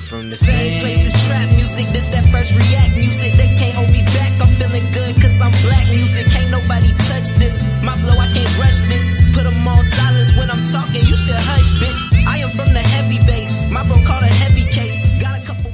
from the Same place as trap music, this that first react music. They can't hold me back, I'm feeling good cause I'm black music. Can't nobody touch this, my flow I can't rush this. Put them on silence when I'm talking, you should hush bitch. I am from the heavy base, my bro called a heavy case. Got a couple.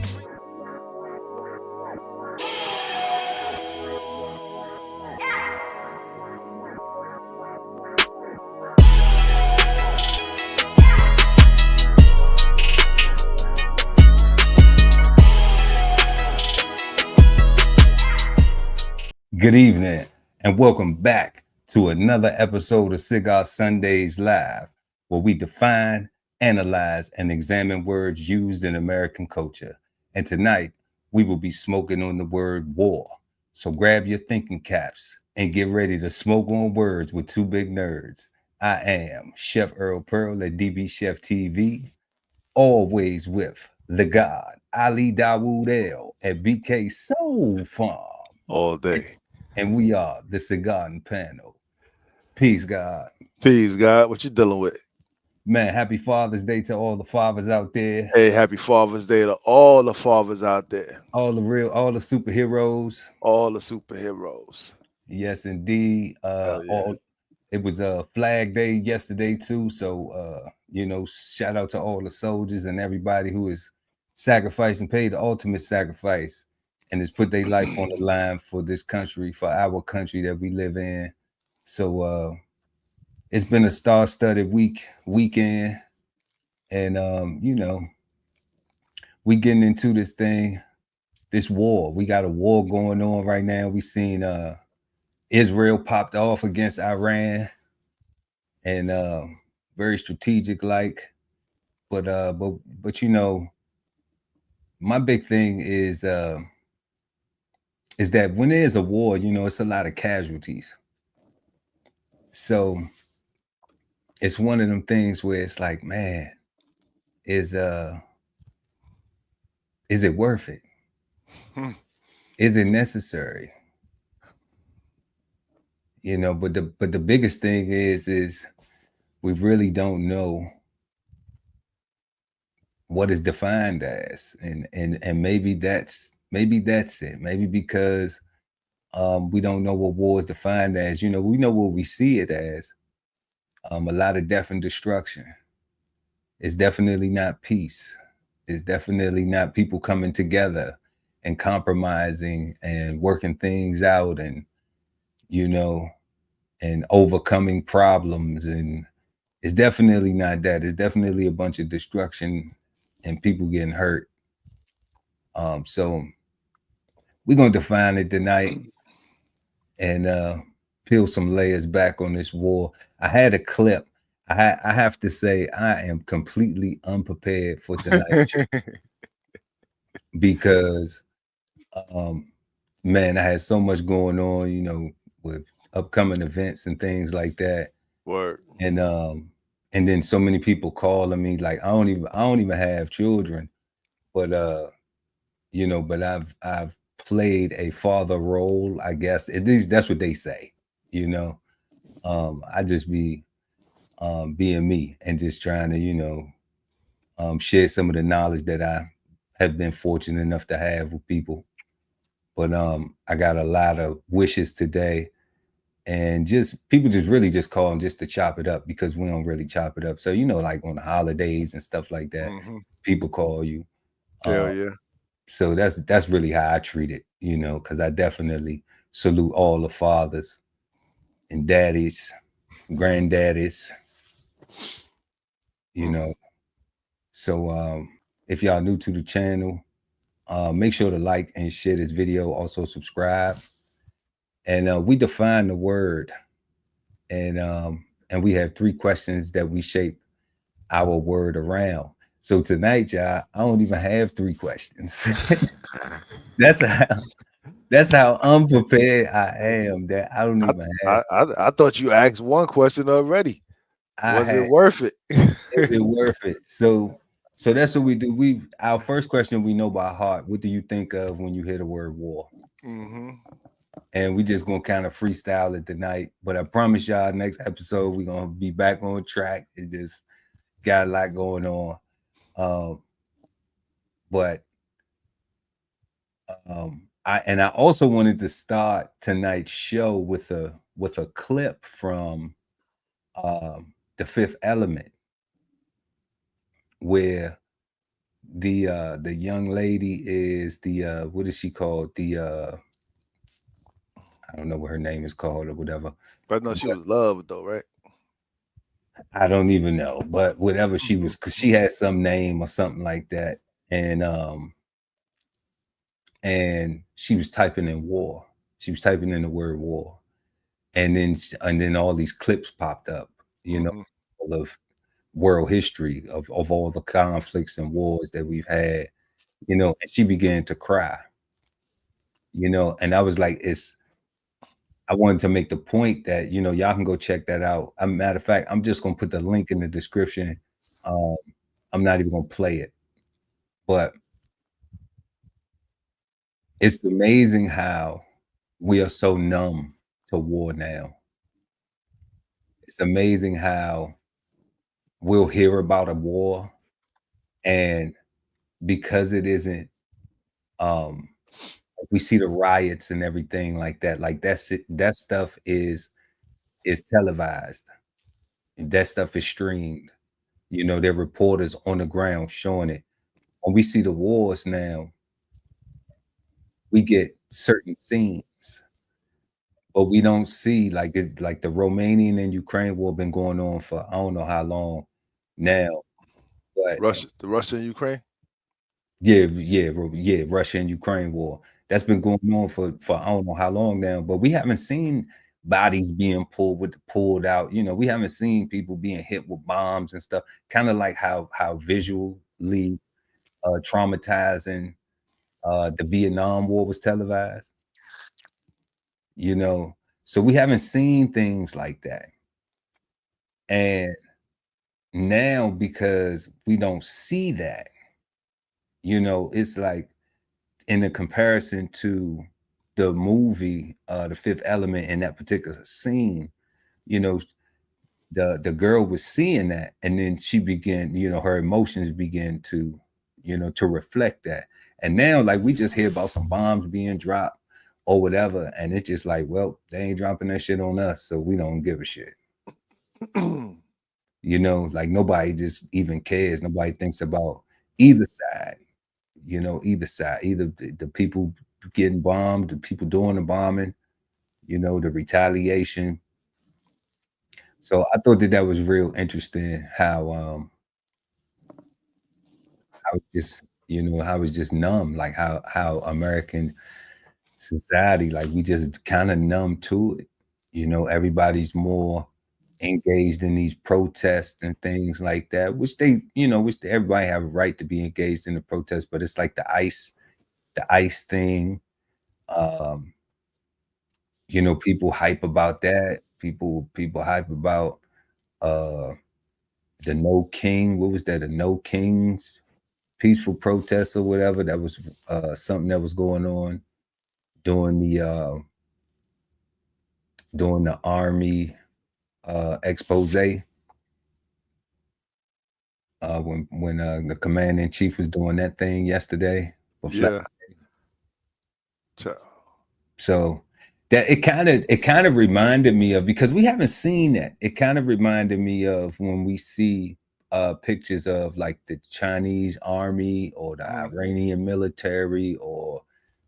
Good evening and welcome back to another episode of Cigar Sundays Live, where we define, analyze, and examine words used in American culture. And tonight, we will be smoking on the word war. So grab your thinking caps and get ready to smoke on words with two big nerds. I am Chef Earl Pearl at DBCHEFTV, always with the God, Ali Dawood L at BK Soul Farm. All day. And we are the Cigarden Panel. Peace, God. Peace, God. What you dealing with? Man, happy Father's Day to all the fathers out there. Hey, happy Father's Day to all the fathers out there. All the superheroes. All the superheroes. Yes, indeed. It was a Flag Day yesterday too. So, shout out to all the soldiers and everybody who is sacrificing, paid the ultimate sacrifice, and has put their life on the line for this country, for our country that we live in. So it's been a star-studded weekend. And we getting into this thing, this war. We got a war going on right now. We seen Israel popped off against Iran, and very strategic like. But my big thing is that when there's a war, it's a lot of casualties. So it's one of them things where it's like, man, is it worth it? Is it necessary? But the biggest thing is we really don't know what is defined as, and maybe that's it. Maybe because we don't know what war is defined as. We know what we see it as. A lot of death and destruction. It's definitely not peace. It's definitely not people coming together and compromising and working things out and overcoming problems. And it's definitely not that. It's definitely a bunch of destruction and people getting hurt. So we're going to define it tonight and peel some layers back on this war. I had a clip. I have to say I am completely unprepared for tonight because, man, I had so much going on, with upcoming events and things like that. Word. And then so many people calling me like I don't even have children, but but I've played a father role, I guess. At least that's what they say. I just be being me and just trying to share some of the knowledge that I have been fortunate enough to have with people. But I got a lot of wishes today, and people really just calling just to chop it up because we don't really chop it up. So like on the holidays and stuff like that, people call you. Hell yeah. So that's really how I treat it, because I definitely salute all the fathers and daddies, granddaddies, So if y'all new to the channel, make sure to like and share this video. Also subscribe. And we define the word, and we have 3 questions that we shape our word around. So tonight, y'all, I don't even have 3 questions. That's how unprepared I am. That I don't even have. I thought you asked one question already. Was it worth it? Is it worth it? So that's what we do. Our first question we know by heart. What do you think of when you hear the word war? And we just gonna kind of freestyle it tonight. But I promise y'all, next episode we're gonna be back on track. It just got a lot going on. But I also wanted to start tonight's show with a clip from The Fifth Element, where the young lady is the what is she called? I don't know what her name is called or whatever. But no, she was loved though, right? I don't even know, but whatever she was, because she had some name or something like that, and she was typing in war. She was typing in the word war, and then all these clips popped up, all of world history of all the conflicts and wars that we've had, and she began to cry, and I was like, I wanted to make the point that, y'all can go check that out. As a matter of fact, I'm just going to put the link in the description. I'm not even going to play it, but it's amazing how we are so numb to war now. It's amazing how we'll hear about a war, and because it isn't, we see the riots and everything like that. Like that stuff is televised, and that stuff is streamed. There are reporters on the ground showing it. When we see the wars now, we get certain scenes, but we don't see like like the Romanian and Ukraine war been going on for I don't know how long now. But the Russia and Ukraine. Yeah, Russia and Ukraine war. That's been going on for I don't know how long now, but we haven't seen bodies being pulled out. We haven't seen people being hit with bombs and stuff. Kind of like how visually traumatizing the Vietnam War was televised. So we haven't seen things like that. And now, because we don't see that, it's like, in a comparison to the movie, The Fifth Element, in that particular scene, the girl was seeing that, and then she began, her emotions began to, to reflect that. And now, like, we just hear about some bombs being dropped or whatever, and it's just like, well, they ain't dropping that shit on us, so we don't give a shit. Like, nobody just even cares. Nobody thinks about either side. Either side, either the people getting bombed, the people doing the bombing, the retaliation. So I thought that was real interesting how how it's just numb, like how American society, like, we just kind of numb to it. Everybody's more engaged in these protests and things like that, which everybody have a right to be engaged in the protests, but it's like the ICE thing. People hype about that. People hype about the No King. What was that? The No Kings peaceful protest or whatever. That was something that was going on during the army expose. When the commander in chief was doing that thing yesterday. Yeah. So that it kind of reminded me of, because we haven't seen that. It kind of reminded me of when we see pictures of like the Chinese army or the Iranian military, or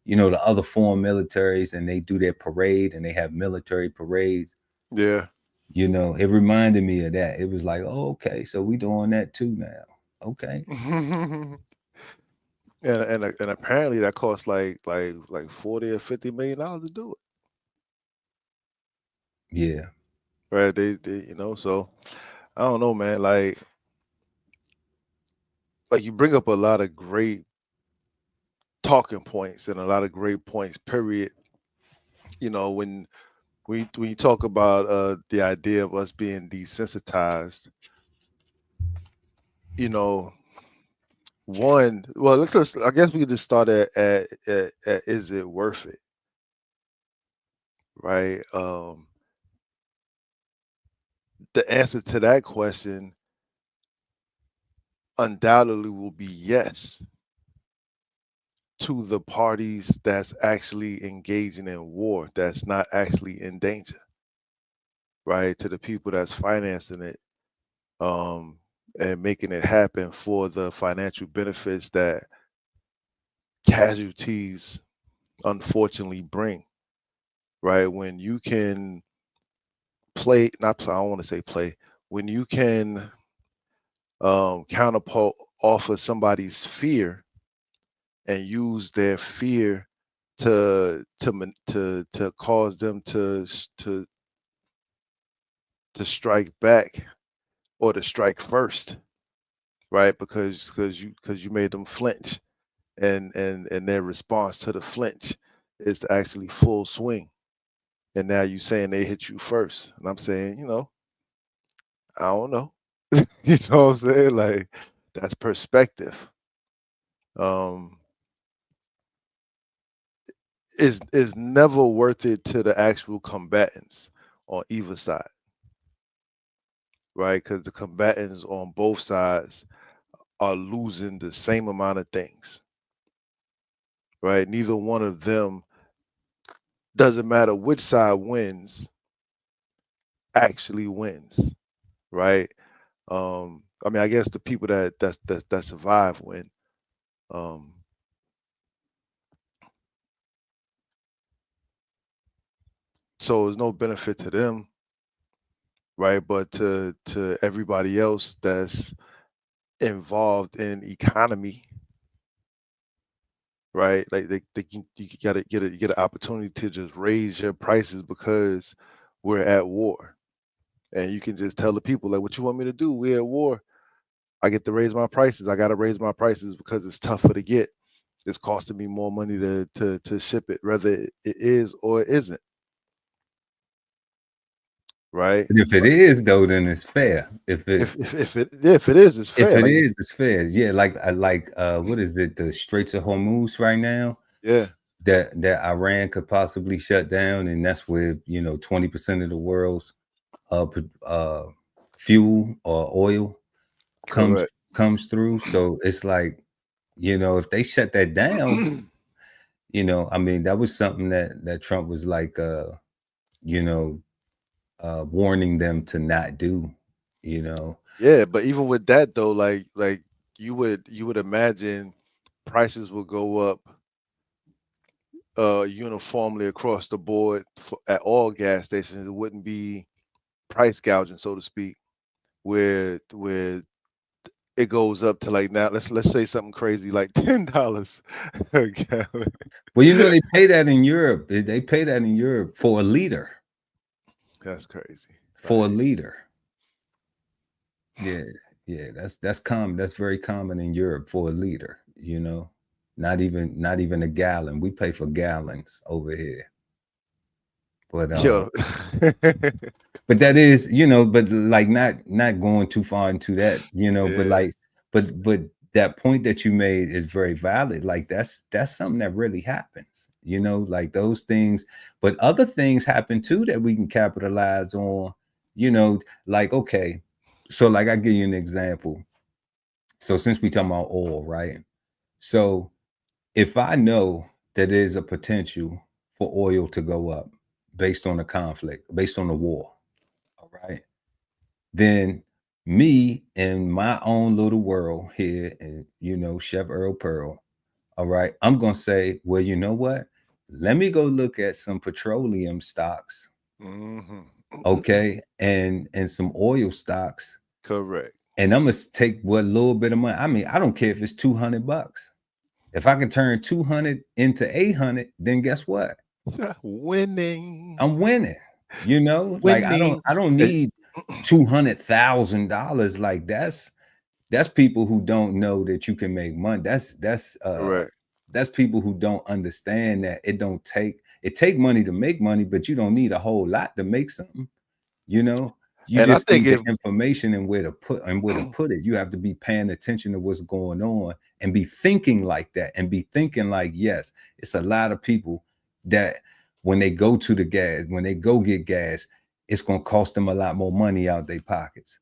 the other foreign militaries, and they do their parade and they have military parades. Yeah. It reminded me of that. It was like, oh, okay, so we doing that too now. Okay. And apparently that costs like $40 or $50 million to do it. Yeah. Right. They so I don't know, man. Like you bring up a lot of great talking points and a lot of great points, period. When you talk about the idea of us being desensitized, well, I guess we could just start at is it worth it? Right. The answer to that question undoubtedly will be yes. to the parties that's actually engaging in war, that's not actually in danger, right? To the people that's financing it, and making it happen for the financial benefits that casualties unfortunately bring, right? When you can not play, I don't want to say play, when you can counterpart off of somebody's fear and use their fear to cause them to strike back or to strike first, right? Because you made them flinch, and their response to the flinch is to actually full swing. And now you saying they hit you first, and I'm saying, I don't know. You know what I'm saying? Like, that's perspective. Um, is never worth it to the actual combatants on either side, right? Because the combatants on both sides are losing the same amount of things, right? Neither one of them, doesn't matter which side wins, actually wins, right? I mean, I guess the people that survive win. Um, so there's no benefit to them, right? But to everybody else that's involved in economy, right? Like you gotta get an opportunity to just raise your prices because we're at war, and you can just tell the people, like, what you want me to do? We're at war. I get to raise my prices. I gotta raise my prices because it's tougher to get. It's costing me more money to ship it, whether it is or it isn't, right? But if it is though, then it's fair. If it If it is, it's if fair. it Like, is, it's fair. Yeah, like what is it? The Straits of Hormuz right now yeah, that Iran could possibly shut down, and that's where 20% of the world's fuel or oil comes correct. comes through. So it's like, if they shut that down, I mean, that was something that Trump was like, you know, warning them to not do, you know. Yeah, but even with that though, like you would imagine prices will go up uniformly across the board at all gas stations. It wouldn't be price gouging, so to speak, where it goes up to, like, now let's say something crazy like $10 a gallon. Well, they pay that in Europe. They pay that in Europe for a liter. That's crazy, For a right? liter. Yeah, yeah, that's common. That's very common in Europe for a liter, Not even a gallon. We pay for gallons over here. But Yo, but that is, but like not going too far into that, but yeah, like but that point that you made is very valid. Like that's something that really happens, like those things, but other things happen too that we can capitalize on, like, okay, so like I give you an example. So since we talking about oil, right? So if I know that there's a potential for oil to go up based on a conflict, based on a war, all right, then me in my own little world here, and Chef Earl Pearl, all right, I'm gonna say, well, you know what? Let me go look at some petroleum stocks, hmm okay, and some oil stocks, correct. and I'm gonna take what little bit of money. I mean, I don't care if it's $200. If I can turn 200 into 800, then guess what? Winning, I'm winning. Like I don't winning. I don't Eh, need $200,000. Like that's people who don't know that you can make money. correct. That's people who don't understand that it take money to make money, but you don't need a whole lot to make something. You know, you And I just think need the if information and where to put it. You have to be paying attention to what's going on and be thinking like that and be thinking like, yes, it's a lot of people that when they go get gas, it's going to cost them a lot more money out their pockets.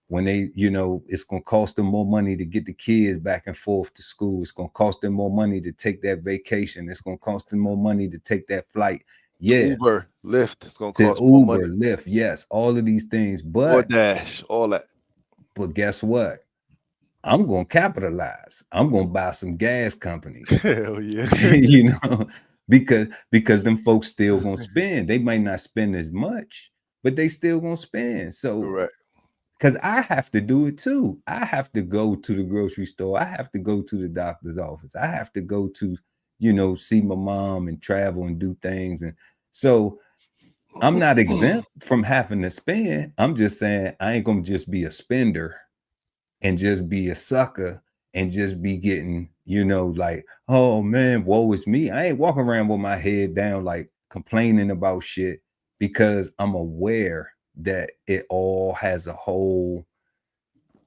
when they, you know, it's going to cost them more money to get the kids back and forth to school. It's going to cost them more money to take that vacation. It's going to cost them more money to take that flight. Yeah. Uber, Lyft, it's going to The cost more money. Uber, Lyft, yes, all of these things. Or But Dash, all that. But guess what? I'm going to capitalize. I'm going to buy some gas companies. Hell yeah. You know, because them folks still going to spend. They might not spend as much, but they still going to spend. So, correct. Because I have to do it too. I have to go to the grocery store. I have to go to the doctor's office. I have to go to, you know, see my mom and travel and do things. And so I'm not exempt from having to spend. I'm just saying I ain't going to just be a spender and just be a sucker and just be getting, you know, like, oh man, woe is me. I ain't walking around with my head down, like complaining about shit, because I'm aware that it all has a whole,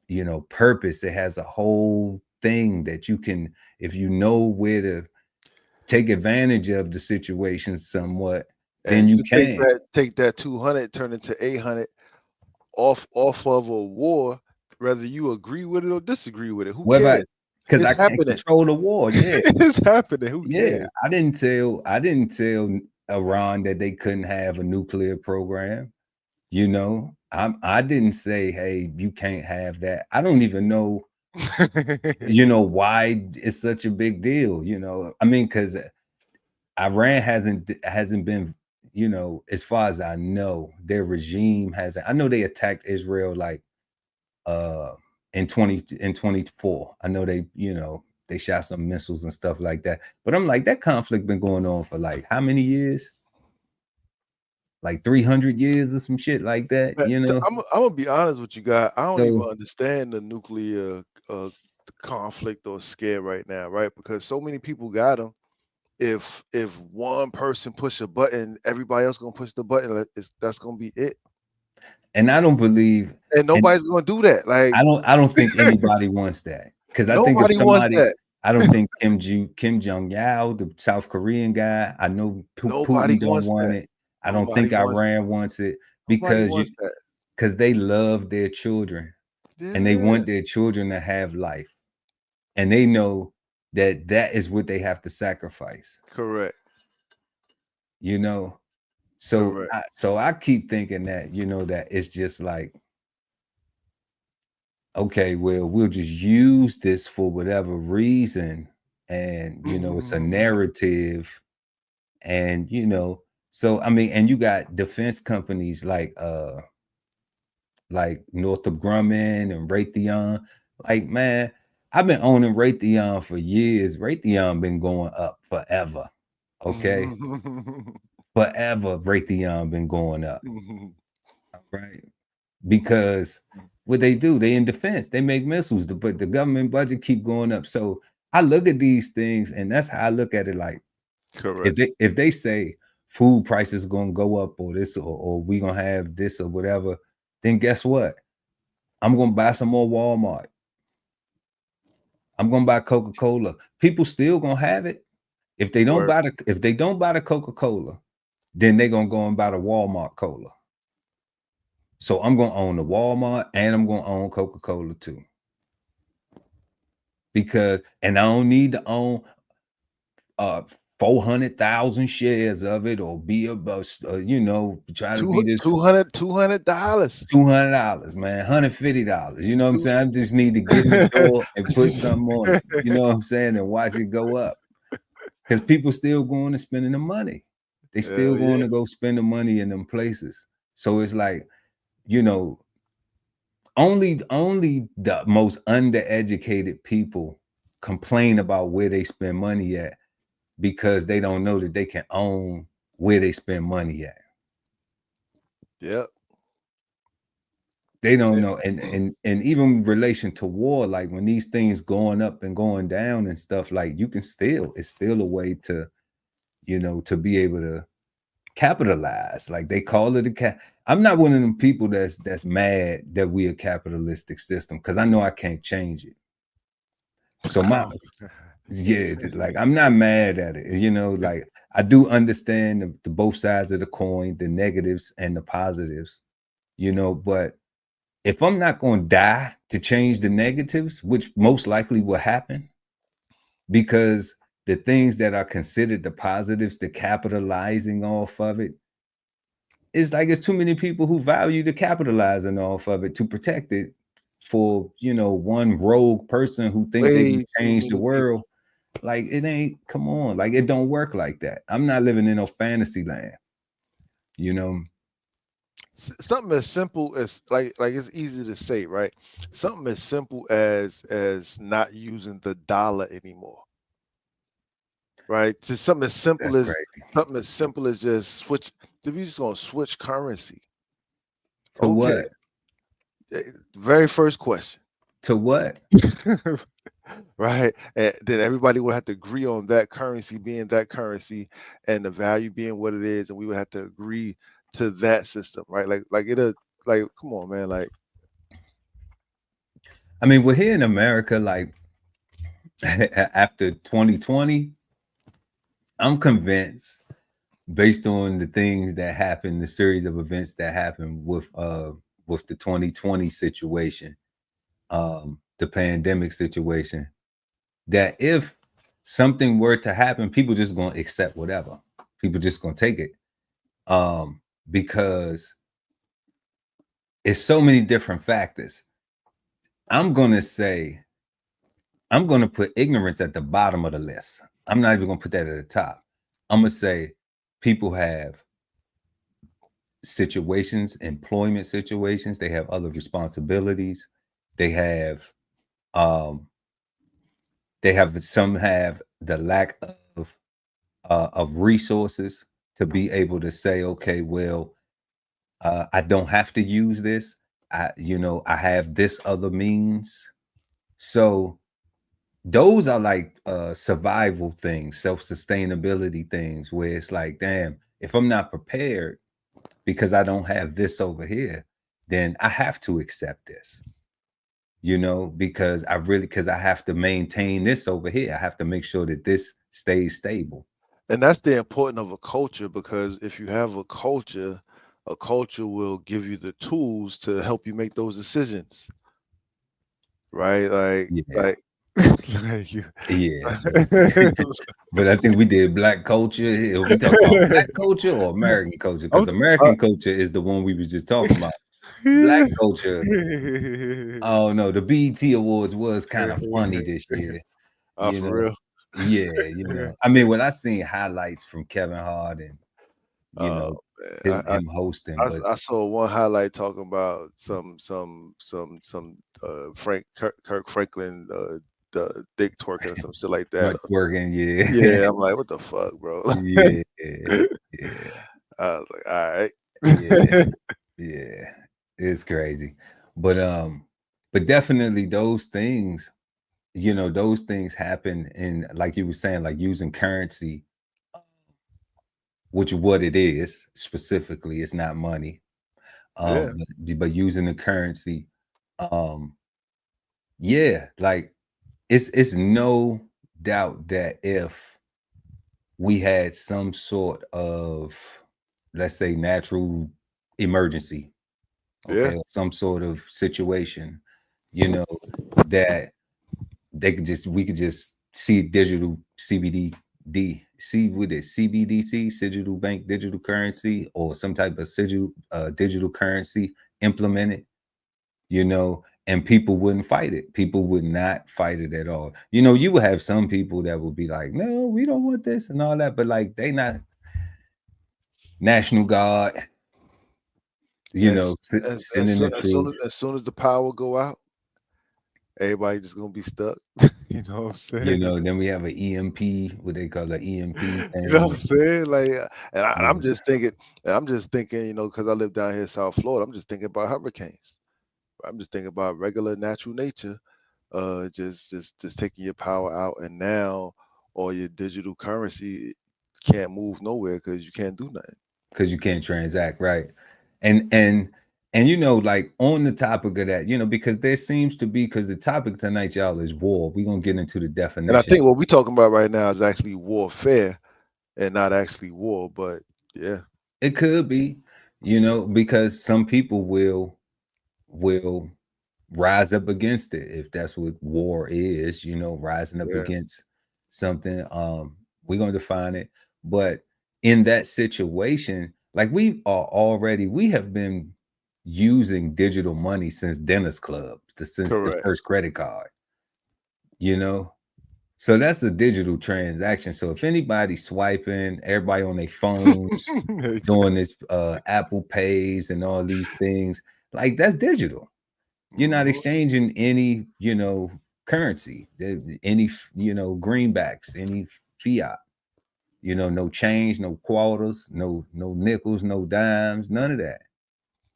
you know, purpose. It has a whole thing that you can, if you know where to take advantage of the situation somewhat, then you can take that 200, turn it to 800 off of a war, whether you agree with it or disagree with it. Who cares? Because I can't control the war. Yeah, it's happening. Who cares? I didn't tell Iran that they couldn't have a nuclear program. You know, I didn't say, hey, you can't have that. I don't even know, you know, why it's such a big deal. You know, I mean, because Iran hasn't been, you know, as far as I know, their regime hasn't. I know they attacked Israel like in 24. I know they, you know, they shot some missiles and stuff like that. But I'm like, that conflict been going on for like how many years? Like 300 years or some shit like that, you know. I'm gonna be honest with you guys. I don't even understand the nuclear conflict or scare right now, right? Because so many people got them. If one person push a button, everybody else gonna push the button. That's gonna be it. And I don't believe, and nobody's gonna do that. Like I don't think anybody wants that, because I think if somebody, I don't think Kim Jong-il, the South Korean guy, I know Putin don't want it. I don't think Iran wants it, because they love their children, and they want their children to have life, and they know that is what they have to sacrifice. Correct. You know, so I keep thinking that, you know, that it's just like, okay, well, we'll just use this for whatever reason, and you know, it's a narrative, and you know. So I mean, and you got defense companies like Northrop Grumman and Raytheon. Like, man, I've been owning Raytheon for years. Raytheon been going up forever. Okay. Forever Raytheon been going up. Right. Because what they do, they in defense, they make missiles, but the government budget keep going up. So I look at these things, and that's how I look at it. Like, correct. If they say food prices gonna go up, or this, or we gonna have this or whatever, then guess what? I'm gonna buy some more Walmart. I'm gonna buy Coca-Cola. People still gonna have it. If they don't buy the Coca-Cola, then they're gonna go and buy the Walmart cola. So I'm gonna own the Walmart, and I'm gonna own Coca-Cola too. Because, and I don't need to own 400,000 shares of it, or be a bus, you know, try to be this $200, $200, man, $150. You know what I'm saying? I just need to get in the door and put something on it. You know what I'm saying? And watch it go up. Because people still going and spending the money. They still going to go spend the money in them places. So it's like, you know, only the most undereducated people complain about where they spend money at, because they don't know that they can own where they spend money at. Yep. They don't know. And even in relation to war, like when these things going up and going down and stuff, like you can still, it's still a way to, you know, to be able to capitalize. Like they call it I'm not one of them people that's mad that we a capitalistic system, because I know I can't change it. So like I'm not mad at it, you know. Like I do understand the both sides of the coin, the negatives and the positives, you know, but if I'm not going to die to change the negatives, which most likely will happen, because the things that are considered the positives, the capitalizing off of it, it's like it's too many people who value the capitalizing off of it to protect it for, you know, one rogue person who think they can change the world. Like, it ain't, come on, like, it don't work like that. I'm not living in no fantasy land, you know. Something as simple as like it's easy to say, right? Something as simple as not using the dollar anymore, right? To something as simple That's as crazy. just switch. If you're just gonna switch currency, To okay. what? Very first question. To what? Right, and then everybody would have to agree on that currency being that currency and the value being what it is, and we would have to agree to that system, right? Like it'll, like, come on, man. Like, I mean, we're here in America, like, after 2020, I'm convinced, based on the things that happened, the series of events that happened with the 2020 situation, the pandemic situation, that if something were to happen, people just gonna accept whatever. People just gonna take it. Because it's so many different factors. I'm gonna put ignorance at the bottom of the list. I'm not even gonna put that at the top. I'm gonna say people have situations, employment situations, they have other responsibilities, they have some have the lack of resources to be able to say, okay, well, I don't have to use this. I have this other means. So those are like survival things, self-sustainability things, where it's like, damn, if I'm not prepared because I don't have this over here, then I have to accept this, because I have to maintain this over here. I have to make sure that this stays stable. and that's the importance of a culture, because if you have a culture will give you the tools to help you make those decisions, right? Yeah. Like you. Yeah. But I think we did black culture. Are we talking about black culture or American culture? Because American culture is the one we was just talking about. Black culture, oh no, the BET Awards was kind of funny this year. For real. Yeah. I mean, when I seen highlights from Kevin Hart and Man, him hosting, but I saw one highlight talking about Kirk Franklin the dick twerking or some shit like that. working, yeah. Yeah, I'm like, what the fuck, bro? Yeah. I was like, all right. Yeah. It's crazy. But definitely those things, those things happen in, like you were saying, like using currency, which what it is specifically, it's not money. Yeah. But using the currency, yeah, like it's no doubt that if we had some sort of, let's say, natural emergency, okay, Yeah. or some sort of situation, that we could just see digital CBDC, digital bank, digital currency, or some type of digital currency implemented, and people wouldn't fight it. People would not fight it at all. You would have some people that would be like, no, we don't want this and all that, but like they not National Guard, sending the troops. As soon as the power go out, everybody just gonna be stuck. You know what I'm saying? Then we have an EMP, what they call an EMP thing. You know what I'm saying? Like, and I'm just thinking, because I live down here in South Florida, I'm just thinking about hurricanes. I'm just thinking about regular natural nature, just taking your power out, and now all your digital currency can't move nowhere because you can't do nothing. Because you can't transact, right? And like on the topic of that, because there seems to be, because the topic tonight, y'all, is war. We're gonna get into the definition. And I think what we're talking about right now is actually warfare and not actually war, but yeah. It could be, because some people will will rise up against it if that's what war is, rising up against something. We're going to define it. But in that situation, like we have been using digital money since Dentist Club, since the first credit card, So that's a digital transaction. So if anybody's swiping, everybody on their phones doing this Apple Pays and all these things, like that's digital. You're not exchanging any, currency, any, greenbacks, any fiat, no change, no quarters, no nickels, no dimes, none of that.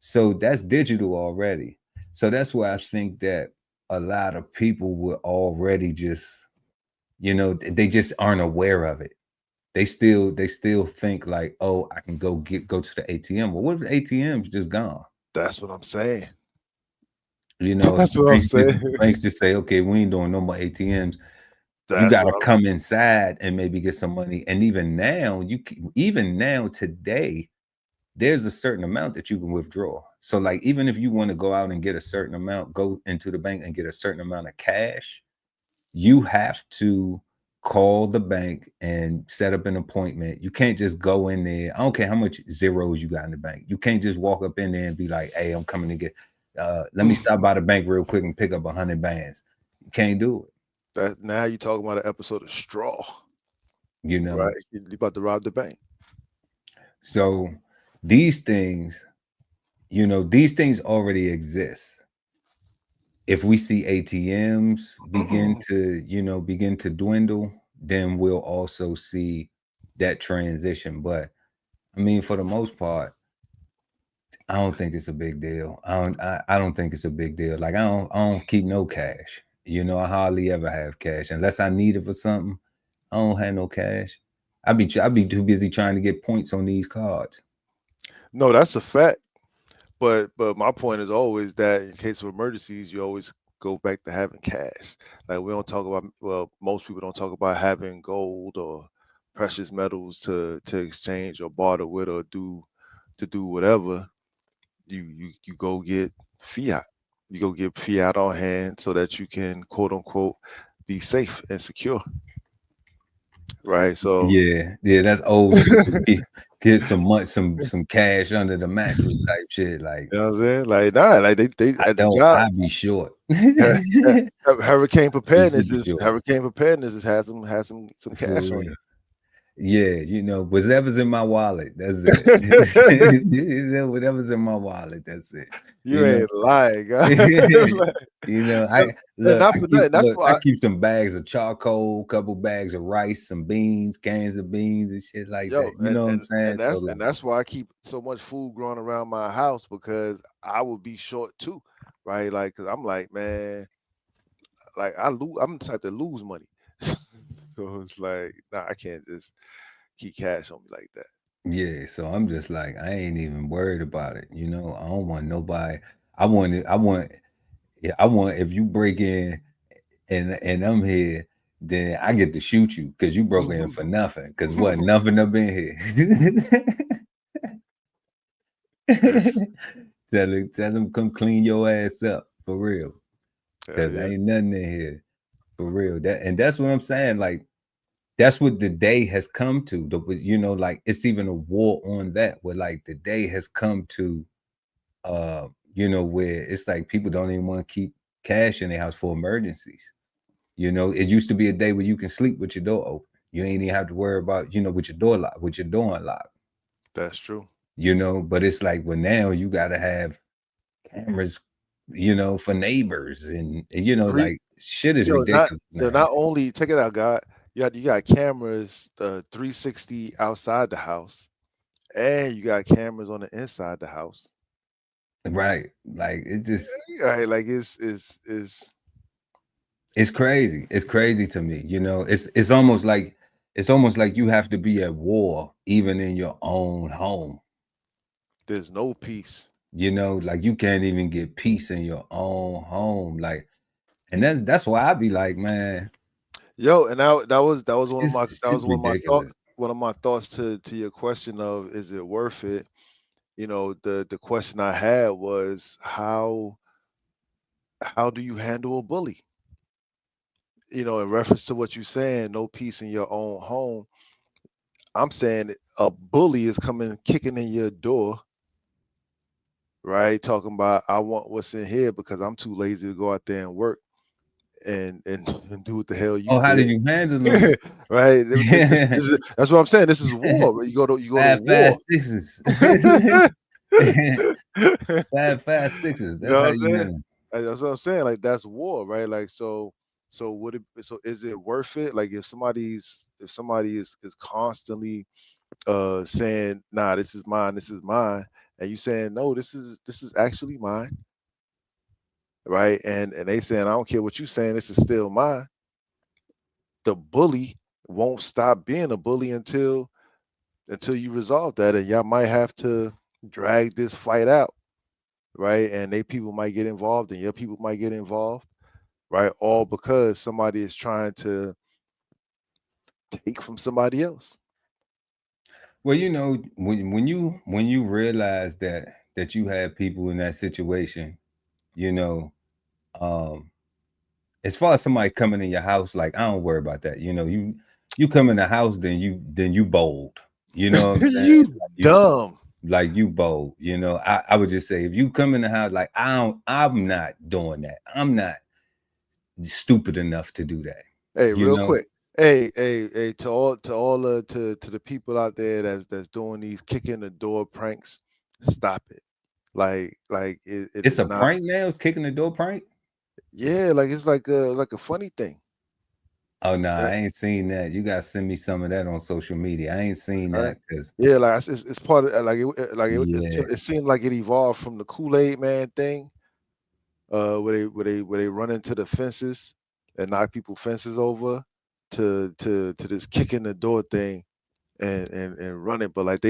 So that's digital already. So that's why I think that a lot of people will already just, they just aren't aware of it. They still think like, oh, I can go to the ATM. Well, what if the ATM's just gone? That's what I'm saying. That's what I'm saying. Banks just say, okay, we ain't doing no more ATMs. You got to come inside and maybe get some money. And even now today, there's a certain amount that you can withdraw. So like, even if you want to go out and get a certain amount, go into the bank and get a certain amount of cash, you have to call the bank and set up an appointment. You can't just go in there. I don't care how much zeros you got in the bank. You can't just walk up in there and be like, hey, I'm coming to get, let me stop by the bank real quick and pick up 100 bands. You can't do it. Now you're talking about an episode of Straw. Right? You're about to rob the bank. So these things, these things already exist. If we see ATMs begin to dwindle, then we'll also see that transition. But I mean, for the most part, I don't think it's a big deal. I don't think it's a big deal. Like I don't keep no cash. I hardly ever have cash unless I need it for something. I don't have no cash. I'd be too busy trying to get points on these cards. No, that's a fact. But my point is always that in case of emergencies, you always go back to having cash. Like we don't talk about, well, most people don't talk about having gold or precious metals to exchange or barter with or do whatever. You go get fiat. You go get fiat on hand so that you can quote unquote be safe and secure. Right. So yeah, that's old school. Get some cash under the mattress type shit. Like, you know what I'm saying? Like like they at the job. I'd be short. Hurricane preparedness has some cash on you. Yeah, whatever's in my wallet, that's it. Whatever's in my wallet, that's it. You ain't lying, guys. I keep some bags of charcoal, a couple bags of rice, some beans, cans of beans and shit like that. You know what I'm saying? And that's why I keep so much food growing around my house, because I would be short too, right? Like, cause I'm like, man, like I'm the type to lose money. So it's like, nah, I can't just keep cash on me like that. Yeah, so I'm just like, I ain't even worried about it. I don't want nobody. I want, if you break in and I'm here, then I get to shoot you because you broke in for nothing. Because what, nothing up in here. Tell them come clean your ass up for real. Because ain't nothing in here for real. That's what I'm saying. Like, that's what the day has come to. Like it's even a war on that, where like the day has come to where it's like people don't even want to keep cash in their house for emergencies. It used to be a day where you can sleep with your door open. You ain't even have to worry about, with your door unlocked. That's true. But it's like, well, now you gotta have cameras, for neighbors, and like shit is ridiculous. Not only, check it out, God. You got cameras 360 outside the house, and you got cameras on the inside the house. Right. Like it just right, like it's crazy. It's crazy to me. It's almost like you have to be at war even in your own home. There's no peace. Like you can't even get peace in your own home. Like, and that's why I be like, man. Yo, and that was one of my thoughts to your question of, is it worth it? The question I had was, how how do you handle a bully? You know, in reference to what you're saying, no peace in your own home. I'm saying a bully is coming kicking in your door, right? Talking about I want what's in here because I'm too lazy to go out there and work and do what the hell you Oh, how do did. you handle them? Right? That's what I'm saying. This is war. You go to Five, war. sixes. Five, sixes. You That's know how what I'm you saying? handle them. That's what I'm saying. Like that's war, right? Like so would it so is it worth it? Like if somebody is constantly saying, nah, this is mine, and you saying, no, this is actually mine, right? And they saying, I don't care what you saying, this is still mine. The bully won't stop being a bully until you resolve that, and y'all might have to drag this fight out, right? And they people might get involved, and your people might get involved, right? All because somebody is trying to take from somebody else. Well, you know, when you realize that you have people in that situation, you know, um, as far as somebody coming in your house, like I don't worry about that. You know, you come in the house, then you bold. You know what I'm saying? You dumb. Like you bold. You know, I would just say if you come in the house, like I'm not doing that. I'm not stupid enough to do that. Hey, You real know, quick. Hey, to the people out there that's doing these kick in the door pranks, stop it. Like it it's is a not. prank now. It's kicking the door prank. Yeah, like it's like a funny thing. Oh no, Right? I ain't seen that. You gotta send me some of that on social media. I ain't seen Right? that because Yeah, like it's part of yeah, it seemed like it evolved from the Kool-Aid Man thing, where they run into the fences and knock people fences over to this kick in the door thing and run it, but like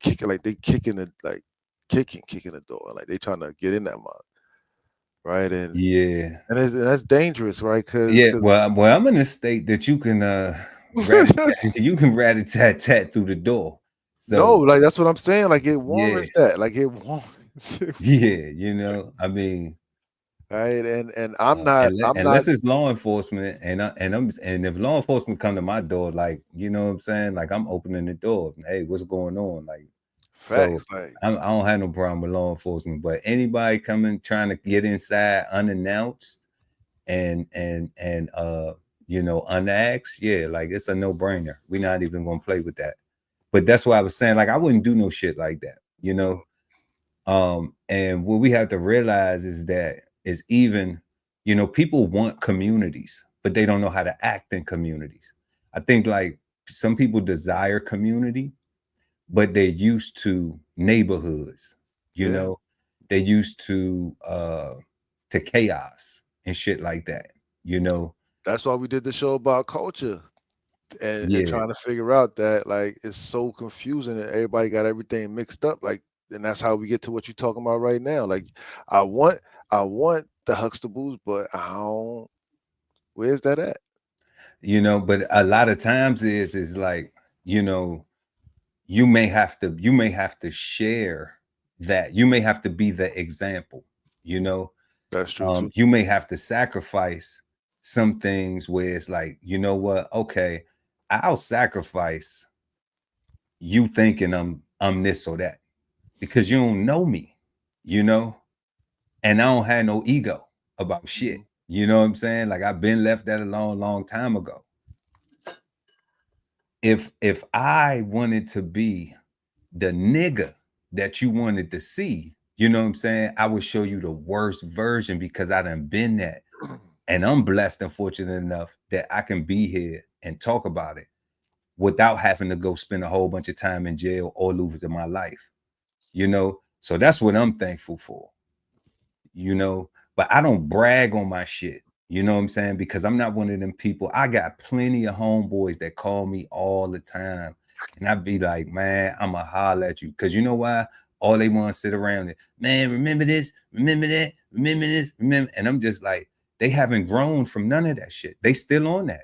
kicking like they kicking the like kicking the door like they trying to get in that mug, right? yeah, And that's dangerous, right? yeah. Because Well, I'm in a state that you can rat you can rat a tat tat through the door. no, So like that's what I'm saying. Like it yeah, warrants that. Like it warrants it, yeah. You know, I mean, right? And I'm not unless it's law enforcement, and if law enforcement come to my door, like you know what I'm saying, like I'm opening the door. Hey, what's going on? Like, so facts. Like I don't have no problem with law enforcement, but anybody coming trying to get inside unannounced and you know unasked, yeah, like it's a no brainer. We're not even gonna play with that. But that's why I was saying, like, I wouldn't do no shit like that, you know. And what we have to realize is that is even, you know, people want communities, but they don't know how to act in communities. I think like some people desire community, but they're used to neighborhoods, you yeah, know, they're used to chaos and shit like that, you know. that's why we did the show about culture and Yeah. trying to figure out that like it's so confusing and everybody got everything mixed up. Like, and that's how we get to what you're talking about right now. Like, I want I want the Huxtables, but I don't. Where's that at? You know, but a lot of times is like, you know, you may have to share that. You may have to be the example, you know. That's true too. You may have to sacrifice some things where it's like, you know what, okay, I'll sacrifice you thinking I'm this or that because you don't know me, you know, and I don't have no ego about shit. Mhm. You know what I'm saying? Like I've been left that a long time ago. If I wanted to be the nigga that you wanted to see, you know what I'm saying? I would show you the worst version because I done been that. And I'm blessed and fortunate enough that I can be here and talk about it without having to go spend a whole bunch of time in jail or lose my life, you know? So that's what I'm thankful for, you know? But I don't brag on my shit, you know what I'm saying? Because I'm not one of them people. I got plenty of homeboys that call me all the time. And I'd be like, man, I'ma holler at you. Because you know why? All they want to sit around it, man, remember this, remember that, remember this, remember. And I'm just like, they haven't grown from none of that shit. They still on that.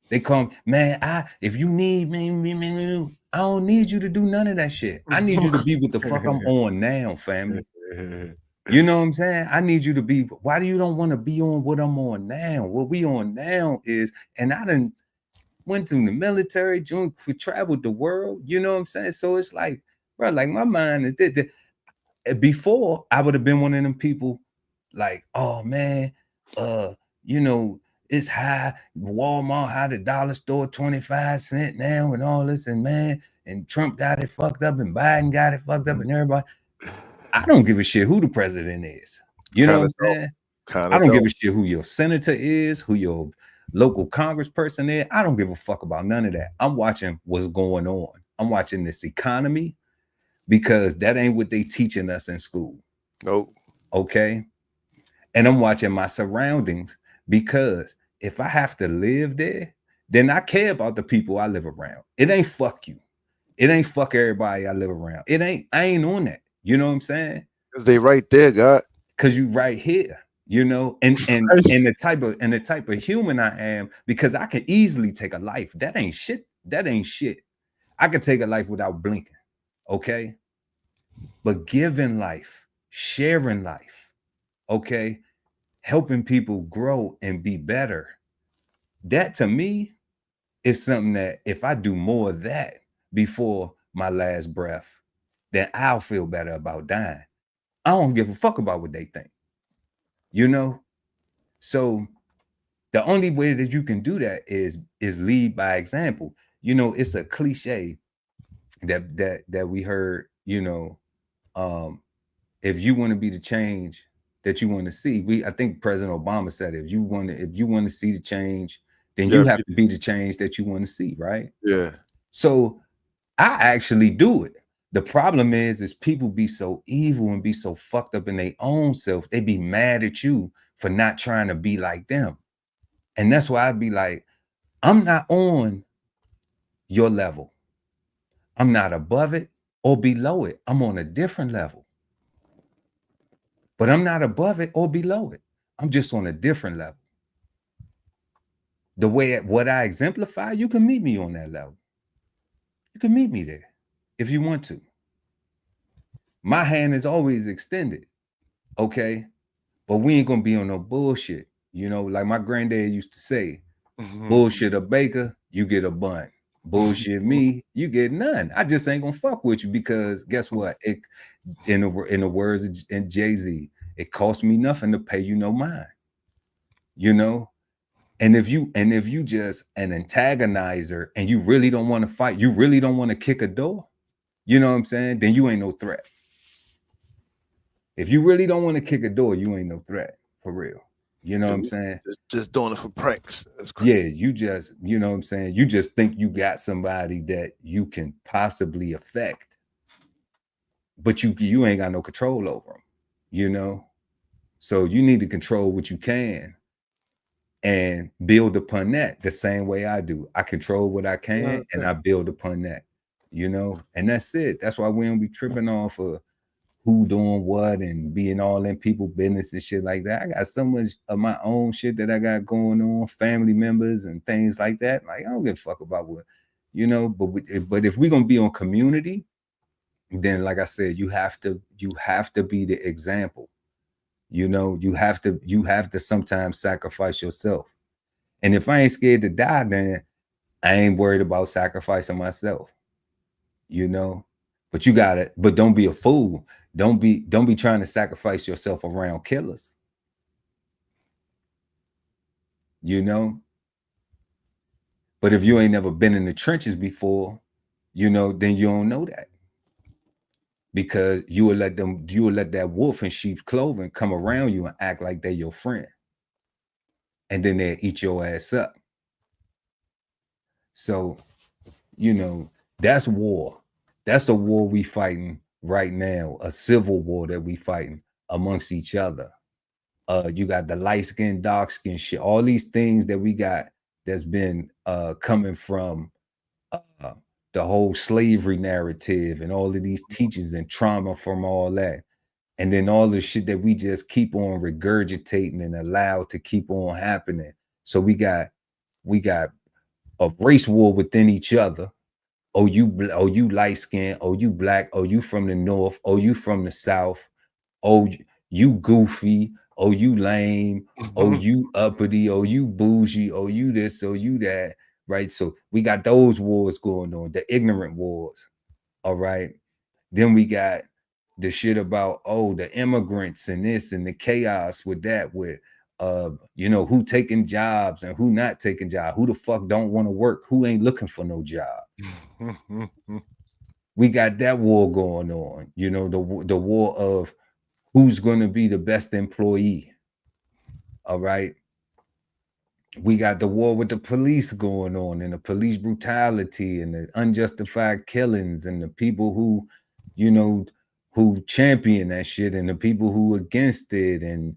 They come, man, if you need me, I don't need you to do none of that shit. I need you to be what the fuck I'm on now, family. You know what I'm saying? I need you to be, why do you don't want to be on what I'm on now? What we on now is, and I done went to the military, traveled the world, you know what I'm saying? So it's like, bro, like my mind is before I would have been one of them people like, oh man, you know, it's high, Walmart high, the dollar store 25 cents now and all this, and man, and Trump got it fucked up and Biden got it fucked up and everybody. I don't give a shit who the president is. You know what I'm saying? I don't give a shit who your senator is, who your local congressperson is. I don't give a fuck about none of that. I'm watching what's going on. I'm watching this economy because that ain't what they teaching us in school. Nope. Okay. And I'm watching my surroundings because if I have to live there, then I care about the people I live around. It ain't fuck you. It ain't fuck everybody I live around. It ain't, I ain't on that. You know what I'm saying? Because they right there, God. Because you right here, you know, and the type of human I am, because I can easily take a life. That ain't shit. That ain't shit. I could take a life without blinking. Okay. But giving life, sharing life, okay, helping people grow and be better. That to me is something that if I do more of that before my last breath, then I'll feel better about dying. I don't give a fuck about what they think, you know? So the only way that you can do that is lead by example. You know, it's a cliche that we heard, you know, if you want to be the change that you want to see, I think President Obama said, if you want to see the change, then you have to be the change that you want to see, right? Yeah. So I actually do it. The problem is people be so evil and be so fucked up in their own self. They be mad at you for not trying to be like them. And that's why I'd be like, I'm not on your level. I'm not above it or below it. I'm on a different level. But I'm not above it or below it. I'm just on a different level. The way what I exemplify, you can meet me on that level. You can meet me there if you want to. My hand is always extended, okay? But we ain't gonna be on no bullshit. You know, like my granddad used to say, bullshit a baker, you get a bun. Bullshit me, you get none. I just ain't gonna fuck with you because guess what? It in the words of Jay-Z, it costs me nothing to pay you no mind. You know? And if you just an antagonizer and you really don't want to fight, you really don't want to kick a door, you know what I'm saying? Then you ain't no threat. If you really don't want to kick a door, you ain't no threat for real. You know what I'm saying? Just doing it for pranks. Yeah, you just, you know what I'm saying? You just think you got somebody that you can possibly affect, but you ain't got no control over them, you know? So you need to control what you can and build upon that the same way I do. I control what I can and I build upon that, you know? And that's it. That's why we don't be tripping off of who doing what and being all in people business and shit like that. I got so much of my own shit that I got going on, family members and things like that. Like, I don't give a fuck about what, you know, but if we're going to be on community, then like I said, you have to be the example. You know, you have to sometimes sacrifice yourself. And if I ain't scared to die, then I ain't worried about sacrificing myself, you know. But you got it. But don't be a fool. Don't be trying to sacrifice yourself around killers. You know? But if you ain't never been in the trenches before, you know, then you don't know that. Because you will let that wolf in sheep's clothing come around you and act like they're your friend. And then they'll eat your ass up. So, you know, that's war. That's the war we fighting right now, a civil war that we fighting amongst each other. You got the light skin, dark skin shit, all these things that we got that's been coming from the whole slavery narrative and all of these teachers and trauma from all that. And then all the shit that we just keep on regurgitating and allow to keep on happening. So we got a race war within each other. Oh, you light skin. Oh, you black. Oh, you from the north. Oh, you from the south. Oh, you goofy, oh you lame, oh you uppity, oh you bougie, oh you this, oh you that, right? So we got those wars going on, the ignorant wars. All right. Then we got the shit about, oh, the immigrants and this and the chaos with that, with who taking jobs and who not taking jobs, who the fuck don't want to work, who ain't looking for no job. We got that war going on, the war of who's going to be the best employee. All right. We got the war with the police going on, and the police brutality and the unjustified killings, and the people who, who champion that shit, and the people who against it, and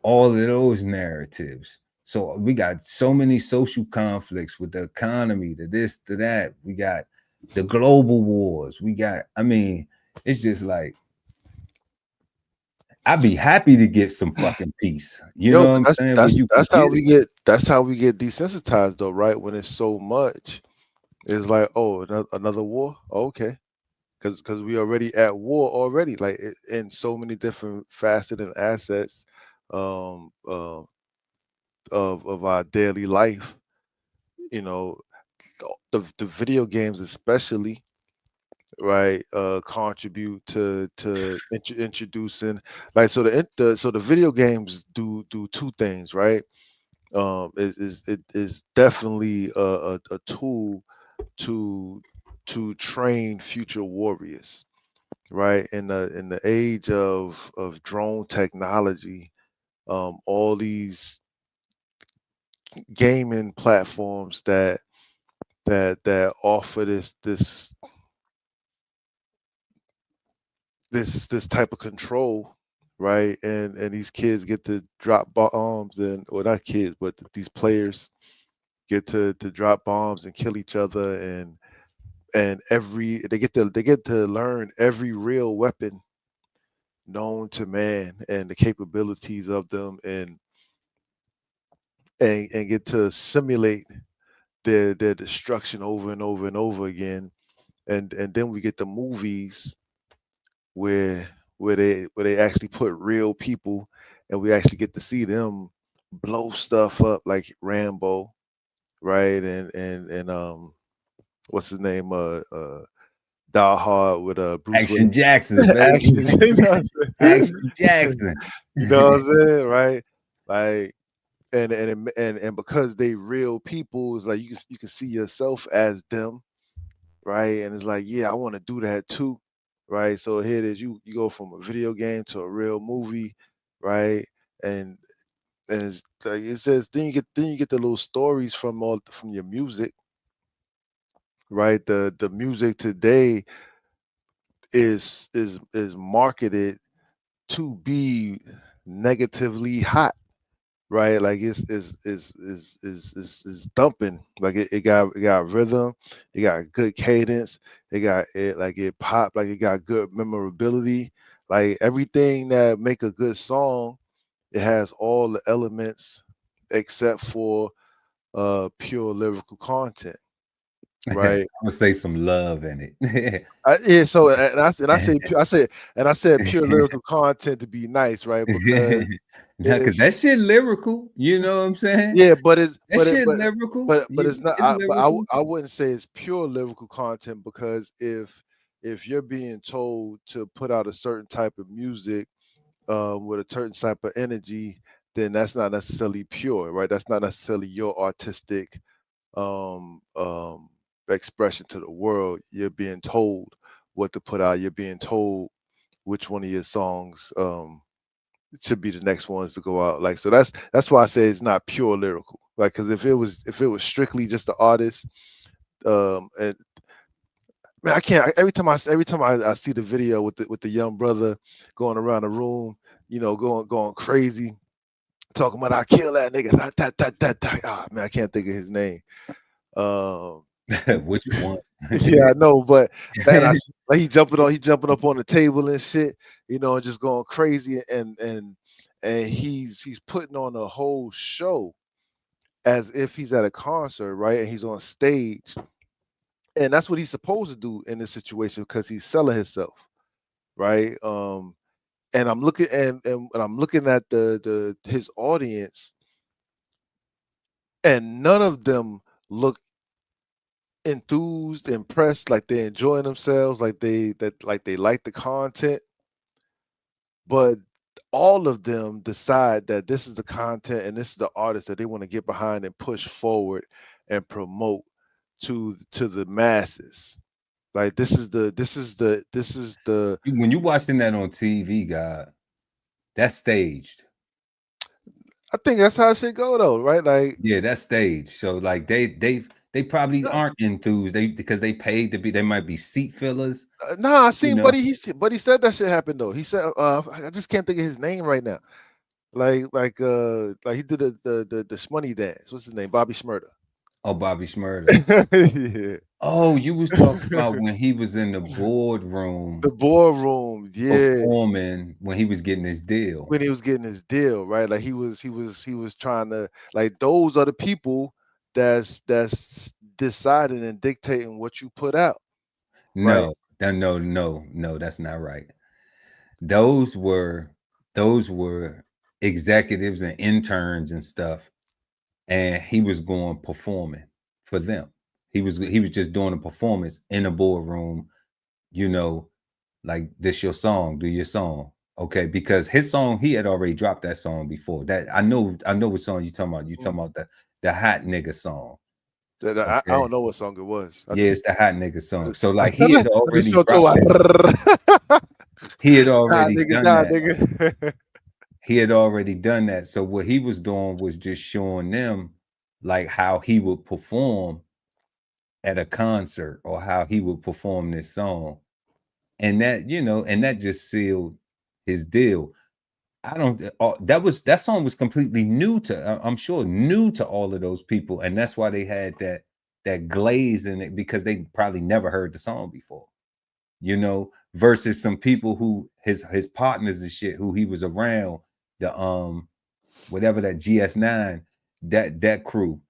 all of those narratives. So we got so many social conflicts with the economy, to this, to that. We got the global wars. We got, it's just like, I'd be happy to get some fucking peace. You know what I'm saying? That's how we get desensitized though, right? When it's so much, it's like, oh, another war. Oh, okay, because we already at war already, like in so many different facets and assets of our daily life. You know, the video games especially, right, contribute to introducing, like, so the video games do two things, right. It is definitely a tool to train future warriors, right. In the age of drone technology, all these gaming platforms that offer this type of control, right? And these kids get to drop bombs, and, well, not kids, but these players get to drop bombs and kill each other, and they get to learn every real weapon known to man and the capabilities of them, and get to simulate their destruction over and over and over again. And then we get the movies where they actually put real people, and we actually get to see them blow stuff up, like Rambo, right? And what's his name? Die Hard with Bruce Action Willis. Jackson, baby. Action, you know what I'm Action Jackson. saying? You know what I'm saying, right? Like, and because they real people, it's like you can see yourself as them, right? And it's like, yeah, I want to do that too, right? So here it is. You go from a video game to a real movie, right? And it's like, it's just, then you get the little stories from your music, right? The music today is marketed to be negatively hot, right? Like it's dumping. Like it got rhythm, it got good cadence, it pop, like it got good memorability, like everything that make a good song. It has all the elements except for pure lyrical content, I'm right? gonna say some love in it. Yeah, so and I said pure lyrical content to be nice, right? Because Now, cause if that shit lyrical, you know what I'm saying? yeah, but it's That shit lyrical. but it's not. It's But lyrical. I wouldn't say it's pure lyrical content, because if you're being told to put out a certain type of music with a certain type of energy, then that's not necessarily pure, right? That's not necessarily your artistic um, um, expression to the world. You're being told what to put out. You're being told which one of your songs should be the next ones to go out. Like, so that's why I say it's not pure lyrical. Like, because if it was strictly just the artist, and man, I can't. Every time I see the video with the young brother going around the room, going crazy, talking about, I kill that nigga, that. Ah, man, I can't think of his name. Um, Which one? yeah, I know, but man, like he jumping up on the table and shit, and just going crazy, and he's putting on a whole show as if he's at a concert, right? And he's on stage, and that's what he's supposed to do in this situation, because he's selling himself, right? and I'm looking and I'm looking at his audience, and none of them look enthused, impressed, like they're enjoying themselves, like they like the content. But all of them decide that this is the content and this is the artist that they want to get behind and push forward and promote to the masses. Like this is the when you watching that on TV, God, that's staged. I think that's how it should go though, right? Like yeah, that's staged. So like they probably aren't enthused. Because they paid to be. They might be seat fillers. Nah, I seen Buddy said that shit happened though. He said I just can't think of his name right now. Like he did the Shmoney dance. What's his name? Bobby Shmurda. Oh, Bobby Shmurda. Yeah. Oh, you was talking about when he was in the boardroom. The boardroom, yeah. Performing when he was getting his deal. When he was getting his deal, right? Like he was trying to, like, those are the people that's deciding and dictating what you put out. No, right? No, that's not right. Those were executives and interns and stuff, and he was going performing for them. He was just doing a performance in a boardroom, like, this your song, do your song. Okay, because his song, he had already dropped that song before. That I know what song you talking about. You talking about the hot nigga song. Okay. I don't know what song it was. It's the hot nigga song. So like he had already dropped that. He had already done that. He had already done that. So what he was doing was just showing them like how he would perform at a concert or how he would perform this song. And that, and that just sealed his deal. That song was completely new to, I'm sure, new to all of those people. And that's why they had that glaze in it, because they probably never heard the song before, versus some people who his partners and shit who he was around, the whatever, that GS9, that crew,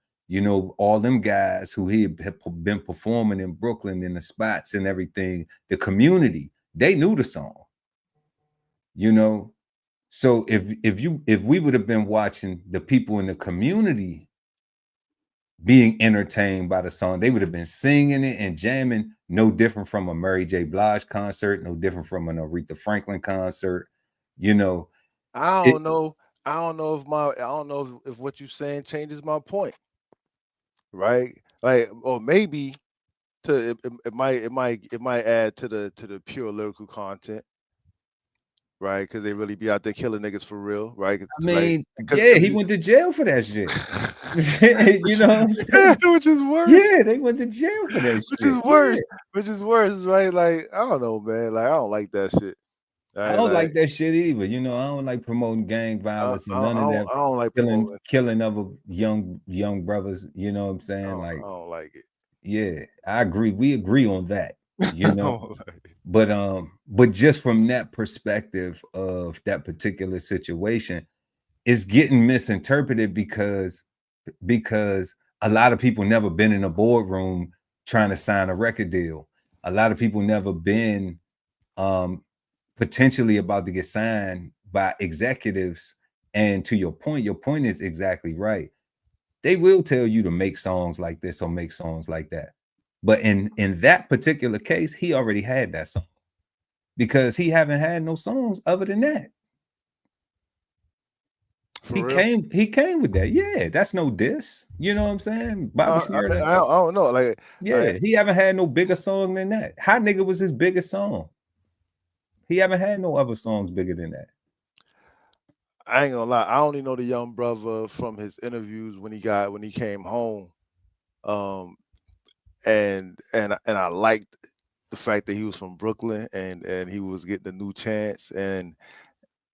all them guys who he had been performing in Brooklyn in the spots and everything, the community, they knew the song, So if we would have been watching the people in the community being entertained by the song, they would have been singing it and jamming, no different from a Mary J. Blige concert, no different from an Aretha Franklin concert. I don't know if what you're saying changes my point, right? Like, or maybe it might add to the pure lyrical content, right? Because they really be out there killing niggas for real, right? I mean, he went to jail for that shit. You know what I'm saying? Which is worse. Yeah, they went to jail for that shit. Which is worse. Which is worse, right? Like, I don't know, man. Like, I don't like that shit. I don't like that shit either. I don't like promoting gang violence and none of that. I don't like killing other young brothers. You know what I'm saying? I don't like it. Yeah, I agree. We agree on that. But just from that perspective of that particular situation, it's getting misinterpreted because a lot of people never been in a boardroom trying to sign a record deal. A lot of people never been potentially about to get signed by executives. And to your point is exactly right. They will tell you to make songs like this or make songs like that. But in that particular case, he already had that song, because he haven't had no songs other than that. He came with that. Yeah, that's no diss. You know what I'm saying? Bobby Shmurda. I don't know. Like, he haven't had no bigger song than that. Hot Nigga was his biggest song. He haven't had no other songs bigger than that. I ain't gonna lie. I only know the young brother from his interviews when he came home. And I liked the fact that he was from Brooklyn and he was getting a new chance, and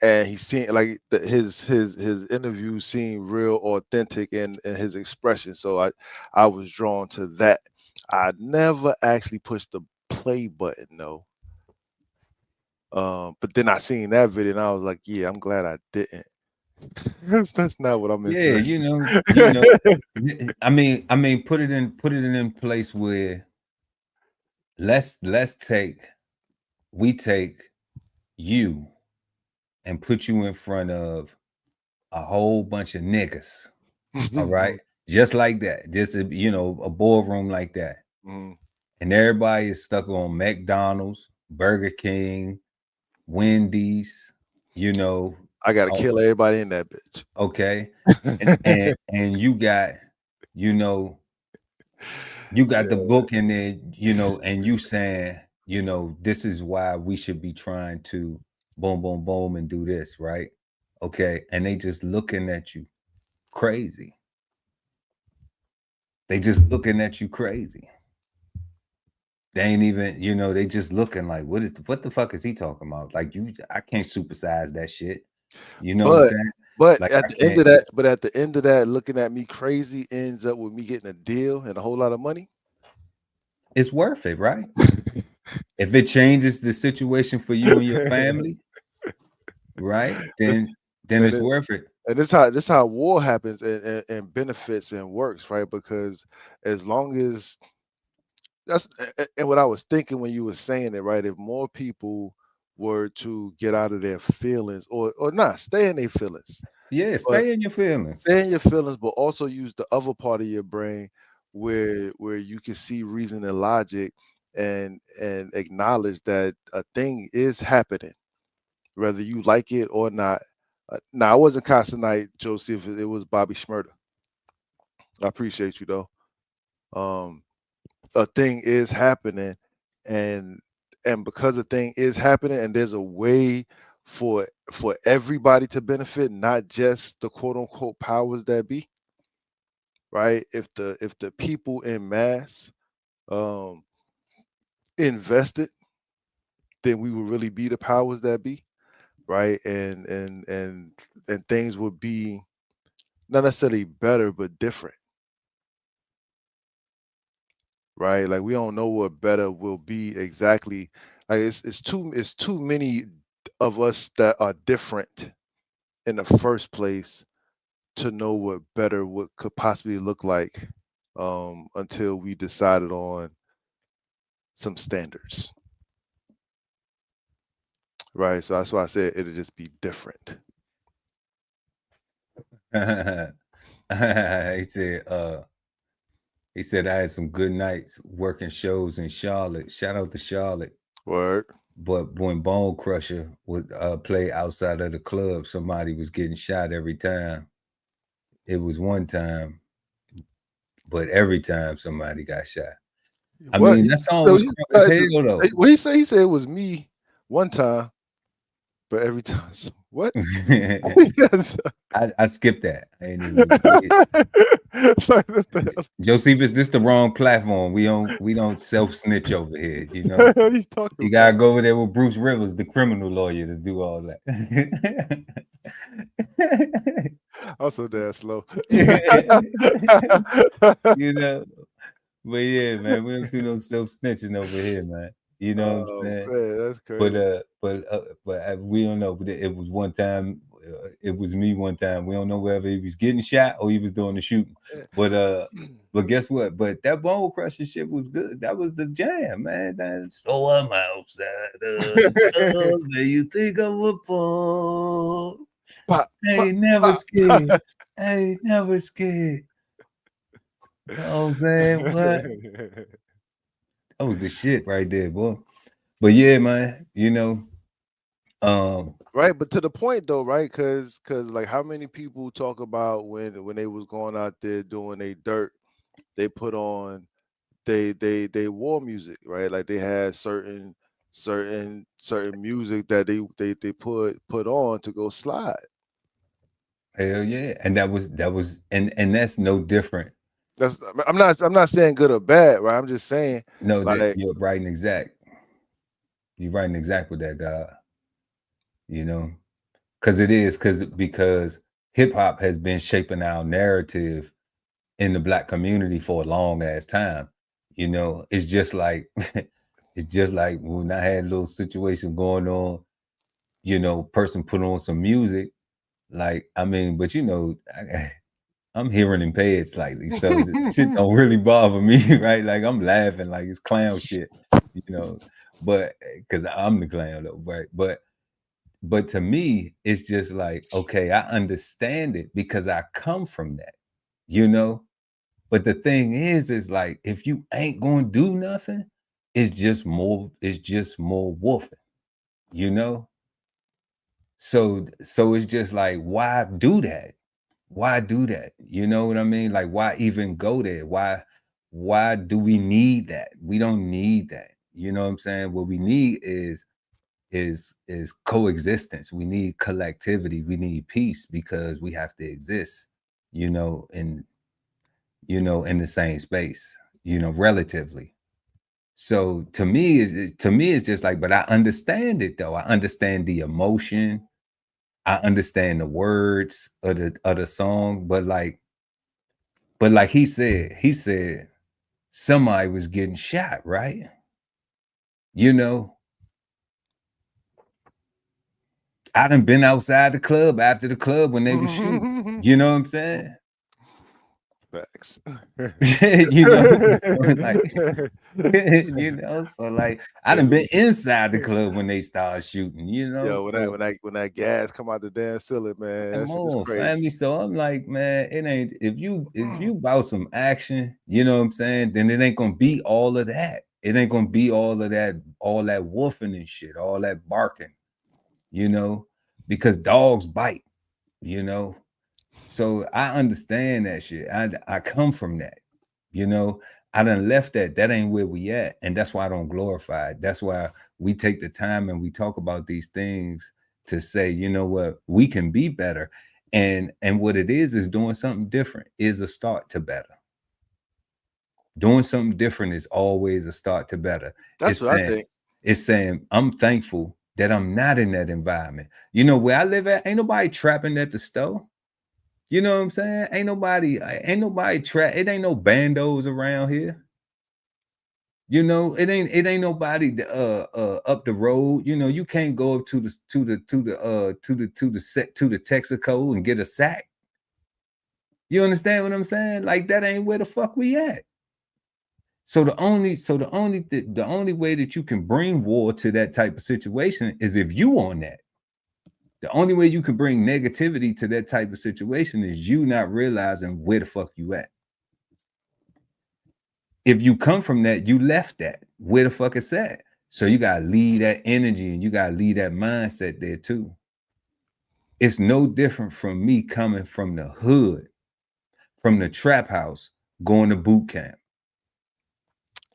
he seemed like his interview seemed real authentic in his expression. So I was drawn to that. I never actually pushed the play button though. But then I seen that video and I was like, yeah, I'm glad I didn't. That's not what I'm into. Yeah, I mean, put it in place where we take you and put you in front of a whole bunch of niggas, all right, just like that, just a boardroom like that, and everybody is stuck on McDonald's, Burger King, Wendy's, I gotta kill everybody in that bitch. Okay, and you got, you got the book in there, and you saying, this is why we should be trying to boom, boom, boom, and do this, right? Okay, and they just looking at you crazy. They just looking at you crazy. They ain't even, they just looking like, what the fuck is he talking about? Like, I can't supersize that shit. You know what I'm saying? But like, at the end of that, looking at me crazy ends up with me getting a deal and a whole lot of money. It's worth it, right? If it changes the situation for you and your family, right? Then it's worth it. And this how war happens and benefits and works, right? Because as long as and what I was thinking when you were saying it, right? If more people were to get out of their feelings or not stay in their feelings. Yeah, stay in your feelings. Stay in your feelings, but also use the other part of your brain where you can see reason and logic and acknowledge that a thing is happening, whether you like it or not. Now, I wasn't casting night, Joseph. It was Bobby Schmurder. I appreciate you though. A thing is happening, and because a thing is happening, and there's a way for everybody to benefit, not just the quote unquote powers that be. Right? If the people in mass invested, then we would really be the powers that be, right? And things would be not necessarily better, but different. Right? Like we don't know what better will be exactly. Like it's too many of us that are different in the first place to know what better could possibly look like until we decided on some standards. Right. So that's why I said it'll just be different. He said I had some good nights working shows in Charlotte. Shout out to Charlotte. Word. But when Bone Crusher would play outside of the club, somebody was getting shot every time. It was one time, but every time somebody got shot. I mean, that song was crunk as hell, though. What he said? He said it was me one time, but every time. What? I skipped that. I ain't even Josephus, this the wrong platform. We don't self-snitch over here. You gotta go over there with Bruce Rivers, the criminal lawyer, to do all that. I'm so damn slow. But yeah, man, we don't do no self-snitching over here, man. You know what I'm saying? Man, that's crazy. But we don't know. But it was one time. It was me one time. We don't know whether he was getting shot or he was doing the shooting. But guess what? But that Bone Crusher shit was good. That was the jam, man. So I'm outside of you think I'm a fool. Ain't never scared. Ain't never scared. You know what I'm saying? What? That was the shit right there, boy. But yeah, man, right, but to the point though, right? Cause like how many people talk about when they was going out there doing a dirt, they put on they war music, right? Like they had certain music that they put on to go slide. Hell yeah. And that was and that's no different. I'm not saying good or bad, right? I'm just saying no, like, you're writing exact. You're writing exact with that guy. Because hip hop has been shaping our narrative in the Black community for a long ass time. It's just like when I had a little situation going on, person put on some music, like, I mean, but I'm hearing impaired slightly, so the shit don't really bother me, right? Like I'm laughing like it's clown shit, but because I'm the clown though, right? But But to me, it's just like, okay, I understand it because I come from that, you know. But the thing is like, if you ain't gonna do nothing, it's just more wolfing, you know. So it's just like, why do that? Why do that? You know what I mean? Like, why even go there? Why do we need that? We don't need that. You know what I'm saying? What we need is coexistence. We need collectivity. We need peace because we have to exist, you know, in in the same space, you know, relatively. So to me, it's just like, but I understand it though. I understand the emotion. I understand the words of the song, but like he said somebody was getting shot, right? You know, I done been outside the club after the club when they were shooting. You know what I'm saying? Facts. You know, so like, you know, so like I done been inside the club when they start shooting, you know. Yo, So when that gas come out the damn ceiling, man, that come shit is on, crazy. family. So I'm like, man, it ain't if you about some action, you know what I'm saying, then it ain't gonna be all of that. It ain't gonna be all of that, all that woofing and shit, all that barking, you know, because dogs bite, you know. So I understand that shit. I come from that, you know. I done left that. That ain't where we at. And that's why I don't glorify it. That's why we take the time and we talk about these things to say, you know what, we can be better. And what it is doing something different is a start to better. Doing something different is always a start to better. That's what I think. It's saying, I'm thankful that I'm not in that environment. You know, where I live at, ain't nobody trapping at the store. You know what I'm saying? Ain't nobody it ain't no bandos around here. You know, it ain't nobody up the road. You know, you can't go up to the Texaco and get a sack. You understand what I'm saying? Like that ain't where the fuck we at. So the only way that you can bring war to that type of situation is if you on that. The only way you can bring negativity to that type of situation is you not realizing where the fuck you at. If you come from that, you left that. Where the fuck is that? So you gotta leave that energy and you gotta leave that mindset there too. It's no different from me coming from the hood, from the trap house, going to boot camp.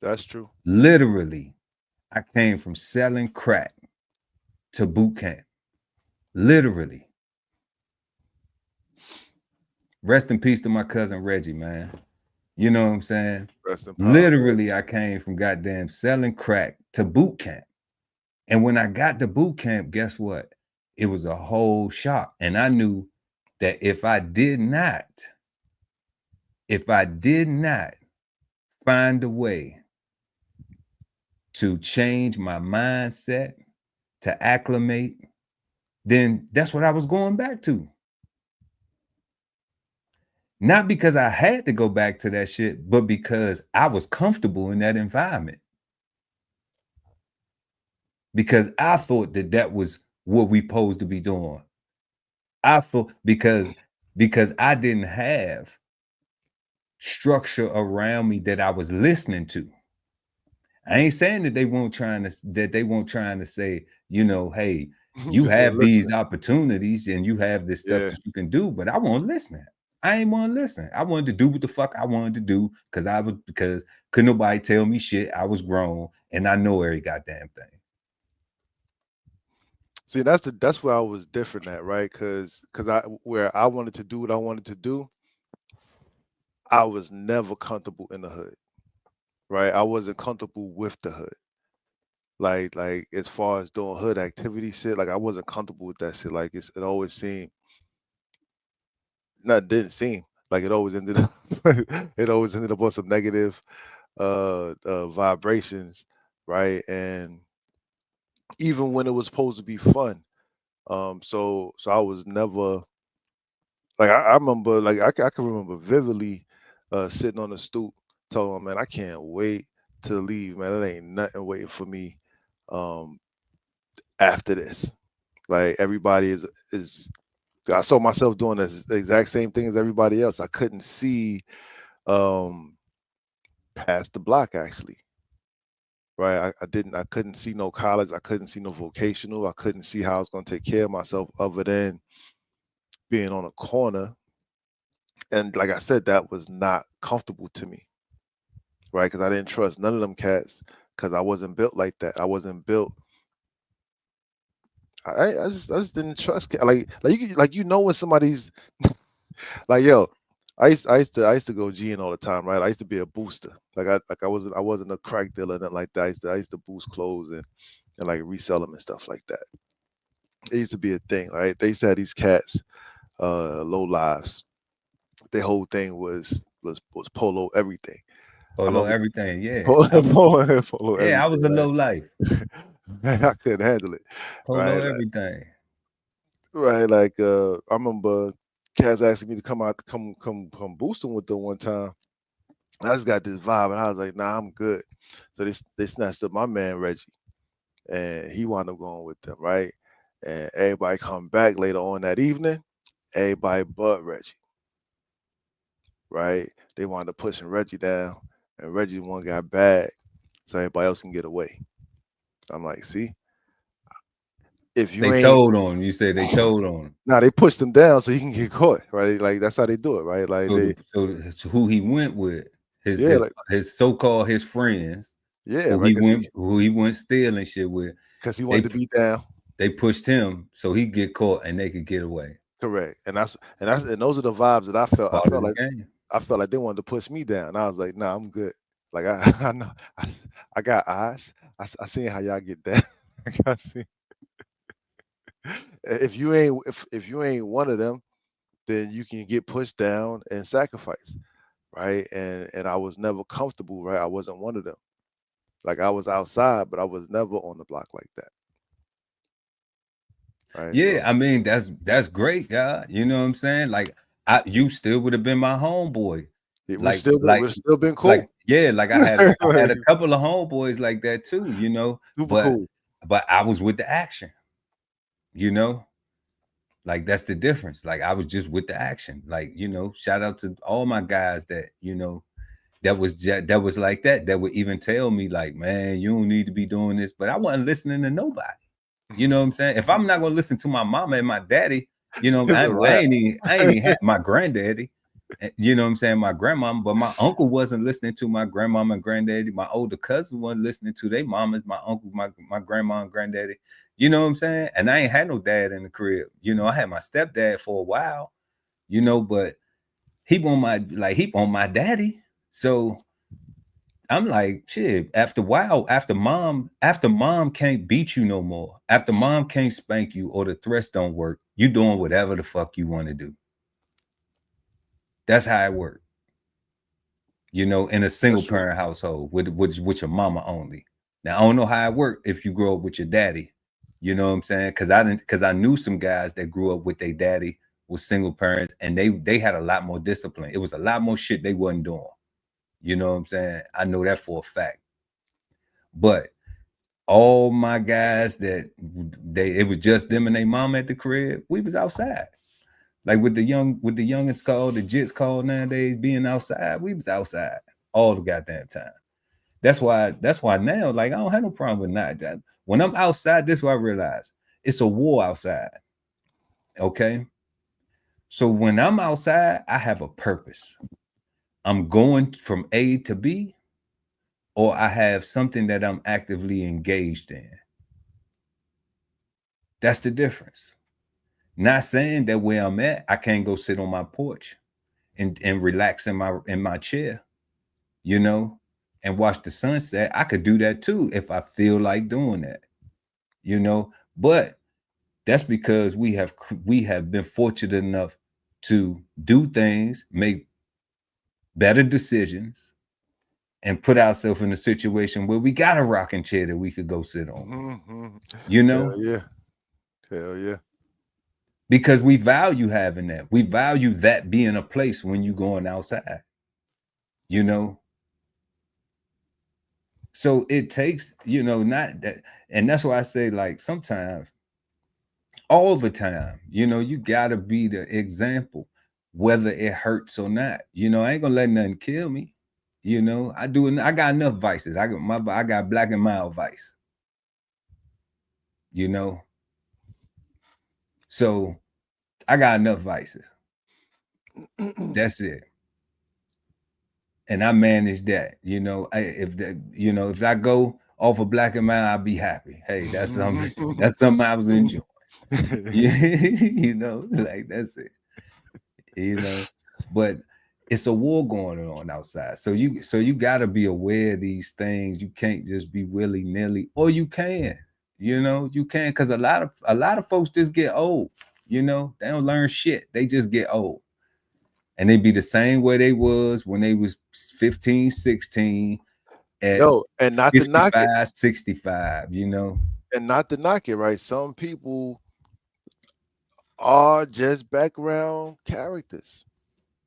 That's true. Literally, I came from selling crack to boot camp. Literally. Rest in peace to my cousin Reggie, man. You know what I'm saying? Rest in power. Literally, I came from goddamn selling crack to boot camp. And when I got to boot camp, guess what? It was a whole shock. And I knew that if I did not find a way to change my mindset, to acclimate, then that's what I was going back to. Not because I had to go back to that shit, but because I was comfortable in that environment. Because I thought that was what we supposed to be doing. I thought because I didn't have structure around me that I was listening to. I ain't saying that they won't trying to say, you know, hey, you have these opportunities and you have this stuff that you can do, but I won't listen. I ain't want to listen. I wanted to do what the fuck I wanted to do because couldn't nobody tell me shit. I was grown and I know every goddamn thing. See, that's where I was different at, right? Because where I wanted to do what I wanted to do, I was never comfortable in the hood, right? I wasn't comfortable with the hood. Like as far as doing hood activity shit, like I wasn't comfortable with that shit. Like it always seemed, didn't seem like it always ended up it always ended up on some negative vibrations, right? And even when it was supposed to be fun, so I was never like I remember like I can remember vividly sitting on the stoop telling him, man, I can't wait to leave, man. It ain't nothing waiting for me um after this. Like everybody is. I saw myself doing the exact same thing as everybody else. I couldn't see past the block actually. Right. I couldn't see no college. I couldn't see no vocational. I couldn't see how I was going to take care of myself other than being on a corner. And like I said, that was not comfortable to me. Right. Because I didn't trust none of them cats because I wasn't built like that. I wasn't built. I just didn't trust like when somebody's like yo, I used to go G'ing all the time, right? I used to be a booster. I wasn't a crack dealer, nothing like that. I used to boost clothes and like resell them and stuff like that. It used to be a thing, right? They used to have these cats, low lives. Their whole thing was polo everything. I Polo remember everything. Yeah. polo I was a everything, low life. right? Man, I couldn't handle it, Polo right? everything. Right, like I remember Kaz asking me to come boosting with them one time. I just got this vibe, and I was like, "Nah, I'm good." So they snatched up my man Reggie, and he wound up going with them, right? And everybody come back later on that evening, everybody but Reggie, right? They wound up pushing Reggie down, and Reggie the one got bad, so everybody else can get away. I'm like, see, if you They ain't told on him. You said they told on him. now they pushed him down so he can get caught, right? Like that's how they do it, right? Like So, they, so who he went with, his yeah, his, like his so-called his friends, yeah, right? who he went stealing shit with, Because he wanted they to be down. they pushed him so he get caught and they could get away. Correct. And those are the vibes that I It's felt. I part of felt the like game. they wanted to push me down. I was like, nah, I'm good. Like I know I got eyes. I seen how y'all get down. I see. If you ain't one of them, then you can get pushed down and sacrificed, right? And I was never comfortable, right? I wasn't one of them. Like I was outside, but I was never on the block like that, right? Yeah, So I mean that's great, God. You know what I'm saying? Like you still would have been my homeboy. it would Like still been like would have still been like cool. yeah, like I had Like, a couple of homeboys like that too, you know, super but cool. I was with the action, you know. Like that's the difference. Like I was just with the action. Like, you know, shout out to all my guys that, you know, that was like that would even tell me like, man, you don't need to be doing this, but I wasn't listening to nobody. You know what I'm saying? If I'm not gonna listen to my mama and my daddy, you know, It's a I wrap. ain't even had my granddaddy. You know what I'm saying? My grandmama, but my uncle wasn't listening to my grandmama and granddaddy. My older cousin wasn't listening to their mamas, my uncle, my grandma and granddaddy. You know what I'm saying? And I ain't had no dad in the crib. You know, I had my stepdad for a while, you know, but he want my daddy. So I'm like, shit, after a while, after mom can't beat you no more, after mom can't spank you or the threats don't work, you doing whatever the fuck you want to do. That's how it works. You know, in a single That's true. parent household with your mama only. Now I don't know how it worked if you grow up with your daddy. You know what I'm saying? Because I knew some guys that grew up with their daddy with single parents, and they had a lot more discipline. It was a lot more shit they wasn't doing. You know what I'm saying? I know that for a fact. But all my guys it was just them and their mom at the crib, we was outside. Like with the youngest call, the jits call nowadays, being outside, we was outside all the goddamn time. That's why now, like, I don't have no problem with not that. When I'm outside, this is what I realize. It's a war outside. Okay. So when I'm outside, I have a purpose. I'm going from A to B, or I have something that I'm actively engaged in. That's the difference. Not saying that where I'm at, I can't go sit on my porch and relax in my chair, you know, and watch the sunset. I could do that too if I feel like doing that, you know. But that's because we have been fortunate enough to do things, make better decisions, and put ourselves in a situation where we got a rocking chair that we could go sit on, Mm-hmm. you Hell know, yeah. Hell yeah. because we value having that. We value that being a place when you going outside, you know. So it takes, you know, not that, and that's why I say, like, sometimes all the time. You know, you gotta be the example, whether it hurts or not. You know, I ain't gonna let nothing kill me. You know, I got enough vices. I got black and mild vice. You know, so I got enough vices. That's it. And I manage that. You know, if I go off of black and mild, I'll be happy. Hey, that's something. That's something I was enjoying. You know, like that's it. You know, but it's a war going on outside. So you got to be aware of these things. You can't just be willy-nilly, or you can. You know, you can, because a lot of folks just get old. You know, they don't learn shit. They just get old. And they be the same way they was when they was 15, 16, at No, and not to knock it, 55, 65, you know. and not to knock it, right? Some people are just background characters.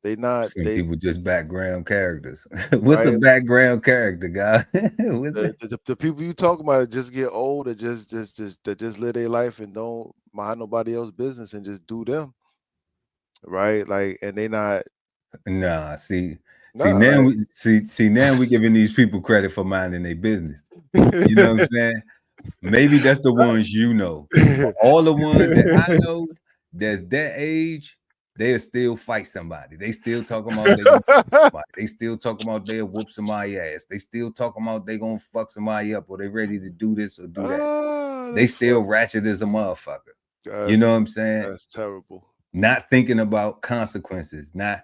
Some people just background characters. What's a right. background character, guy? What's that? The people you talk about just get old, that just live their life and don't mind nobody else's business and just do them, right? Like, and they not. Nah, see Nah, now like, now we giving these people credit for minding their business. You know what I'm saying? Maybe that's the ones you know. All the ones that I know that's that age, they'll still fight somebody. They still talking about they gonna fight somebody. They still talking about they'll whoop somebody ass. They still talking about they gonna fuck somebody up, or they ready to do this or do that. They still funny. ratchet as a motherfucker. You That's know what I'm saying? that's terrible. Not thinking about consequences. Not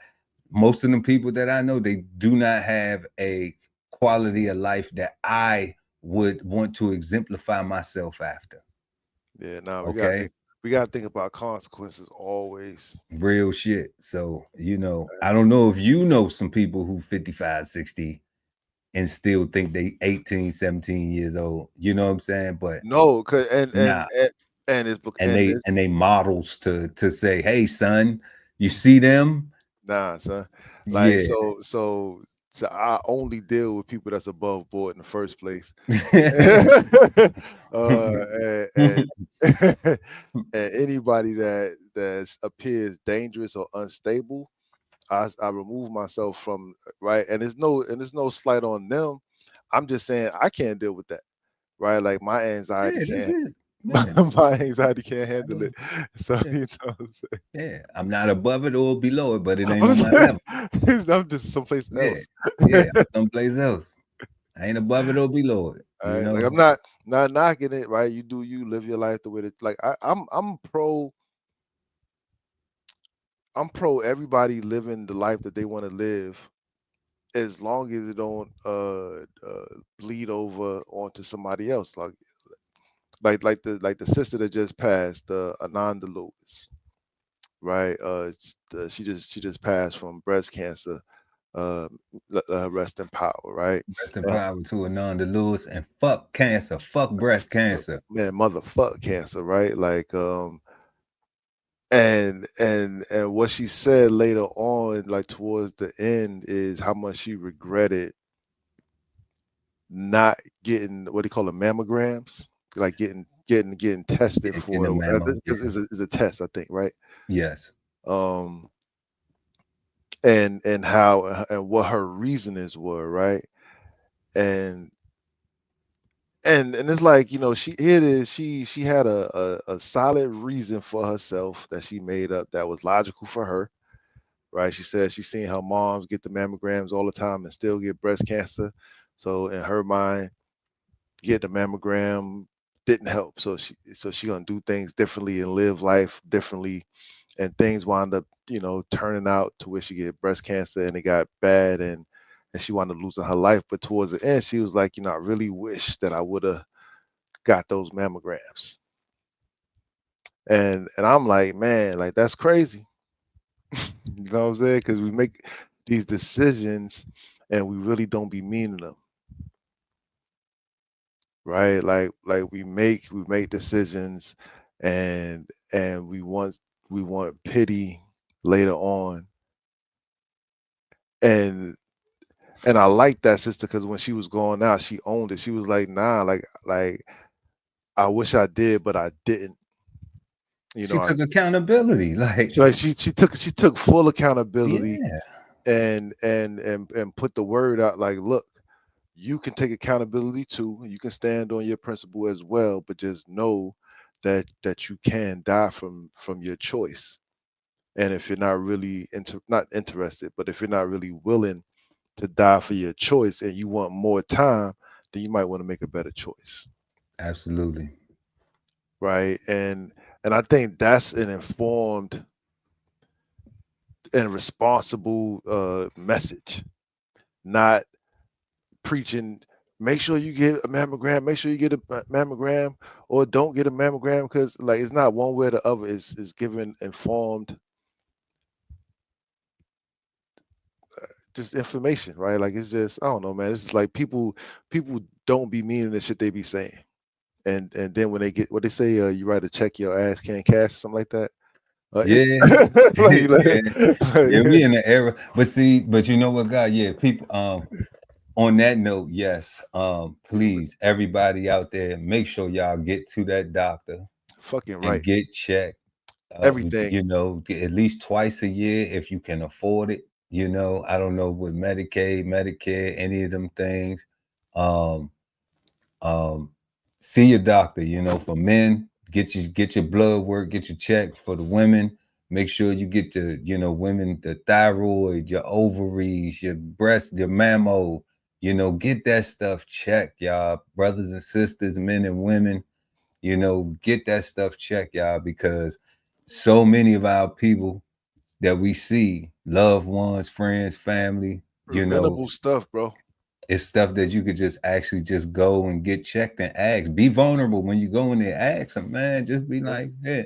most of the people that I know, they do not have a quality of life that I would want to exemplify myself after. Yeah, nah, Okay, we gotta think about consequences always. real shit. So, you know, I don't know if you know some people who 55, 60 and still think they 18, 17 years old. You know what I'm saying? But No, cause nah, and it's and and they this and they models to say, hey son, you see them? nah, son. Like, Yeah. so I only deal with people that's above board in the first place. And and anybody that appears dangerous or unstable, I remove myself from, right. And there's no slight on them. I'm just saying I can't deal with that, right? Like, my anxiety Yeah, that's can't. it. my, Man, my anxiety can't handle it. So yeah, you know what I'm yeah. I'm not above it or below it, but it ain't on my saying? level. I'm just someplace Yeah, else. yeah. I'm someplace else. I ain't above it or below it. All You right, like, know? I'm not knocking it, right? You do you, live your life the way that, like, I'm pro everybody living the life that they want to live, as long as it don't bleed over onto somebody else. Like the sister that just passed, Ananda Lewis, right? She just passed from breast cancer. Rest in power, right? Rest in power to Ananda Lewis, and fuck cancer. Fuck breast cancer. Man, motherfuck cancer, right? Like, and what she said later on, like towards the end, is how much she regretted not getting, what do you call it, mammograms, like getting tested Yeah, getting for a it. mammo. This Yeah. is a test, I think, right? Yes. Um, and how and what her reasonings were, right? And and it's like, she had a solid reason for herself that she made up, that was logical for her, right? She said she's seen her moms get the mammograms all the time and still get breast cancer. So in her mind, getting a mammogram didn't help. So she gonna do things differently and live life differently. And things wound up, turning out to where she get breast cancer, and it got bad, and she wound up losing her life. But towards the end, she was like, I really wish that I would have got those mammograms. And I'm like, man, like, that's crazy. You know what I'm saying? Because we make these decisions and we really don't be meaning them, right? Like we make decisions, and we want pity later on. And and I like that sister, because when she was going out, she owned it. She was like, nah, like I wish I did, but I didn't. You She know, took accountability. Like, she took full accountability yeah, and put the word out like, look, you can take accountability too. You can stand on your principle as well, but just know that you can die from your choice. And if you're not really not interested, but if you're not really willing to die for your choice and you want more time, then you might want to make a better choice. absolutely. Right. And I think that's an informed and responsible message, not preaching make sure you get a mammogram, make sure you get a mammogram, or don't get a mammogram, because like it's not one way or the other. Is giving informed just information, right? Like it's just I don't know, man. It's just like people don't be meaning the shit they be saying, and then when they get what they say, you write a check your ass can't cash, something like that. Yeah. Yeah. Yeah, we in the era. But see, but you know what, God? Yeah, people on that note, yes. Please, everybody out there, make sure y'all get to that doctor fucking and right. get checked. Everything. You know, at least twice a year if you can afford it. You know, I don't know with Medicaid, Medicare, any of them things. Um, See your doctor. You know, for men, get your blood work, get your check. For the women, make sure you get the, you know, women, the thyroid, your ovaries, your breast, your mammo. You know, get that stuff checked, y'all, brothers and sisters, men and women. You know, get that stuff checked, y'all, because so many of our people that we see, loved ones, friends, family, you know, Preventable stuff, bro. it's stuff that you could just actually just go and get checked and ask. Be vulnerable when you go in there, ask them, man. Just be Yeah. like, yeah,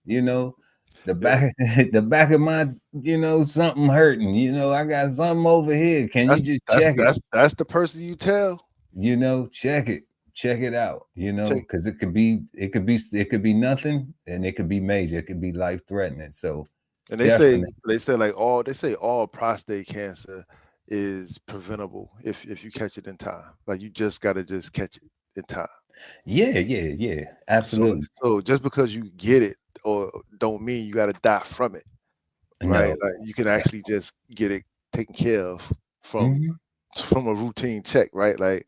you know, the Yeah. back, the back of my, you know, something hurting. You know, I got something over here. Can you That's just that's check it? that's that's the person you tell. You know, check it out. You know, Take because it could be nothing, and it could be major. It could be life threatening. So and definitely, they say like all they say all prostate cancer is preventable if you catch it in time. Like you just gotta just catch it in time. yeah, So absolutely. so just because you get it or don't mean you gotta die from it, right? No, Like you can actually just get it taken care of from mhm. from a routine check, right? Like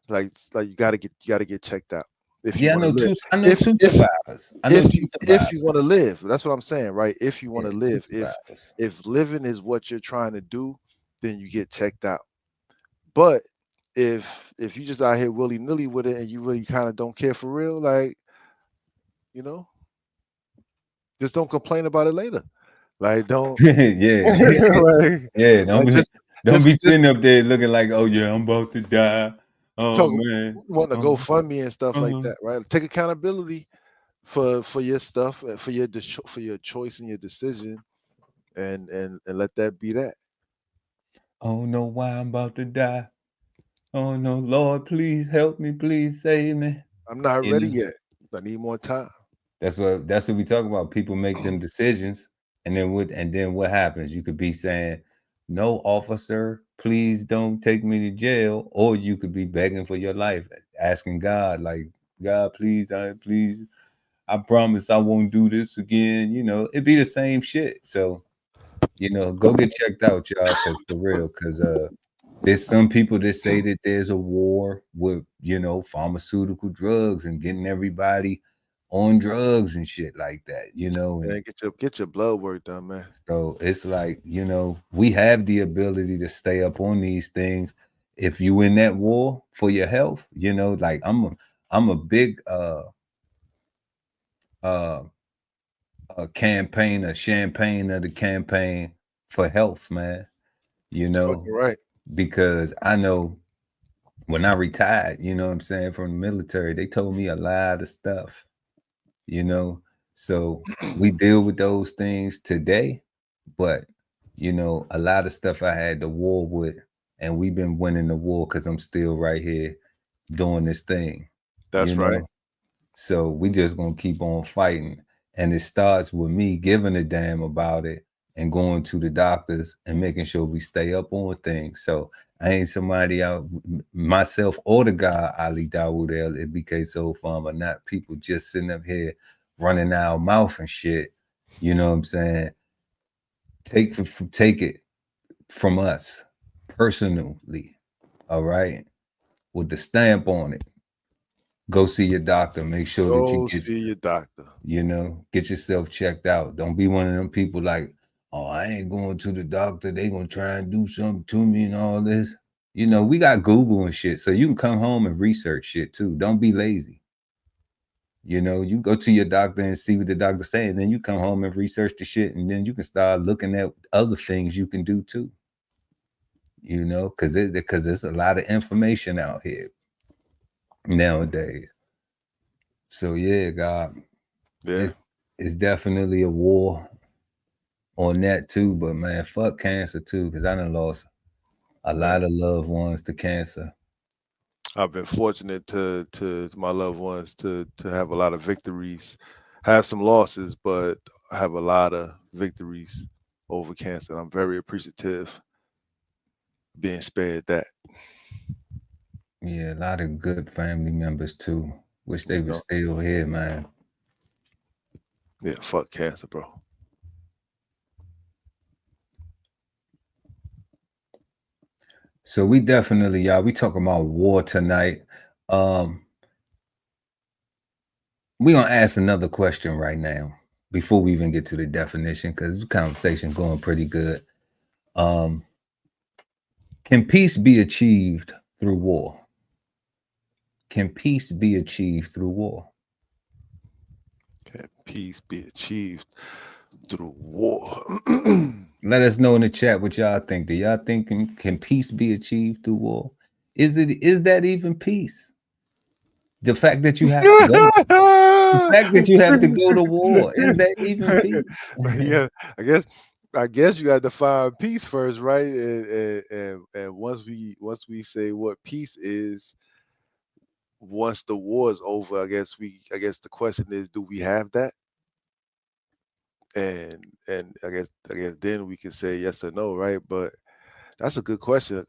you gotta get checked out if you Yeah, want to live. I know If two if survivors. I know two if you survivors. want to live, that's what I'm saying, right? If you want Yeah, to two live, survivors. if living is what you're trying to do, then you get checked out. But if you just out here willy nilly with it and you really kind of don't care for real, like you know, just don't complain about it later. Like don't Yeah, like yeah. like Don't be just sitting up there looking like, oh yeah, I'm about to die. Oh talk man. want to go fund me and stuff like Uh-huh. that, right? Take accountability for your stuff, for your choice and your decision, and let that be that. I don't know why I'm about to die. Oh no, Lord, please help me, please save me. I'm not You ready know, yet. I need more time. that's what we talk about. People make them decisions, and then what happens? You could be saying, "No, officer, please don't take me to jail," or you could be begging for your life, asking God, like, "God, please, I promise I won't do this again." You know, it'd be the same shit. So, you know, go get checked out, y'all, because for real, because there's some people that say that there's a war with, you know, pharmaceutical drugs and getting everybody on drugs and shit like that, you know. And Man, get your blood work done, man. so it's like, you know, we have the ability to stay up on these things. If you in that war for your health, you know, like I'm a big uh campaigner, champagne of the campaign for health, man. You know, Fucking right. because I know when I retired, you know what I'm saying, from the military, they told me a lot of stuff, you know. So we deal with those things today, but you know, a lot of stuff I had to war with, and we've been winning the war because I'm still right here doing this thing, you That's right. know. So we just gonna keep on fighting. And it starts with me giving a damn about it and going to the doctors and making sure we stay up on things. So I ain't somebody out myself or the guy Ali Dawood El BK Soul Farmer, not people just sitting up here running our mouth and shit. You know what I'm saying? Take it from us personally. All right, with the stamp on it. Go see your doctor. Make sure that you get see your doctor. You know, get yourself checked out. Don't be one of them people like, oh, I ain't going to the doctor. They gonna try and do something to me and all this. You know, we got Google and shit, so you can come home and research shit too. Don't be lazy. You know, you go to your doctor and see what the doctor's saying, then you come home and research the shit, and then you can start looking at other things you can do too. You know, because there's a lot of information out here nowadays. So yeah, God, it's definitely a war on that too. But man, fuck cancer too, because I done lost a lot of loved ones to cancer. I've been fortunate to my loved ones to have a lot of victories, have some losses, but I have a lot of victories over cancer. I'm very appreciative being spared that. Yeah, a lot of good family members too. Wish they were still here, man. Yeah, fuck cancer, bro. So we definitely, y'all, we talking about war tonight. We're gonna ask another question right now before we even get to the definition, because the conversation going pretty good. Can peace be achieved through war? Can peace be achieved through war? Can peace be achieved through war? Let us know in the chat what y'all think. Do y'all think can peace be achieved through war? Is that even peace? The fact that you have to go, the fact that you have to go to war, is that even peace? Yeah, I guess you got to define peace first, right? And once we say what peace is, once the war is over, I guess the question is, do we have that? And I guess then we can say yes or no, right? But that's a good question.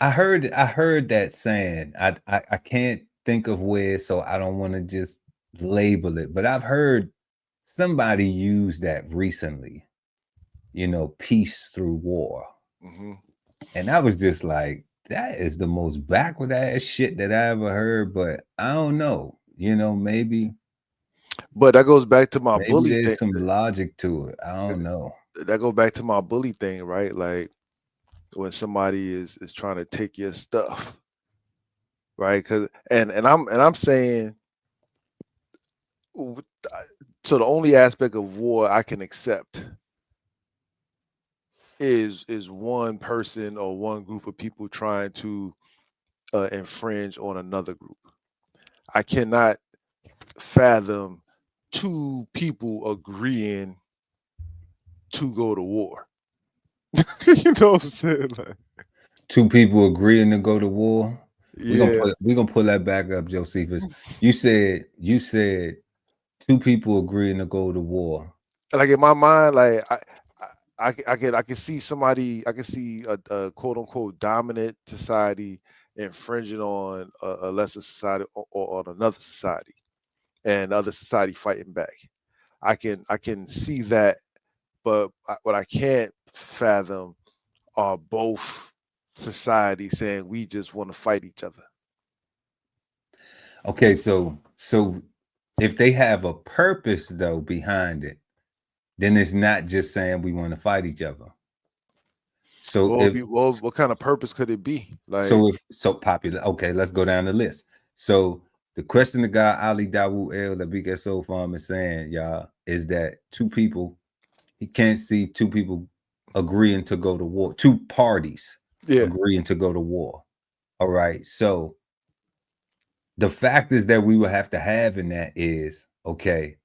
I heard that saying. I can't think of where, so I don't want to just label it, but I've heard somebody use that recently. You know, peace through war. Mm-hmm. And I was just like, that is the most backward ass shit that I ever heard, but I don't know. You know, maybe. But that goes back to my bully thing. There's some logic to it. I don't know. That goes back to my bully thing, right? Like when somebody is trying to take your stuff, right? Because and I'm saying, so the only aspect of war I can accept is one person or one group of people trying to infringe on another group. I cannot fathom two people agreeing to go to war. You know what I'm saying? Like, two people agreeing to go to war. Yeah. We're gonna pull that back up, Josephus. You said two people agreeing to go to war. Like in my mind, like I can see somebody, I can see a quote unquote dominant society infringing on a lesser society or on another society, and other society fighting back. I can see that, but what I can't fathom are both societies saying we just want to fight each other. Okay, so if they have a purpose though behind it, then it's not just saying we want to fight each other. So what kind of purpose could it be? Like, so popular. Okay, let's go down the list. So the question the guy Ali Dawu El that Big SO Farm is saying, y'all, is that two people, he can't see two people agreeing to go to war, two parties agreeing to go to war. All right. So the factors that we would have to have in that is, okay,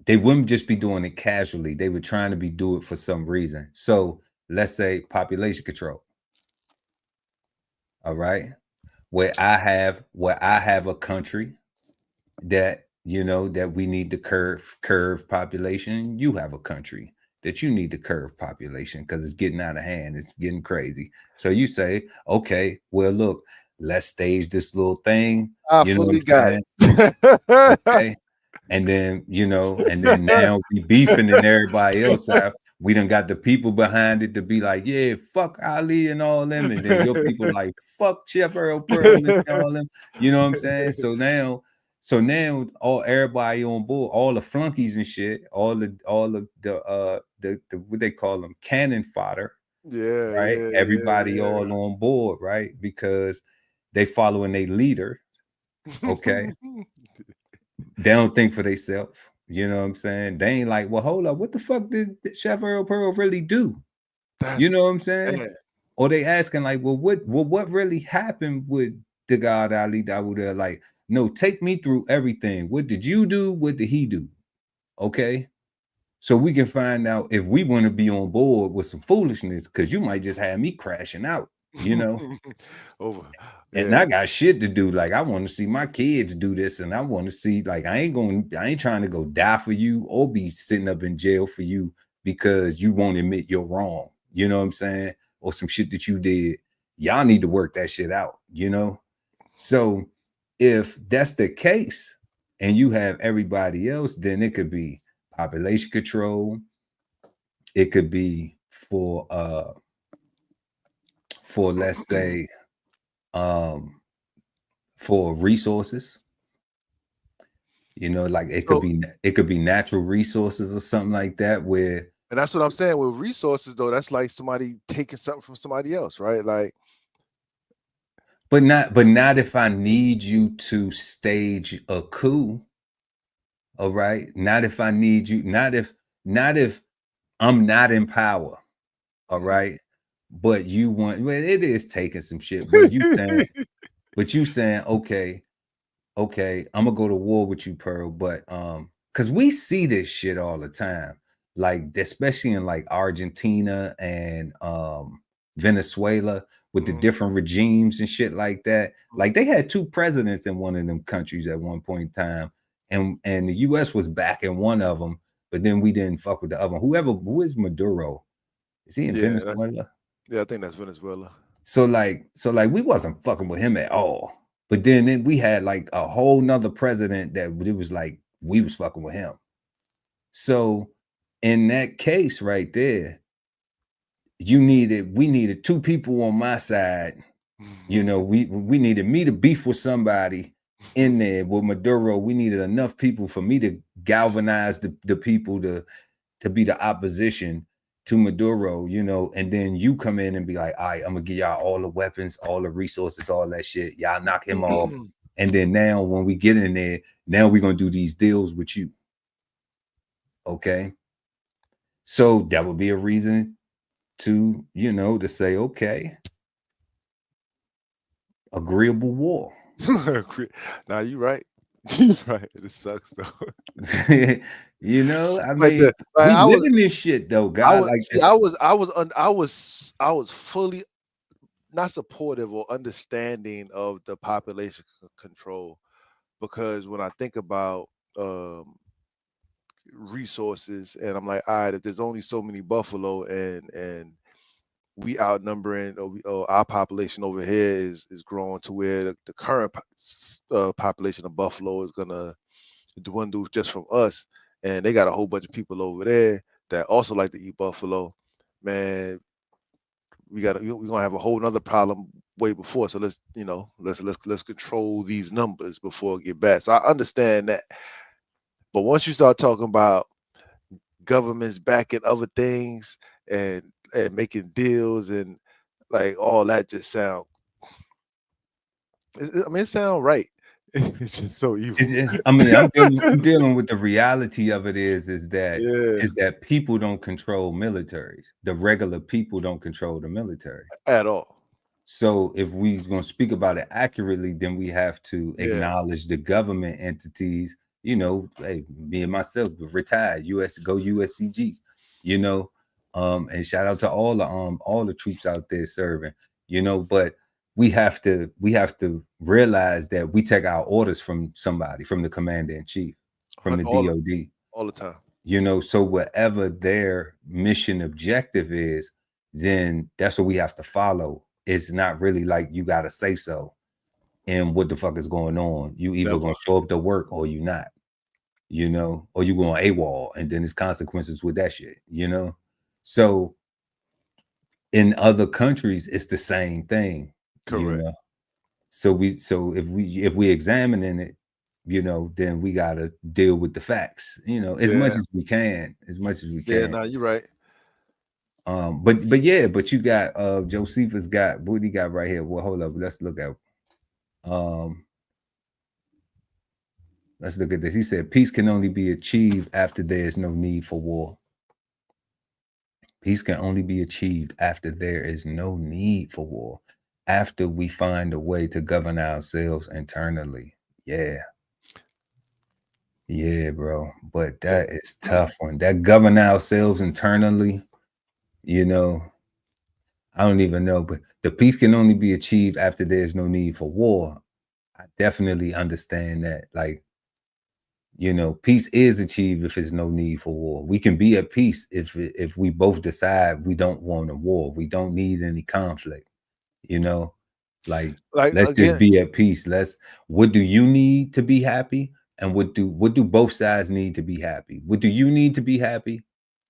they wouldn't just be doing it casually. They were trying to do it for some reason. So let's say population control. All right. Where I have a country that, you know, that we need to curve population. You have a country that you need to curve population because it's getting out of hand. It's getting crazy. So you say, okay, well, look, let's stage this little thing. I You know what fully I'm got saying? it. Okay. And then, you know, and then now we beefing and everybody else out. We done got the people behind it to be like, yeah, fuck Ali and all them. And then your people like, fuck Chef Earl Pearl and all them. You know what I'm saying? So now all everybody on board, all the flunkies and shit, all the what they call them, cannon fodder. Yeah, Right? yeah, Everybody yeah, all on board, right? Because they following their leader. Okay. yeah. They don't think for themselves. You know what I'm saying? They ain't like, well, hold up, what the fuck did Chef Earl Pearl really do? That's You know what I'm saying? bad. Or they asking like, well, what really happened with the God Ali Dawuda? Like, no, take me through everything. What did you do? What did he do? Okay. So we can find out if we want to be on board with some foolishness, because you might just have me crashing out, you know. Over. And Yeah. I got shit to do. Like, I want to see my kids do this, and I want to see, like, I ain't trying to go die for you or be sitting up in jail for you because you won't admit you're wrong. You know what I'm saying? Or some shit that you did. Y'all need to work that shit out, you know? So if that's the case and you have everybody else, then it could be population control. It could be for let's say for resources. You know, like it could be natural resources or something like that, where, and that's what I'm saying with resources though. That's like somebody taking something from somebody else, right? Like, but not if I need you to stage a coup. All right. Not if I need you, not if I'm not in power. All right. But you want, well, it is taking some shit, but you saying, okay, I'm gonna go to war with you, Pearl, but because we see this shit all the time, like especially in like Argentina and Venezuela with the different regimes and shit like that. Like they had two presidents in one of them countries at one point in time, and the US was backing one of them, but then we didn't fuck with the other one. Who is Maduro? Is he in Venezuela? Yeah, I think that's Venezuela. So like we wasn't fucking with him at all. But then we had like a whole nother president that it was like we was fucking with him. So in that case right there, we needed two people on my side. You know, we needed me to beef with somebody in there with Maduro. We needed enough people for me to galvanize the people to be the opposition to Maduro, you know, and then you come in and be like, all right, I'm gonna give y'all all the weapons, all the resources, all that shit. Y'all knock him off. And then now when we get in there, now we're gonna do these deals with you. Okay. So that would be a reason to, you know, to say, okay, agreeable war. Now you're right. You're right. It sucks though. You know, I Like mean, we I live in this shit though, God. I was fully not supportive or understanding of the population control, because when I think about resources, and I'm like, all right, if there's only so many buffalo and we outnumbering, or our population over here is growing to where the current population of buffalo is gonna dwindle just from us, and they got a whole bunch of people over there that also like to eat buffalo, man. We're gonna have a whole nother problem way before. So let's control these numbers before it get bad. So I understand that, but once you start talking about governments backing other things and making deals and like all that, just sound. I mean, it sound right. It's just so evil. I mean, I'm dealing with the reality of it is Yeah, that people don't control militaries. The regular people don't control the military at all. So if we're going to speak about it accurately, then we have to acknowledge the government entities. You know, hey, me and myself retired USCG. You know, and shout out to all the troops out there serving. You know, but we have to realize that we take our orders from somebody, from the commander in chief, from the DOD, all the time. You know, so whatever their mission objective is, then that's what we have to follow. It's not really like you got to say so. in what the fuck is going on. You either gonna show up to work or you not, you know, or you going AWOL, and then there's consequences with that shit, you know. So in other countries, it's the same thing, you know. So if we examining it, you know, then we gotta deal with the facts, you know, as much as we can, Yeah, no, you're right. But you got Josephus got what he got right here. Well, hold up, let's look at this. He said peace can only be achieved after there is no need for war. Peace can only be achieved after there is no need for war, after we find a way to govern ourselves internally. Yeah, bro, but that is tough one. That govern ourselves internally, you know, I don't even know, but the peace can only be achieved after there's no need for war. I definitely understand that. Like, you know, peace is achieved if there's no need for war. We can be at peace if we both decide we don't want a war. We don't need any conflict, you know, like let's again, just be at peace. What do you need to be happy? And what do both sides need to be happy? What do you need to be happy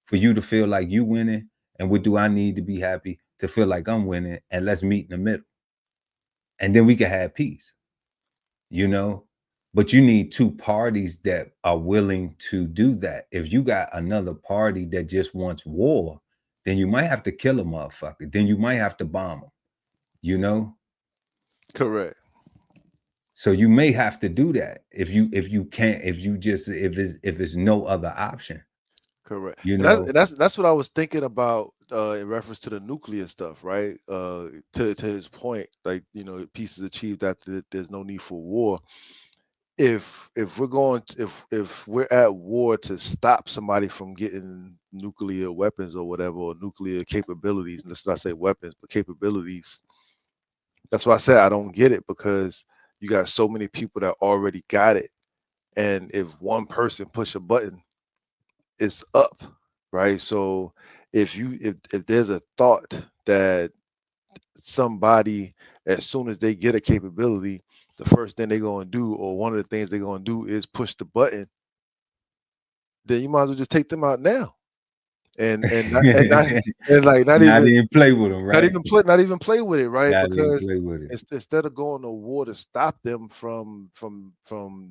for you to feel like you winning? And what do I need to be happy to feel like I'm winning? And let's meet in the middle. And then we can have peace, you know? But you need two parties that are willing to do that. If you got another party that just wants war, then you might have to kill a motherfucker. Then you might have to bomb them, you know? Correct. So you may have to do that if it's no other option. Correct. You know, and that's what I was thinking about in reference to the nuclear stuff, right? To his point, like, you know, peace is achieved after there's no need for war. If we're at war to stop somebody from getting nuclear weapons or whatever, or nuclear capabilities, let's not say weapons, but capabilities. That's why I said I don't get it, because you got so many people that already got it, and if one person push a button, it's up, right? So if there's a thought that somebody, as soon as they get a capability, the first thing they're going to do, or one of the things they're going to do, is push the button, then you might as well just take them out now, and not even play with them, right? Not even play with it, right? Not because play with it. Instead of going to war to stop them from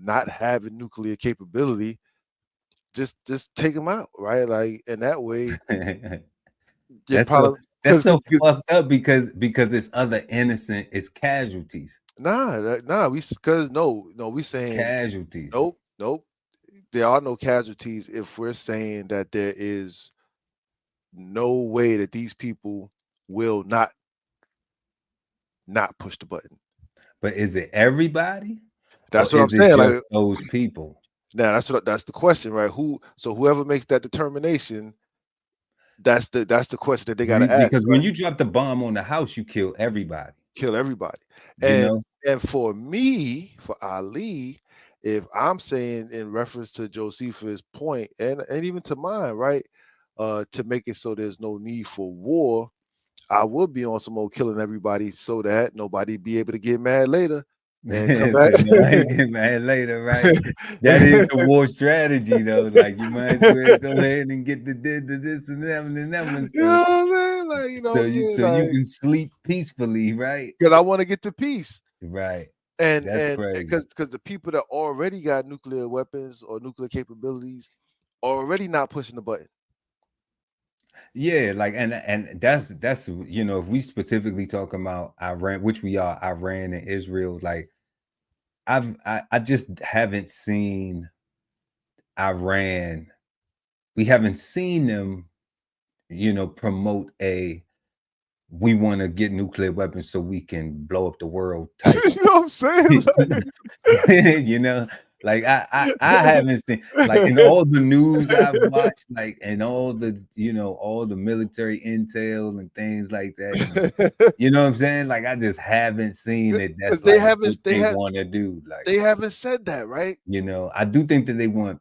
not having nuclear capability, just take them out, right? Like, in that way. That's so fucked up, because it's other innocent, it's casualties. We saying casualties. Nope. There are no casualties if we're saying that there is no way that these people will not push the button. But is it everybody? That's what I'm saying. Just like those people. Now that's the question, right? Whoever makes that determination, that's the question that they got to ask. Because when you drop the bomb on the house, you kill everybody. And for me, for Ali, if I'm saying in reference to Josephus' point, and even to mine, right, to make it so there's no need for war, I would be on some old killing everybody so that nobody be able to get mad later and come back. Get mad later, right? That is the war strategy, though. Like, you might as well go ahead and get the this and that and that one. You know what I'm saying? Like, you know, you can sleep peacefully, right? Because I want to get to peace, right? And because the people that already got nuclear weapons or nuclear capabilities are already not pushing the button. Yeah, like, and that's you know, if we specifically talk about Iran, which we are, Iran and Israel, like I just haven't seen Iran. We haven't seen them, you know, promote we want to get nuclear weapons so we can blow up the world type. You know what I'm saying? You know, like I haven't seen, like, in all the news I've watched, like, and all the, you know, all the military intel and things like that. You know what I'm saying? Like, I just haven't seen it. That's like what they want to do. Like, they haven't said that, right? You know, I do think that they want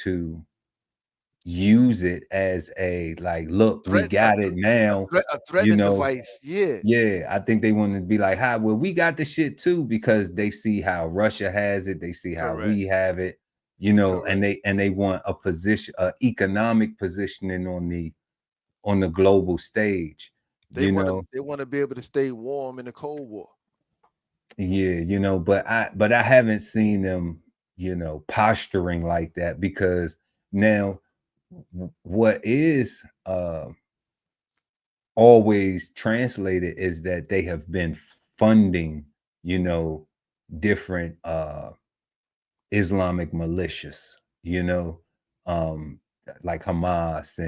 to use it as a like, look, we got it now. A threatening device. Yeah. Yeah, I think they want to be like, hi, well, we got the shit too, because they see how Russia has it, they see how we have it, you know, and they want a position, economic positioning on the global stage. They want to be able to stay warm in the Cold War. Yeah, you know, but I haven't seen them, you know, posturing like that, because now what is always translated is that they have been funding, you know, different Islamic militias, you know, like Hamas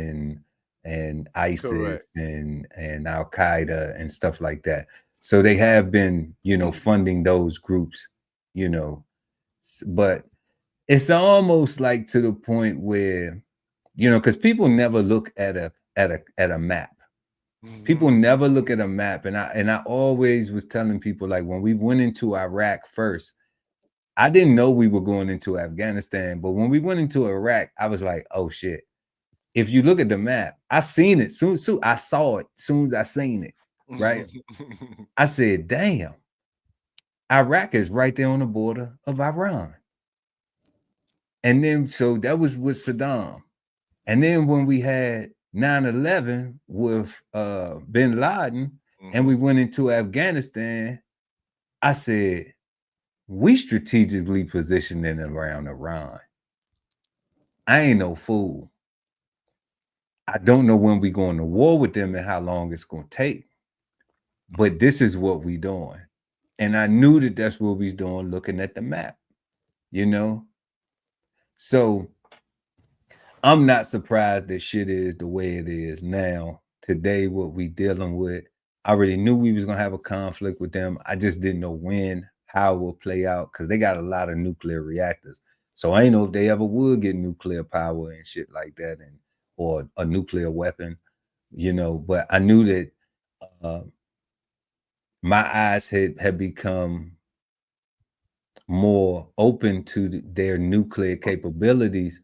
and ISIS and Al Qaeda and stuff like that. So they have been, you know, funding those groups, you know, but it's almost like to the point where, you know, because people never look at a map. People never look at a map, and I always was telling people, like, when we went into Iraq first, I didn't know we were going into Afghanistan, but when we went into Iraq, I was like, oh shit. If you look at the map, I seen it soon I saw it soon as I seen it, right? I said, damn, Iraq is right there on the border of Iran. And then, so that was with Saddam. And then when we had 9/11 with bin Laden, and we went into Afghanistan, I said, we strategically positioning around Iran. I ain't no fool. I don't know when we going to war with them and how long it's going to take, but this is what we doing. And I knew that that's what we was doing, looking at the map, you know? So I'm not surprised that shit is the way it is now. Today, what we dealing with, I already knew we was gonna have a conflict with them. I just didn't know when, how it will play out, because they got a lot of nuclear reactors. So I ain't know if they ever would get nuclear power and shit like that, and or a nuclear weapon, you know. But I knew that my eyes had become more open to their nuclear capabilities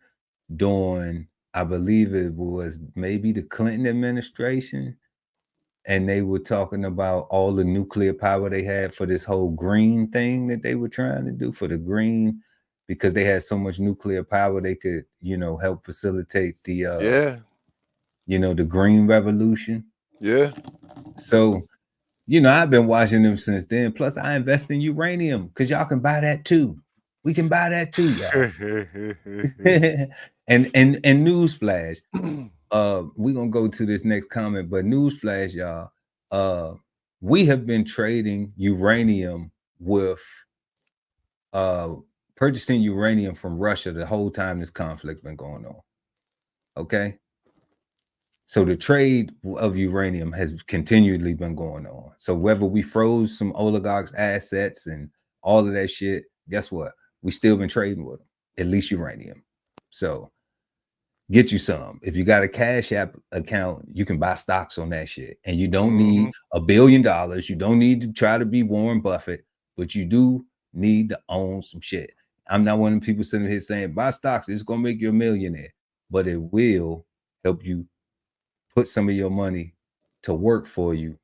during, I believe it was maybe the Clinton administration, and they were talking about all the nuclear power they had for this whole green thing that they were trying to do for the green, because they had so much nuclear power they could, you know, help facilitate the you know, the green revolution. So, you know, I've been watching them since then. Plus, I invest in uranium because y'all can buy that too. We can buy that too, y'all. and newsflash, we're gonna go to this next comment, but newsflash, y'all, we have been trading uranium with purchasing uranium from Russia the whole time this conflict been going on. Okay. So the trade of uranium has continually been going on. So whether we froze some oligarchs' assets and all of that shit, guess what? We still been trading with them, at least uranium. So get you some. If you got a Cash App account, you can buy stocks on that shit. And you don't need $1 billion. You don't need to try to be Warren Buffett, but you do need to own some shit. I'm not one of the people sitting here saying, buy stocks, it's going to make you a millionaire, but it will help you put some of your money to work for you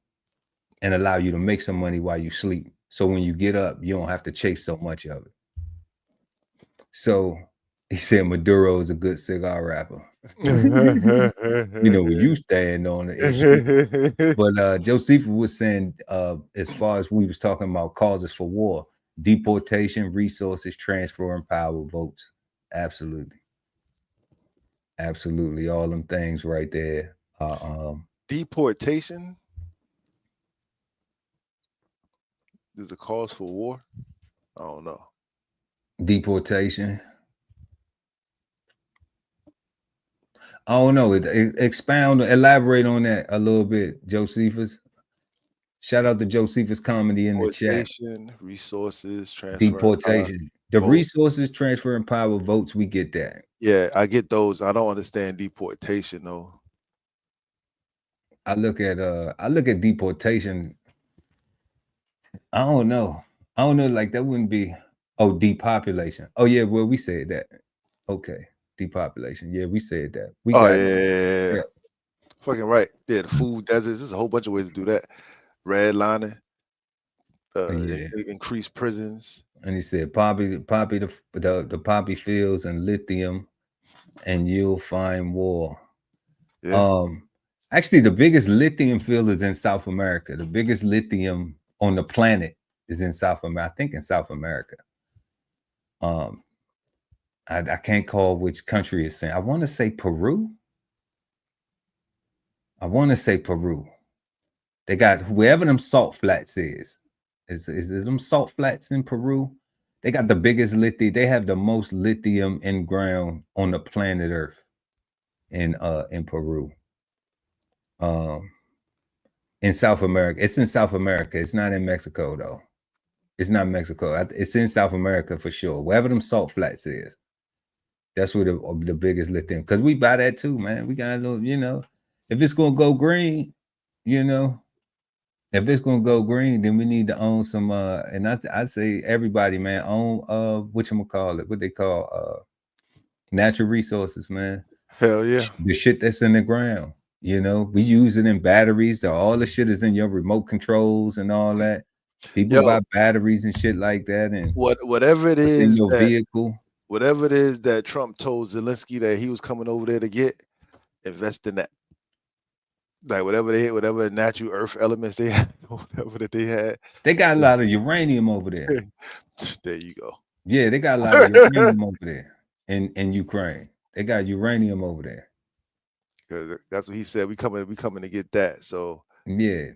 and allow you to make some money while you sleep. So when you get up, you don't have to chase so much of it. So he said Maduro is a good cigar rapper. You know, when you stand on the issue. But Joseph was saying, as far as we was talking about causes for war, deportation, resources, transfer, and power, votes. Absolutely. Absolutely. All them things right there. Deportation is a cause for war? I don't know. Deportation. I don't know. Elaborate on that a little bit, Josephus. Shout out to Josephus Comedy in the chat. Resources, transfer. Deportation. The resources, transfer, and power, votes, we get that. Yeah, I get those. I don't understand deportation though. I look at deportation. I don't know. Like that wouldn't be depopulation. Oh yeah, well, we said that. Okay. depopulation. Yeah, we said that. We Oh got yeah. Fucking right. Yeah, the food deserts. There's a whole bunch of ways to do that. Redlining, yeah. increase prisons. And he said the poppy fields and lithium, and you'll find war. Yeah. Actually, the biggest lithium field is in South America. The biggest lithium on the planet is in South America. I think in South America. I can't call which country it's in. I want to say Peru. They got wherever them salt flats is. Is it them salt flats in Peru? They got the biggest lithium. They have the most lithium in ground on the planet Earth in Peru. In South America. It's in South America. It's not in Mexico though. It's not Mexico. It's in South America for sure. Wherever them salt flats is. That's where the biggest lithium, because we buy that too, man. We got a little, if it's gonna go green, if it's gonna go green, then we need to own some and I say everybody, man, own what they call natural resources, man. Hell yeah. The shit that's in the ground. We use it in batteries. All the shit is in your remote controls and all that. People buy batteries and shit like that, and whatever it is in your vehicle. Whatever it is that Trump told Zelensky that he was coming over there to get, invest in that. Like whatever natural earth elements they had, whatever that they had. They got a lot of uranium over there. There you go. Yeah, they got a lot of uranium over there in Ukraine. They got uranium over there. Because that's what he said. We coming to get that. So yeah.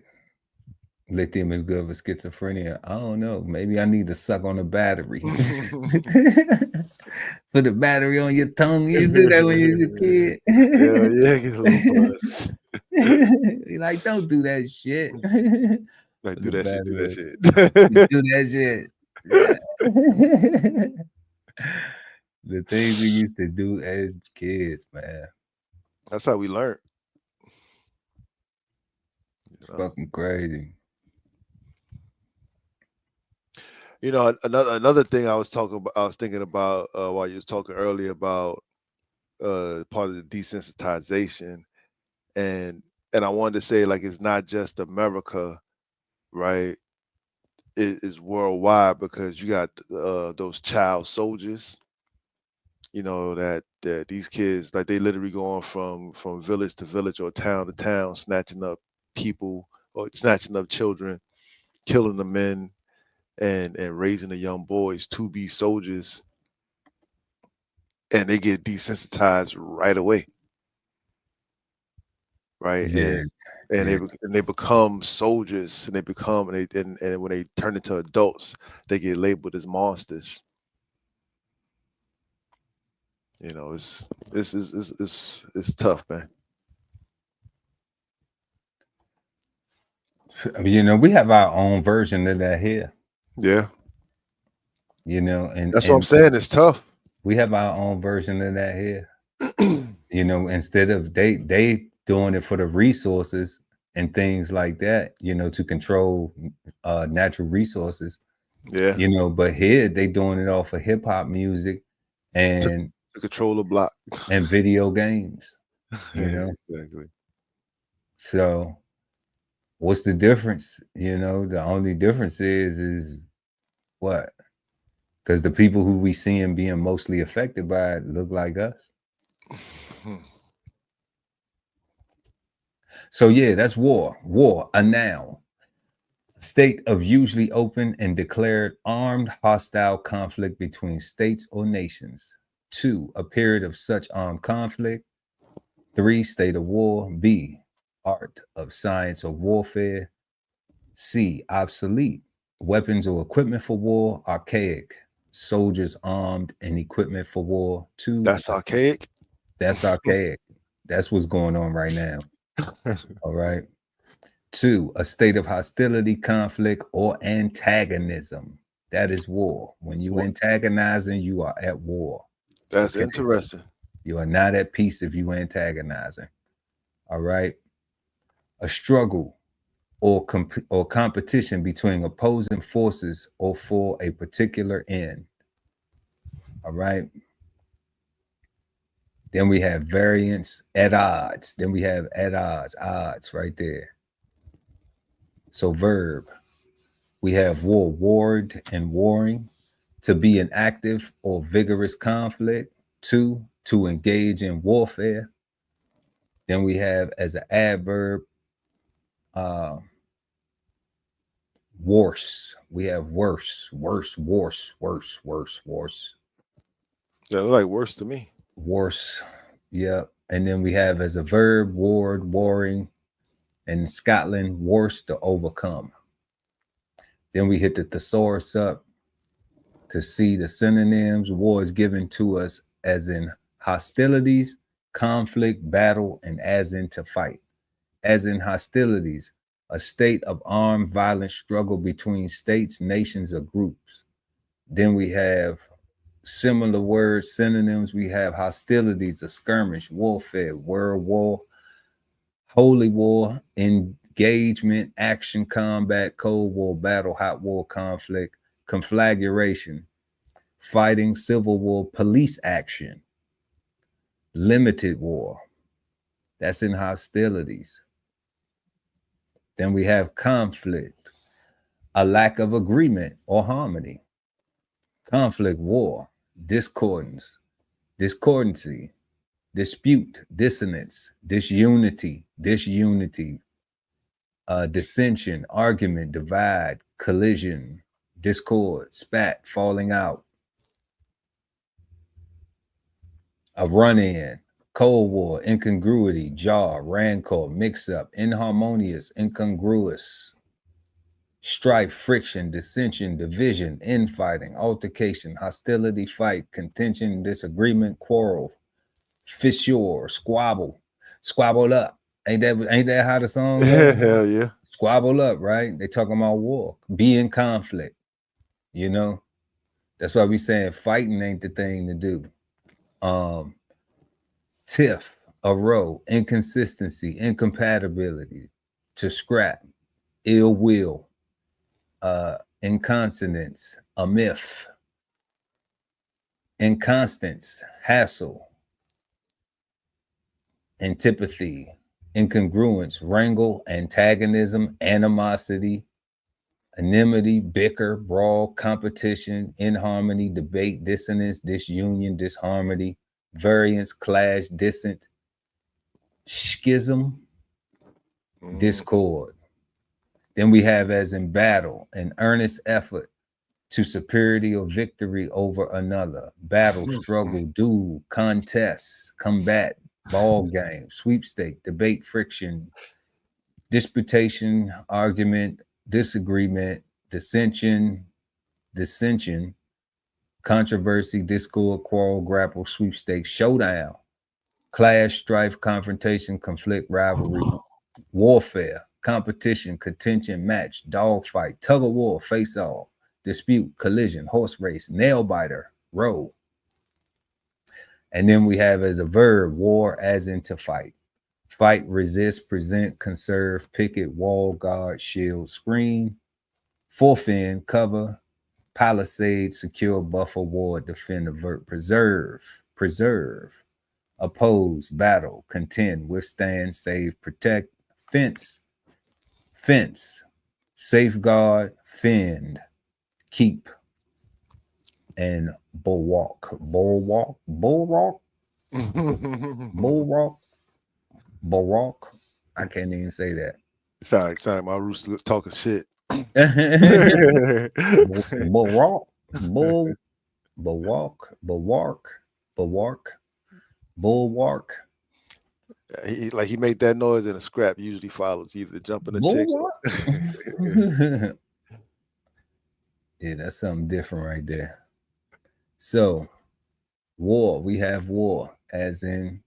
Lithium is good for schizophrenia. I don't know. Maybe I need to suck on a battery. Put the battery on your tongue. You used to do that when you was a kid. Yeah, get a little buzz. You're like, don't do that shit. Like, do that shit. Do that shit. Yeah. The things we used to do as kids, man. That's how we learned. It's fucking crazy. Another thing I was thinking about while you was talking earlier about part of the desensitization, and I wanted to say, like, it's not just America, right? It is worldwide, because you got those child soldiers, that these kids, like, they literally going from village to village or town to town, snatching up people or snatching up children, killing the men, and raising the young boys to be soldiers, and they get desensitized right away, right? Yeah. And they become soldiers, and and when they turn into adults, they get labeled as monsters. It's tough, man. We have our own version of that here. Yeah. And that's what I'm saying. It's tough. We have our own version of that here. Instead of they doing it for the resources and things like that, to control natural resources. Yeah. But here they doing it off of hip hop music and to control the block and video games. Exactly. So what's the difference? The only difference is what? Because the people who we see and being mostly affected by it look like us. So yeah, that's war. War, a noun. A state of usually open and declared armed hostile conflict between states or nations. 2, a period of such armed conflict. 3, state of war. B, art of science of warfare. C, obsolete. Weapons or equipment for war. Archaic. Soldiers armed and equipment for war. 2. That's archaic. That's archaic. That's what's going on right now. All right. 2, a state of hostility, conflict, or antagonism. That is war. When you antagonizing, you are at war. That's interesting. You are not at peace if you antagonizing. All right. A struggle or competition between opposing forces or for a particular end. All right. Then we have variance, at odds. Then we have at odds right there. So verb, we have war, warred and warring, to be in active or vigorous conflict. Two, to engage in warfare. Then we have as an adverb, worse. We have worse. Yeah, like worse to me. Worse. Yep. And then we have as a verb, ward, warring, and in Scotland, worse, to overcome. Then we hit the thesaurus up to see the synonyms. War is given to us as in hostilities, conflict, battle, and as in to fight. As in hostilities, a state of armed violent struggle between states, nations, or groups. Then we have similar words, synonyms. We have hostilities, a skirmish, warfare, world war, holy war, engagement, action, combat, cold war, battle, hot war, conflict, conflagration, fighting, civil war, police action, limited war. That's in hostilities. Then we have conflict, a lack of agreement or harmony. Conflict, war, discordancy, dispute, dissonance, disunity, dissension, argument, divide, collision, discord, spat, falling out, a run-in, cold war, incongruity, jar, rancor, mix-up, inharmonious, incongruous, strife, friction, dissension, division, infighting, altercation, hostility, fight, contention, disagreement, quarrel, fissure, squabble up. Ain't that how the song goes? Hell yeah. Squabble up, right? They talking about war, be in conflict, you know? That's why we saying fighting ain't the thing to do. Tiff, a row, inconsistency, incompatibility, to scrap, ill will, inconsonance, a myth, inconstance, hassle, antipathy, incongruence, wrangle, antagonism, animosity, enmity, bicker, brawl, competition, inharmony, debate, dissonance, disunion, disharmony, variance, clash, dissent, schism, discord. Then we have as in battle, an earnest effort to superiority or victory over another. Battle, struggle, duel, contest, combat, ball game, sweepstake, debate, friction, disputation, argument, disagreement, dissension, controversy, discord, quarrel, grapple, sweepstake, showdown, clash, strife, confrontation, conflict, rivalry, warfare, competition, contention, match, dogfight, tug of war, face off, dispute, collision, horse race, nail biter, row. And then we have as a verb, war as in to fight. Fight, resist, present, conserve, picket, wall, guard, shield, screen, forefend, cover, palisade, secure, buffer, ward, defend, avert, preserve, oppose, battle, contend, withstand, save, protect, fence, safeguard, fend, keep, and bulwark. I can't even say that. Sound like my rooster talking shit. Bulwark. He made that noise and a scrap usually follows, either jumping a chick. Yeah, that's something different right there. So, war, we have war as in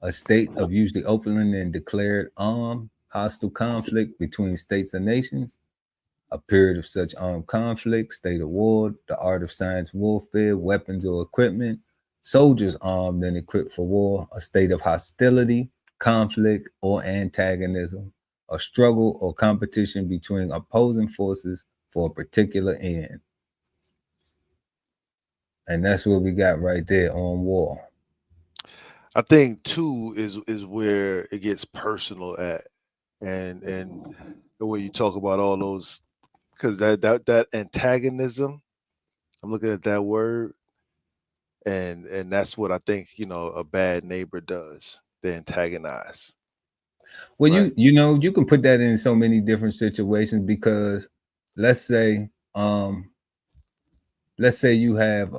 a state of usually open and declared armed hostile conflict between states and nations, a period of such armed conflict, state of war, the art of science warfare, weapons or equipment, soldiers armed and equipped for war, a state of hostility, conflict, or antagonism, a struggle or competition between opposing forces for a particular end. And that's what we got right there on war. I think too is where it gets personal at, and the way you talk about all those, because that antagonism. I'm looking at that word, and that's what I think a bad neighbor does. They antagonize. Well, Right. you can put that in so many different situations because let's say let's say you have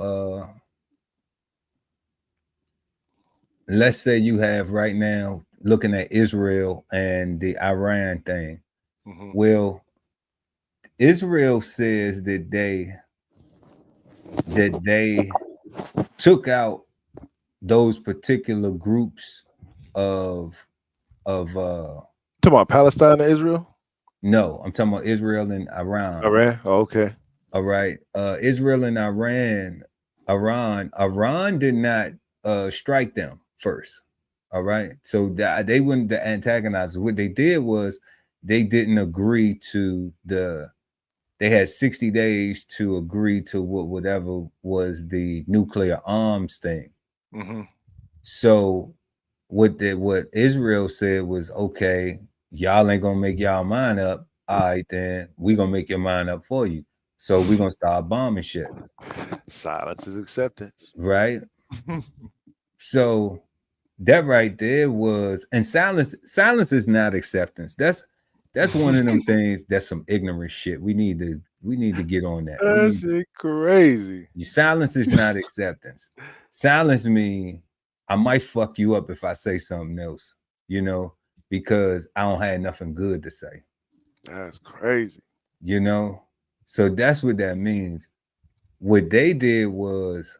let's say you have right now looking at Israel and the Iran thing. Mm-hmm. Well, Israel says that they took out those particular groups of Talking about Palestine and Israel. no, I'm talking about Israel and Iran. Iran. Oh, okay. All right. Israel and Iran did not strike them first. All right. So they wouldn't antagonize. What they did was they didn't agree to they had 60 days to agree to whatever was the nuclear arms thing. Mm-hmm. So what Israel said was, okay, y'all ain't gonna make y'all mind up. All right, then we gonna make your mind up for you. So we gonna start bombing shit, Silence is acceptance. right? So that right there was, and silence is not acceptance. That's one of them things that's some ignorant shit. We need to get on that. We That need shit crazy. silence is not acceptance. Silence means I might fuck you up if I say something else, because I don't have nothing good to say, That's crazy. So that's what that means. What they did was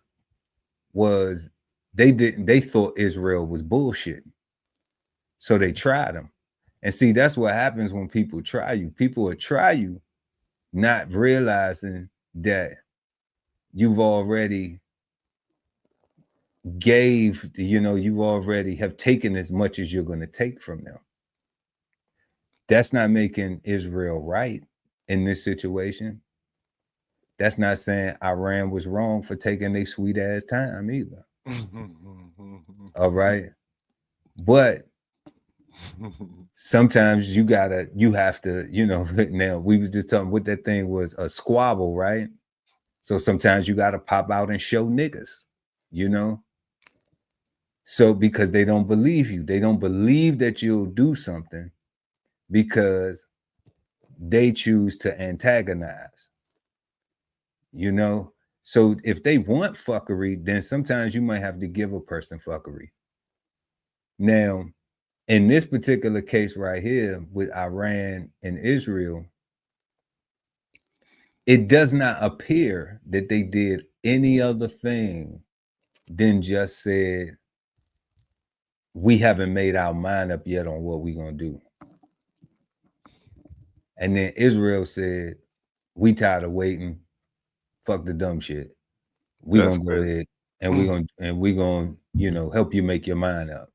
they thought Israel was bullshit. So they tried them. And see, that's what happens when people try you. People will try you not realizing that you've already you already have taken as much as you're going to take from them. That's not making Israel right in this situation. That's not saying Iran was wrong for taking their sweet ass time either. All right. But sometimes you have to, now we was just talking what that thing was, a squabble, right? So sometimes you got to pop out and show niggas, So because they don't believe you, they don't believe that you'll do something because they choose to antagonize, So if they want fuckery, then sometimes you might have to give a person fuckery. Now, in this particular case right here with Iran and Israel, it does not appear that they did any other thing than just said, we haven't made our mind up yet on what we're going to do. And then Israel said, we tired of waiting. Fuck the dumb shit. We're going to go ahead and we're going to, help you make your mind up.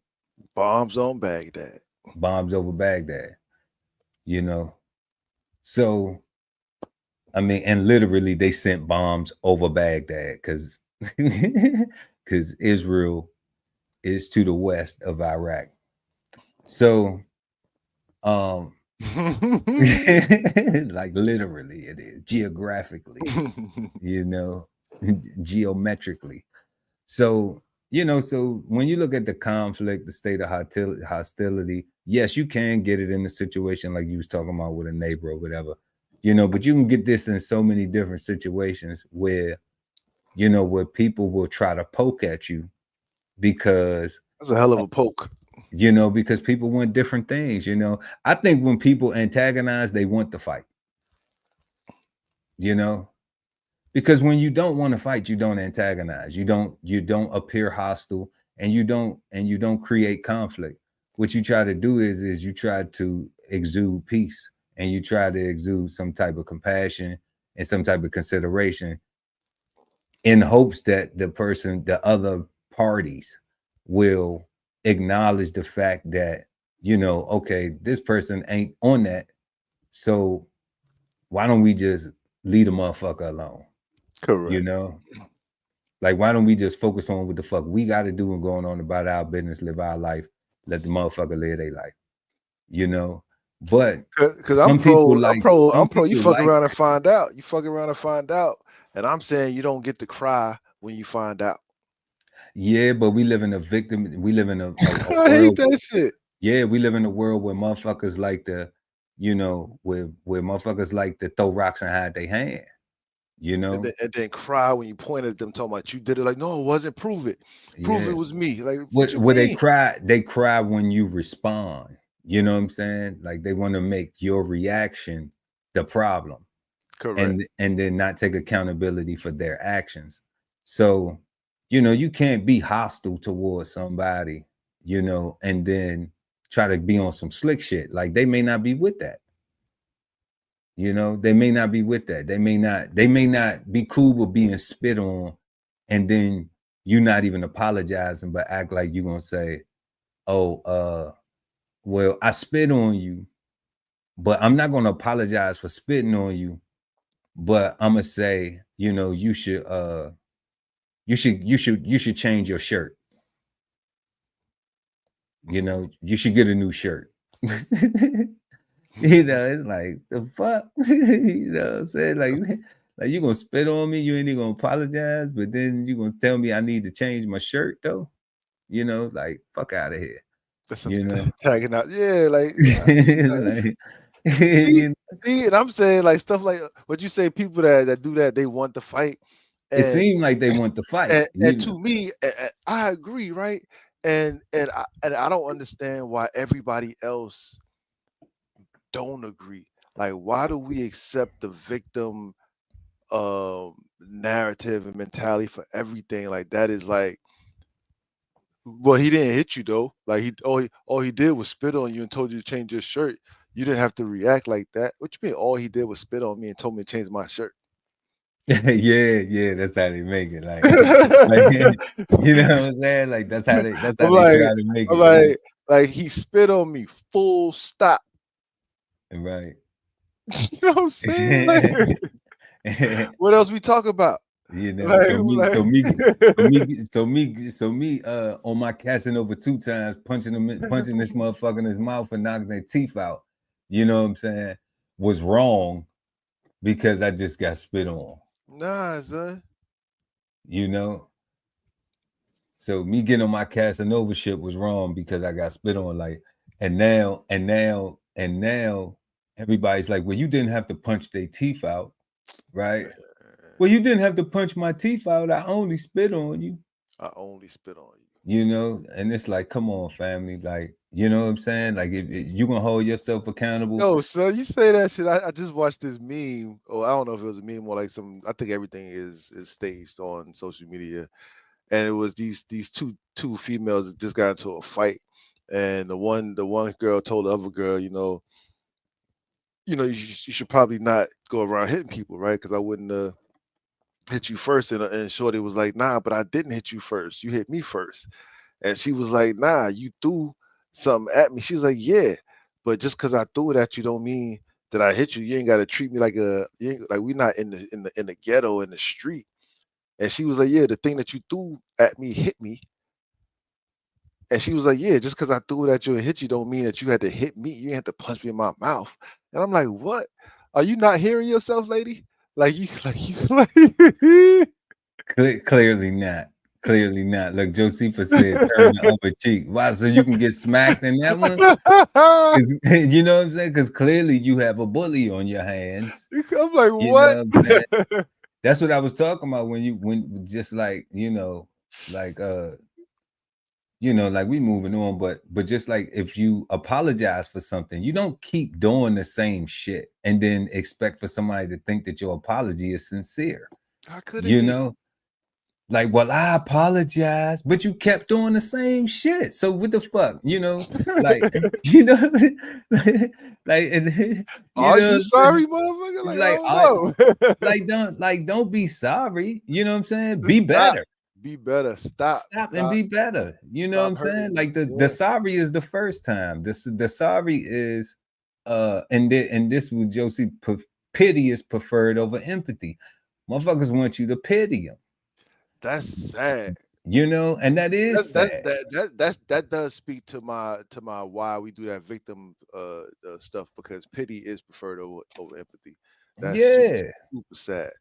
Bombs on Baghdad. Bombs over Baghdad, So, I mean, and literally they sent bombs over Baghdad because Israel is to the west of Iraq. So, like literally it is, geographically, geometrically. So, so when you look at the conflict, the state of hostility, yes, you can get it in a situation like you was talking about with a neighbor or whatever, but you can get this in so many different situations where, where people will try to poke at you because that's a hell of a poke. Because people want different things, I think when people antagonize, they want to fight, because when you don't want to fight, you don't antagonize, you don't appear hostile, and you don't create conflict. What you try to do is you try to exude peace, and you try to exude some type of compassion and some type of consideration in hopes that the other parties will acknowledge the fact that, okay, this person ain't on that. So why don't we just leave the motherfucker alone? Correct. Like, why don't we just focus on what the fuck we got to do and going on about our business, live our life, let the motherfucker live their life, you know? But because some people like you fuck around and find out. You fuck around and find out. And I'm saying you don't get to cry when you find out. Yeah, but we live in a victim. We live in a I hate that shit. Yeah, we live in a world where motherfuckers like to, you know, where motherfuckers like to throw rocks and hide their hand, you know, and then cry when you point at them talking about you did it. Like, no, it wasn't. Prove it. Prove it was me. Like, what you they mean? cry when you respond. You know what I'm saying? Like, they want to make your reaction the problem. Correct. And then not take accountability for their actions. So, you know, you can't be hostile towards somebody, you know, and then try to be on some slick shit. Like, they may not be with that. You know, they may not be with that. They may not be cool with being spit on, and then you not even apologizing, but act like you're gonna say, oh, well, I spit on you, but I'm not gonna apologize for spitting on you. But I'm gonna say, you know, you should change your shirt. You know, you should get a new shirt. You know, it's like, the fuck. You know what I'm saying? Like you gonna spit on me, you ain't even gonna apologize, but then you gonna tell me I need to change my shirt though. You know, like, fuck out of here. That's You know, tagging out. Yeah, like, like see, you know, and I'm saying like stuff like what you say. People that do that, they want to fight, it and seemed like they want to fight. You know, to me, I agree, right? And I don't understand why everybody else don't agree. Like, why do we accept the victim narrative and mentality for everything? Like, that is like, well, he didn't hit you though. Like, all he did was spit on you and told you to change your shirt. You didn't have to react like that. What you mean? All he did was spit on me and told me to change my shirt. yeah, that's how they make it. Like, you know what I'm saying? Like, that's how they try to make I'm it. like he spit on me, full stop. Right. You know what I'm saying? Like, what else we talk about? You know, Like, so me, on my Casanova 2 times, punching this motherfucker in his mouth and knocking their teeth out, you know what I'm saying, was wrong because I just got spit on. Nah, son. You know? So me getting on my Casanova shit was wrong because I got spit on. Like, and now everybody's like, well, you didn't have to punch their teeth out, right? Well, you didn't have to punch my teeth out. I only spit on you. I only spit on you. You know, and it's like, come on, family. Like, you know what I'm saying? Like, if you gonna hold yourself accountable. Yo, so you say that shit. I just watched this meme. Oh, I don't know if it was a meme or like some. I think everything is staged on social media, and it was these two females that just got into a fight, and the one girl told the other girl, you should probably not go around hitting people, right? Because I wouldn't hit you first. And Shorty was like, nah, but I didn't hit you first. You hit me first. And she was like, nah, you threw something at me. She's like, yeah, but just because I threw it at you don't mean that I hit you. You ain't got to treat me like we're not in the ghetto in the street. And she was like, yeah, the thing that you threw at me hit me. And she was like, yeah, just because I threw it at you and hit you don't mean that you had to hit me. You had to punch me in my mouth. And I'm like, what? Are you not hearing yourself, lady? Like you. Clearly not. Clearly not. Look, Josefa said, turn the upper cheek. Why? So you can get smacked in that one? You know what I'm saying? Because clearly you have a bully on your hands. I'm like, you what? Know That's what I was talking about when just like, like like we moving on, but just like if you apologize for something, you don't keep doing the same shit and then expect for somebody to think that your apology is sincere. How could it be? Like, well, I apologize, but you kept doing the same shit. So what the fuck, like, like, and are you sorry, motherfucker? Like, don't be sorry. You know what I'm saying? Be better. Be better. Stop and be better. You know what I'm saying? Like the sorry is the first time. The sorry is and this with Josie, pity is preferred over empathy. Motherfuckers want you to pity them. That's sad. You know, and that is sad. That does speak to my why we do that victim stuff, because pity is preferred over empathy. That's Yeah. super sad,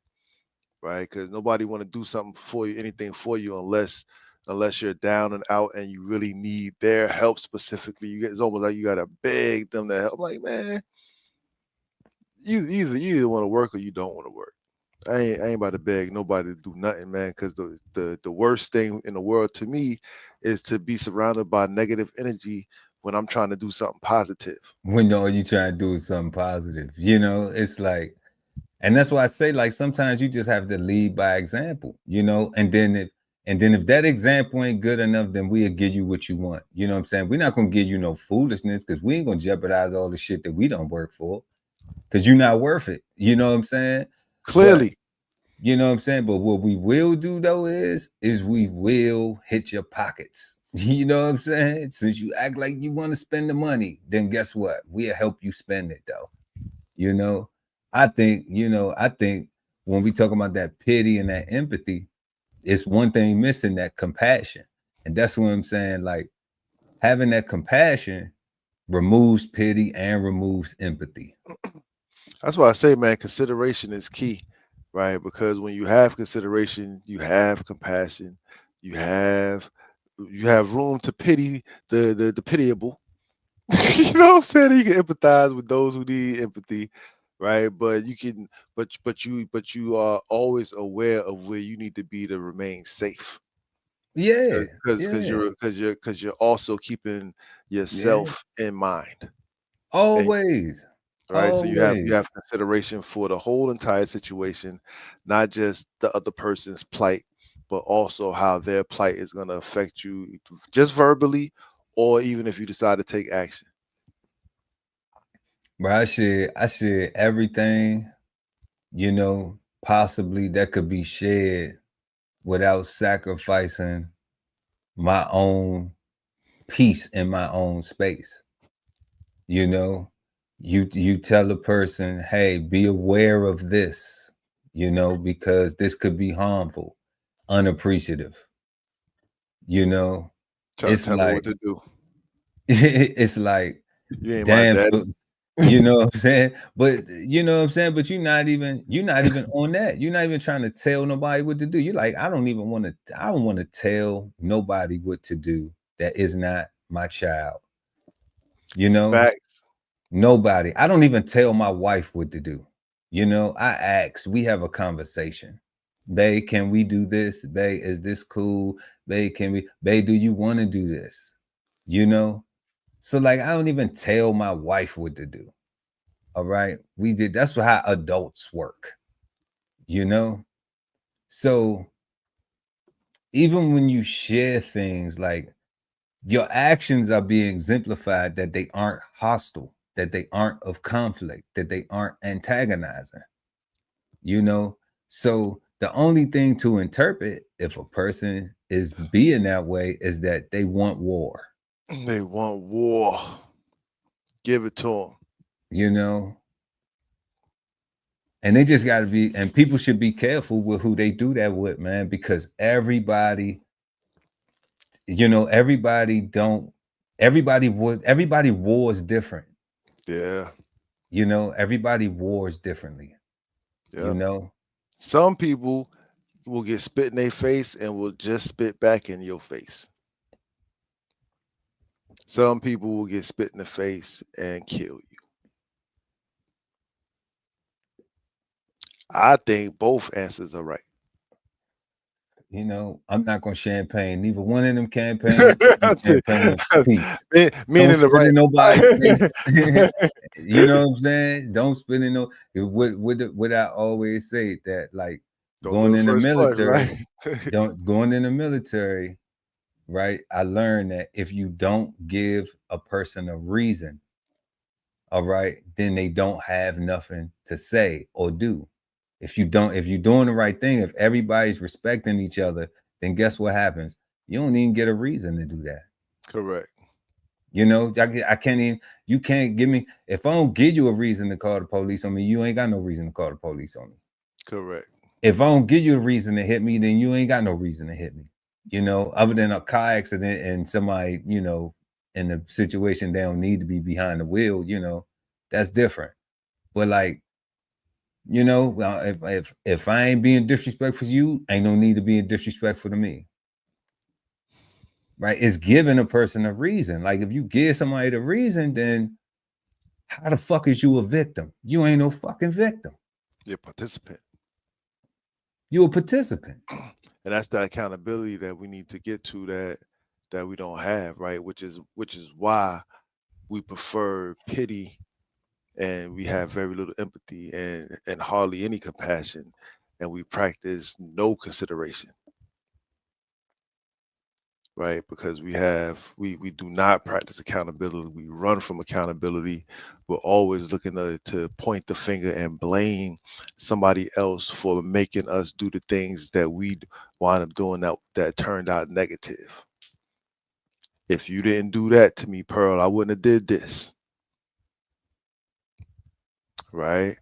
right? Because nobody want to do something for you, anything for you, unless you're down and out and you really need their help specifically. It's almost like you gotta beg them to help. I'm like, man, you either want to work or you don't want to work. I ain't about to beg nobody to do nothing, man. Because the worst thing in the world to me is to be surrounded by negative energy when I'm trying to do something positive. When all you trying to do is something positive, you know, it's like, and that's why I say, like, sometimes you just have to lead by example, you know, and then if that example ain't good enough, then we'll give you what you want. You know what I'm saying? We're not gonna give you no foolishness, because we ain't gonna jeopardize all the shit that we don't work for, because you're not worth it. You know what I'm saying? Clearly. But, you know what I'm saying? But what we will do though is we will hit your pockets. You know what I'm saying? Since you act like you want to spend the money, then guess what? We'll help you spend it though. You know, I think when we talk about that pity and that empathy, it's one thing missing, that compassion. And that's what I'm saying. Like, having that compassion removes pity and removes empathy. That's why I say, man, consideration is key, right? Because when you have consideration, you have compassion, you have room to pity the pitiable. You know what I'm saying? You can empathize with those who need empathy, right? But you can, but you are always aware of where you need to be to remain safe. Yeah, Because you're also keeping yeah. yourself in mind. Always, Right, so you always. have consideration for the whole entire situation, not just the other person's plight, but also how their plight is going to affect you, just verbally, or even if you decide to take action. But I share everything, you know, possibly that could be shared without sacrificing my own peace in my own space. You know, you tell a person, hey, be aware of this, you know, because this could be harmful, unappreciative. You know, Trying to it's tell me what like to do. it's like, You ain't my damn, daddy. so, you know what I'm saying? But you know what I'm saying? But you're not even on that. You're not even trying to tell nobody what to do. You're like, I don't want to tell nobody what to do that is not my child. You know, Facts. nobody. I don't even tell my wife what to do. You know, I ask, we have a conversation. Babe, can we do this? Babe, is this cool? Babe, do you want to do this? You know? So, like, I don't even tell my wife what to do. All right. That's how adults work, you know? So even when you share things, like, your actions are being exemplified that they aren't hostile, that they aren't of conflict, that they aren't antagonizing, you know? So the only thing to interpret if a person is being that way is that they want war, They want war. Give it to them. you know? And they just got to be, and people should be careful with who they do that with, man, because everybody, you know, everybody wars different. Yeah. You know, everybody wars differently, you Yeah. know? Some people will get spit in their face and will just spit back in your face. Some people will get spit in the face and kill you. I think both answers are right. You know, I'm not gonna champagne neither one of them campaigns. Champagne for peace. Men Don't in the spit right. in nobody's face. You know what I'm saying? Don't spit in no. What I always say, that, like, Don't going do the in the first punch, military, right? going in the military, right? I learned that if you don't give a person a reason, all right, then they don't have nothing to say or do. If you're doing the right thing, if everybody's respecting each other, then guess what happens? You don't even get a reason to do that. Correct. You know, I can't even, you can't give me, if I don't give you a reason to call the police on me, you ain't got no reason to call the police on me. Correct. if I don't give you a reason to hit me, then you ain't got no reason to hit me. You know, other than a car accident and somebody, you know, in a situation they don't need to be behind the wheel, you know, that's different. But like, you know, if I ain't being disrespectful to you, ain't no need to be disrespectful to me. Right? It's giving a person a reason. Like if you give somebody the reason, then how the fuck is you a victim? You ain't no fucking victim. You're a participant. You a participant. And that's the accountability that we need to get to that we don't have, right? Which is why we prefer pity, and we have very little empathy and hardly any compassion, and we practice no consideration, right? Because we do not practice accountability. We run from accountability. We're always looking to point the finger and blame somebody else for making us do the things that we wind up doing that turned out negative. If you didn't do that to me, Pearl, I wouldn't have did this. Right?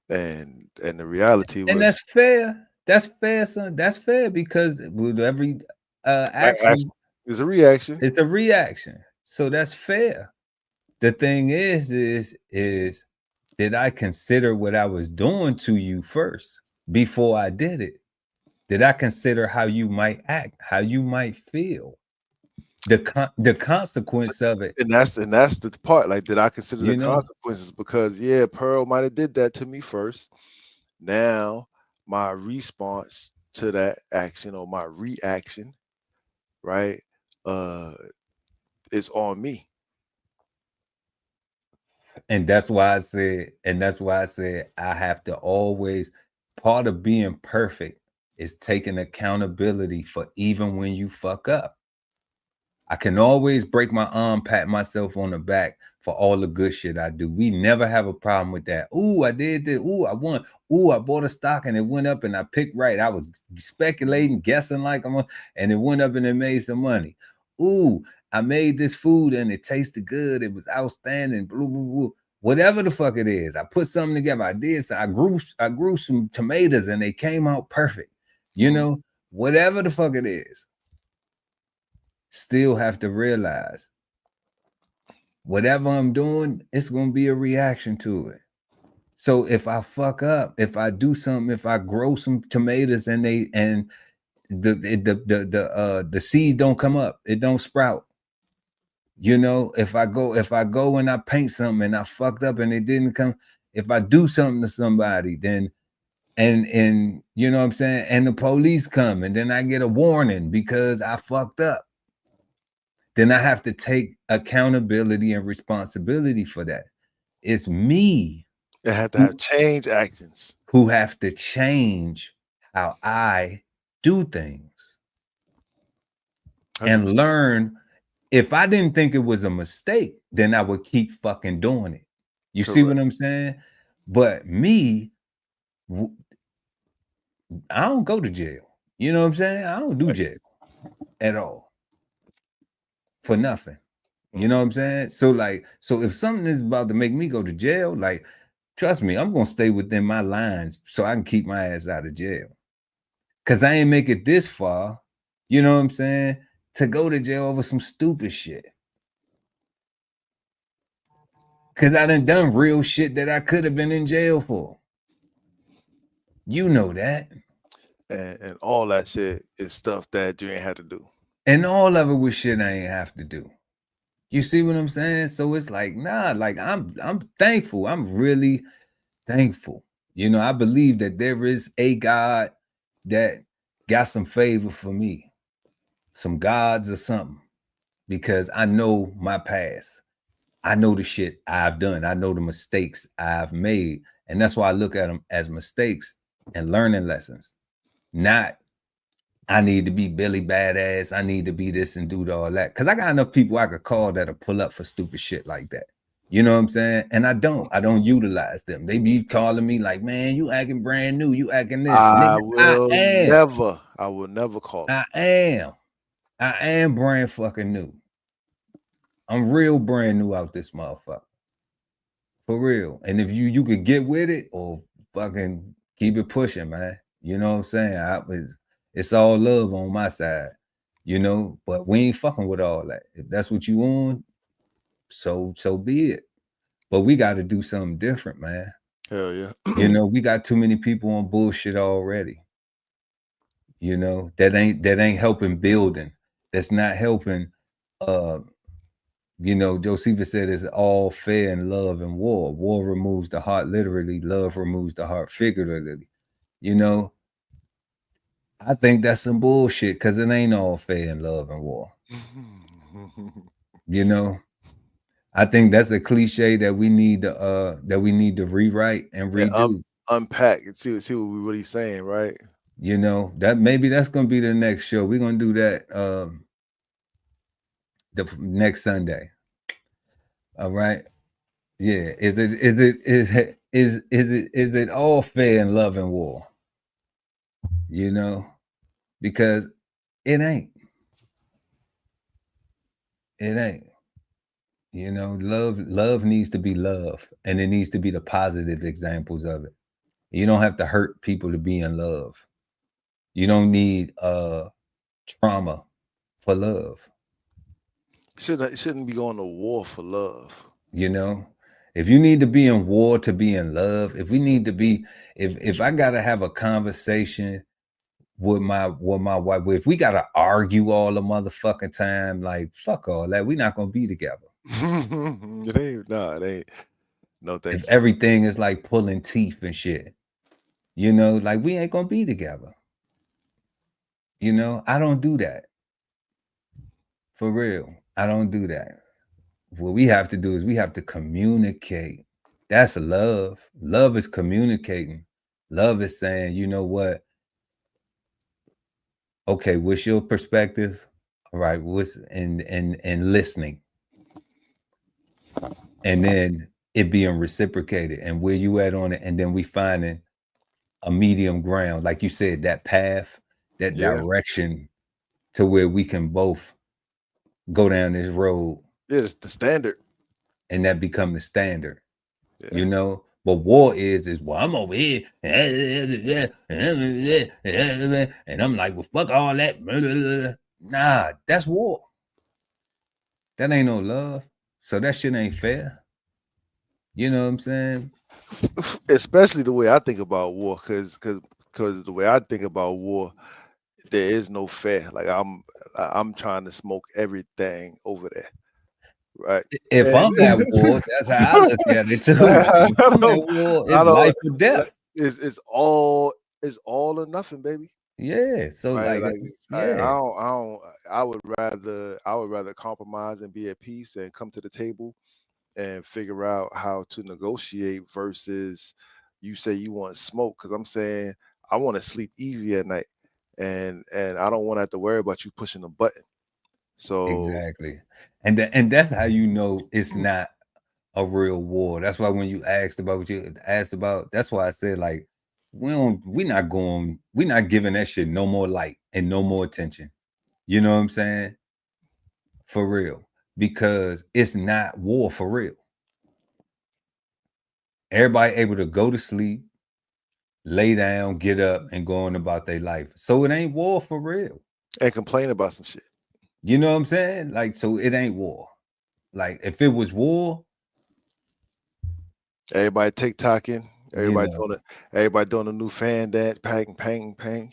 And the reality was, and that's fair. That's fair, son. That's fair because with every action, it's a reaction. It's a reaction. So that's fair. The thing is did I consider what I was doing to you first before I did it? Did I consider how you might act, how you might feel, the consequence of it? And that's the part. Like, did I consider the consequences? Because yeah, Pearl might have did that to me first. Now my response to that action or my reaction, right, is on me. And that's why I said I have to always, part of being perfect is taking accountability for even when you fuck up. I can always break my arm, pat myself on the back for all the good shit I do. We never have a problem with that. Ooh, I did this. Ooh, I won. Ooh, I bought a stock and it went up and I picked right. I was speculating, guessing like I'm on, and it went up and it made some money. Ooh, I made this food and it tasted good. It was outstanding. Blah, blah, blah. Whatever the fuck it is, I put something together. I did. So I grew some tomatoes and they came out perfect. You know, whatever the fuck it is. Still have to realize whatever I'm doing, it's gonna be a reaction to it. So if I fuck up, if I do something, if I grow some tomatoes and the seeds don't come up, it don't sprout. You know, if I go and I paint something and I fucked up and it didn't come, if I do something to somebody, then and you know what I'm saying, and the police come and then I get a warning because I fucked up. Then I have to take accountability and responsibility for that. It's me. It had to have change actions. Who have to change how I do things 100%. And learn. If I didn't think it was a mistake, then I would keep fucking doing it. You Correct. See what I'm saying? But me, I don't go to jail. You know what I'm saying? I don't do jail at all. For nothing. You know what I'm saying? So like, so if something is about to make me go to jail, like, trust me, I'm gonna stay within my lines so I can keep my ass out of jail. Cause I ain't make it this far, you know what I'm saying, to go to jail over some stupid shit. Cause I done real shit that I could have been in jail for. You know that. And all that shit is stuff that you ain't had to do. And all of it was shit I ain't have to do. You see what I'm saying? So it's like, nah, like I'm thankful. I'm really thankful. You know, I believe that there is a God that got some favor for me, some gods or something, because I know my past. I know the shit I've done. I know the mistakes I've made. And that's why I look at them as mistakes and learning lessons, not I need to be Billy Badass. I need to be this and do all that. Because I got enough people I could call that'll pull up for stupid shit like that. You know what I'm saying? And I don't utilize them. They be calling me like, man, you acting brand new. You acting this. I will never call. I am brand fucking new. I'm real brand new out this motherfucker. For real. And if you could get with it or fucking Keep it pushing, man. You know what I'm saying? It's all love on my side, you know, but we ain't fucking with all that. If that's what you want, so be it. But we got to do something different, man. Hell yeah. You know, we got too many people on bullshit already. You know, that ain't helping building. That's not helping. You know, Josephus said it's all fair in love and war. War removes the heart literally, love removes the heart figuratively. You know, I think that's some bullshit because it ain't all fair in love and war. You know, I think that's a cliche that we need to rewrite and redo. Unpack and see what we really saying, right? You know, that maybe that's gonna be the next show. We're gonna do that the next Sunday. All right. Yeah. Is it all fair in love and war? You know, because it ain't. It ain't. You know, love needs to be love, and it needs to be the positive examples of it. You don't have to hurt people to be in love. You don't need trauma for love. Shouldn't be going to war for love. You know, if you need to be in war to be in love, if we need to be, if I gotta have a conversation with my wife, if we gotta argue all the motherfucking time, like fuck all that, we're not gonna be together. It ain't. No thanks. If everything is like pulling teeth and shit, you know, like we ain't gonna be together. You know, I don't do that. For real, I don't do that. What we have to do is we have to communicate. That's love. Love is communicating. Love is saying, you know what? Okay, what's your perspective? All right, what's and listening. And then it being reciprocated and where you at on it, and then we finding a medium ground, like you said, that path, that direction to where we can both go down this road. Yeah, it's the standard. And that become the standard. Yeah. You know, but war is well, I'm over here and I'm like, well, fuck all that. Nah, that's war. That ain't no love. So that shit ain't fair. You know what I'm saying? Especially the way I think about war, because the way I think about war, there is no fair. Like I'm trying to smoke everything over there. Right. If I'm at war, that's how I look at it too. If I'm at war, it's life or death. It's all or nothing, baby. Yeah. So right? yeah. I would rather compromise and be at peace and come to the table and figure out how to negotiate versus you say you want smoke, because I'm saying I want to sleep easy at night and I don't want to have to worry about you pushing a button. So exactly. And that's how you know it's not a real war. That's why when you asked about what you asked about, that's why I said like we're not giving that shit no more light and no more attention. You know what I'm saying? For real. Because it's not war for real. Everybody able to go to sleep, lay down, get up, and go on about their life. So it ain't war for real. And complain about some shit. You know what I'm saying? Like, so it ain't war. Like, if it was war, everybody TikToking, everybody doing a new fan dance, pang.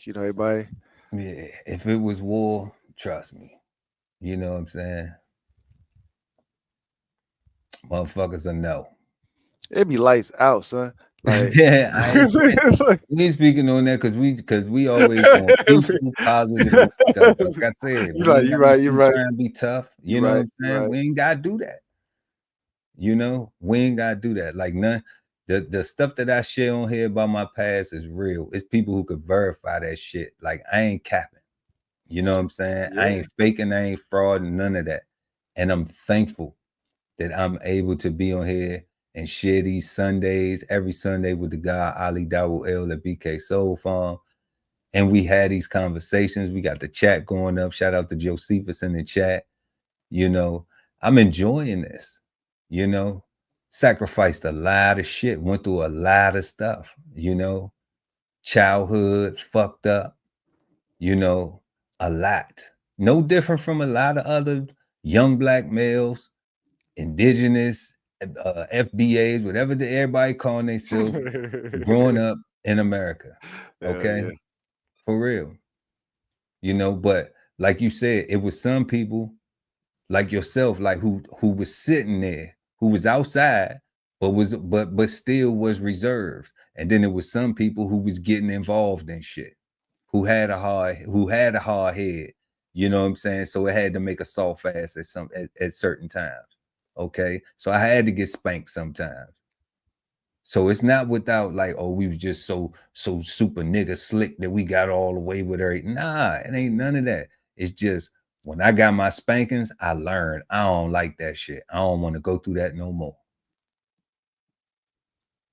You know, everybody. Yeah, if it was war, trust me. You know what I'm saying? Motherfuckers will know. It'd be lights out, son. Like, yeah, we ain't speaking on that because we always on peaceful, positive stuff. Like I said, you're right. Trying to be tough. You know what I'm saying? We ain't gotta do that. You know, we ain't gotta do that. Like the stuff that I share on here about my past is real. It's people who could verify that shit. Like I ain't capping. You know what I'm saying? Yeah. I ain't faking, I ain't frauding, none of that. And I'm thankful that I'm able to be on here and share these Sundays every Sunday with the guy Ali Dawul L at BK Soul Farm. And we had these conversations. We got the chat going up. Shout out to Josephus in the chat. You know, I'm enjoying this. You know, sacrificed a lot of shit, went through a lot of stuff, you know, childhood fucked up, you know, a lot. No different from a lot of other young black males, indigenous, FBAs, whatever everybody calling themselves, growing up in America. Okay, yeah. for real. You know, but like you said, it was some people like yourself, like who was sitting there, who was outside, but still was reserved. And then it was some people who was getting involved in shit, who had a hard head. You know what I'm saying? So it had to make a soft ass at certain times. Okay. So I had to get spanked sometimes. So it's not without like, oh, we was just so super nigga slick that we got all the way with her. Nah, it ain't none of that. It's just when I got my spankings, I learned I don't like that shit. I don't want to go through that no more.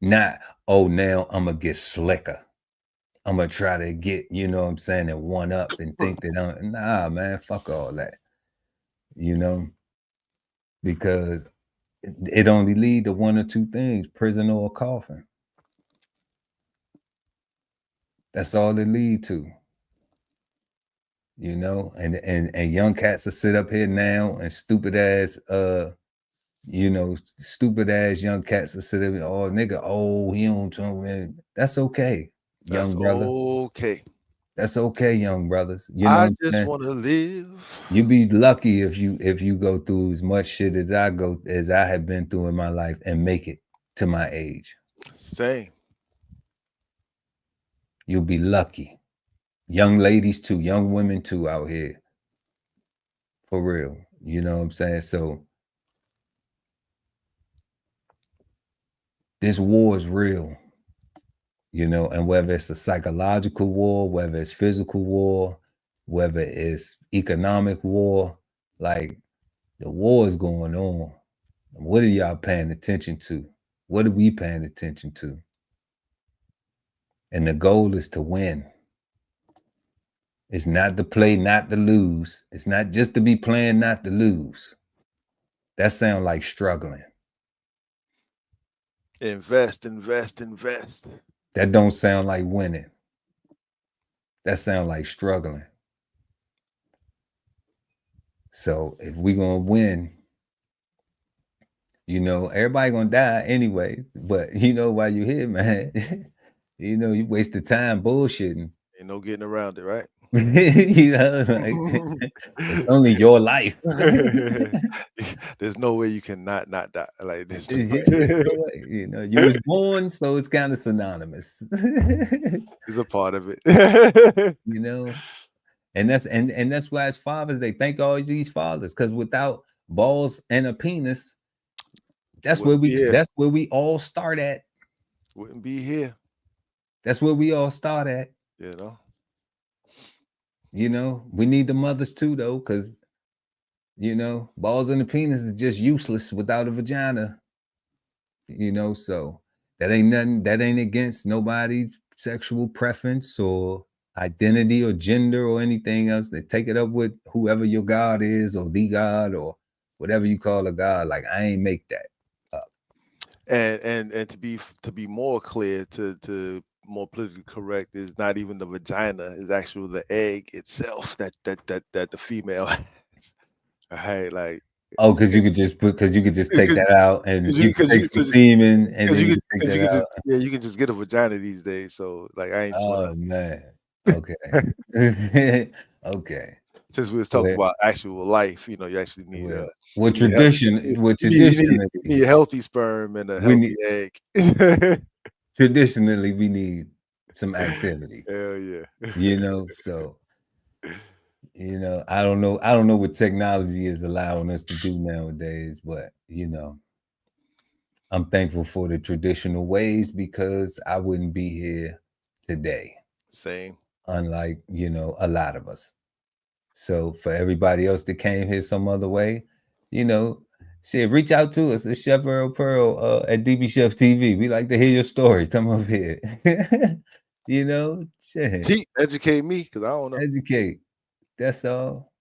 Not, oh, now I'm gonna get slicker. I'm gonna try to get, you know what I'm saying, and one up and think that nah, man, fuck all that. You know, because it only lead to one or two things: prison or a coffin. That's all it lead to. You know, and young cats will sit up here now and stupid ass young cats will sit up here, oh nigga, oh, he don't talk, man. That's okay, young brother. Okay. That's okay, young brothers. You know I what I'm just saying? want to live. You be lucky if you go through as much shit as I have been through in my life and make it to my age. Same. You'll be lucky. Young ladies too, young women too out here. For real. You know what I'm saying? So this war is real. You know, and whether it's a psychological war, whether it's physical war, whether it's economic war, like the war is going on. What are y'all paying attention to? What are we paying attention to? And the goal is to win. It's not to play, not to lose. It's not just to be playing, not to lose. That sounds like struggling. Invest. That don't sound like winning. That sounds like struggling. So if we're gonna win, you know, everybody gonna die anyways. But you know, while you're here, man, you know, you wasted time bullshitting. Ain't no getting around it, right? You know, like, it's only your life. There's no way you can not die like this. It's no way. You know, you was born, so it's kind of synonymous. It's a part of it. You know, and that's why as fathers, they thank all these fathers, because without balls and a penis, that's where we all start at. Wouldn't be here. That's where we all start at. You know. You know, we need the mothers too, though, because you know, balls and the penis are just useless without a vagina. You know, so that ain't nothing. That ain't against nobody's sexual preference or identity or gender or anything else. They take it up with whoever your God is or the God or whatever you call a God. Like, I ain't make that up. And to be more clear, to more politically correct, is not even the vagina, is actually the egg itself that the female has. Right, like, Oh, because you could just take that out and you could take some semen and then you could take that out. You can just get a vagina these days. So like, I ain't. Oh man. Okay. Okay. Since we was talking about actual life, you know, you actually need traditionally you need a healthy sperm and a healthy egg. Traditionally, we need some activity. Hell yeah. You know, so you know, I don't know what technology is allowing us to do nowadays, but you know, I'm thankful for the traditional ways because I wouldn't be here today. Same. Unlike, you know, a lot of us. So for everybody else that came here some other way, you know, shit, reach out to us at Chef Earl Pearl at DBCHEFTV. We like to hear your story. Come up here. You know, shit. Educate me, because I don't know. Educate. That's all.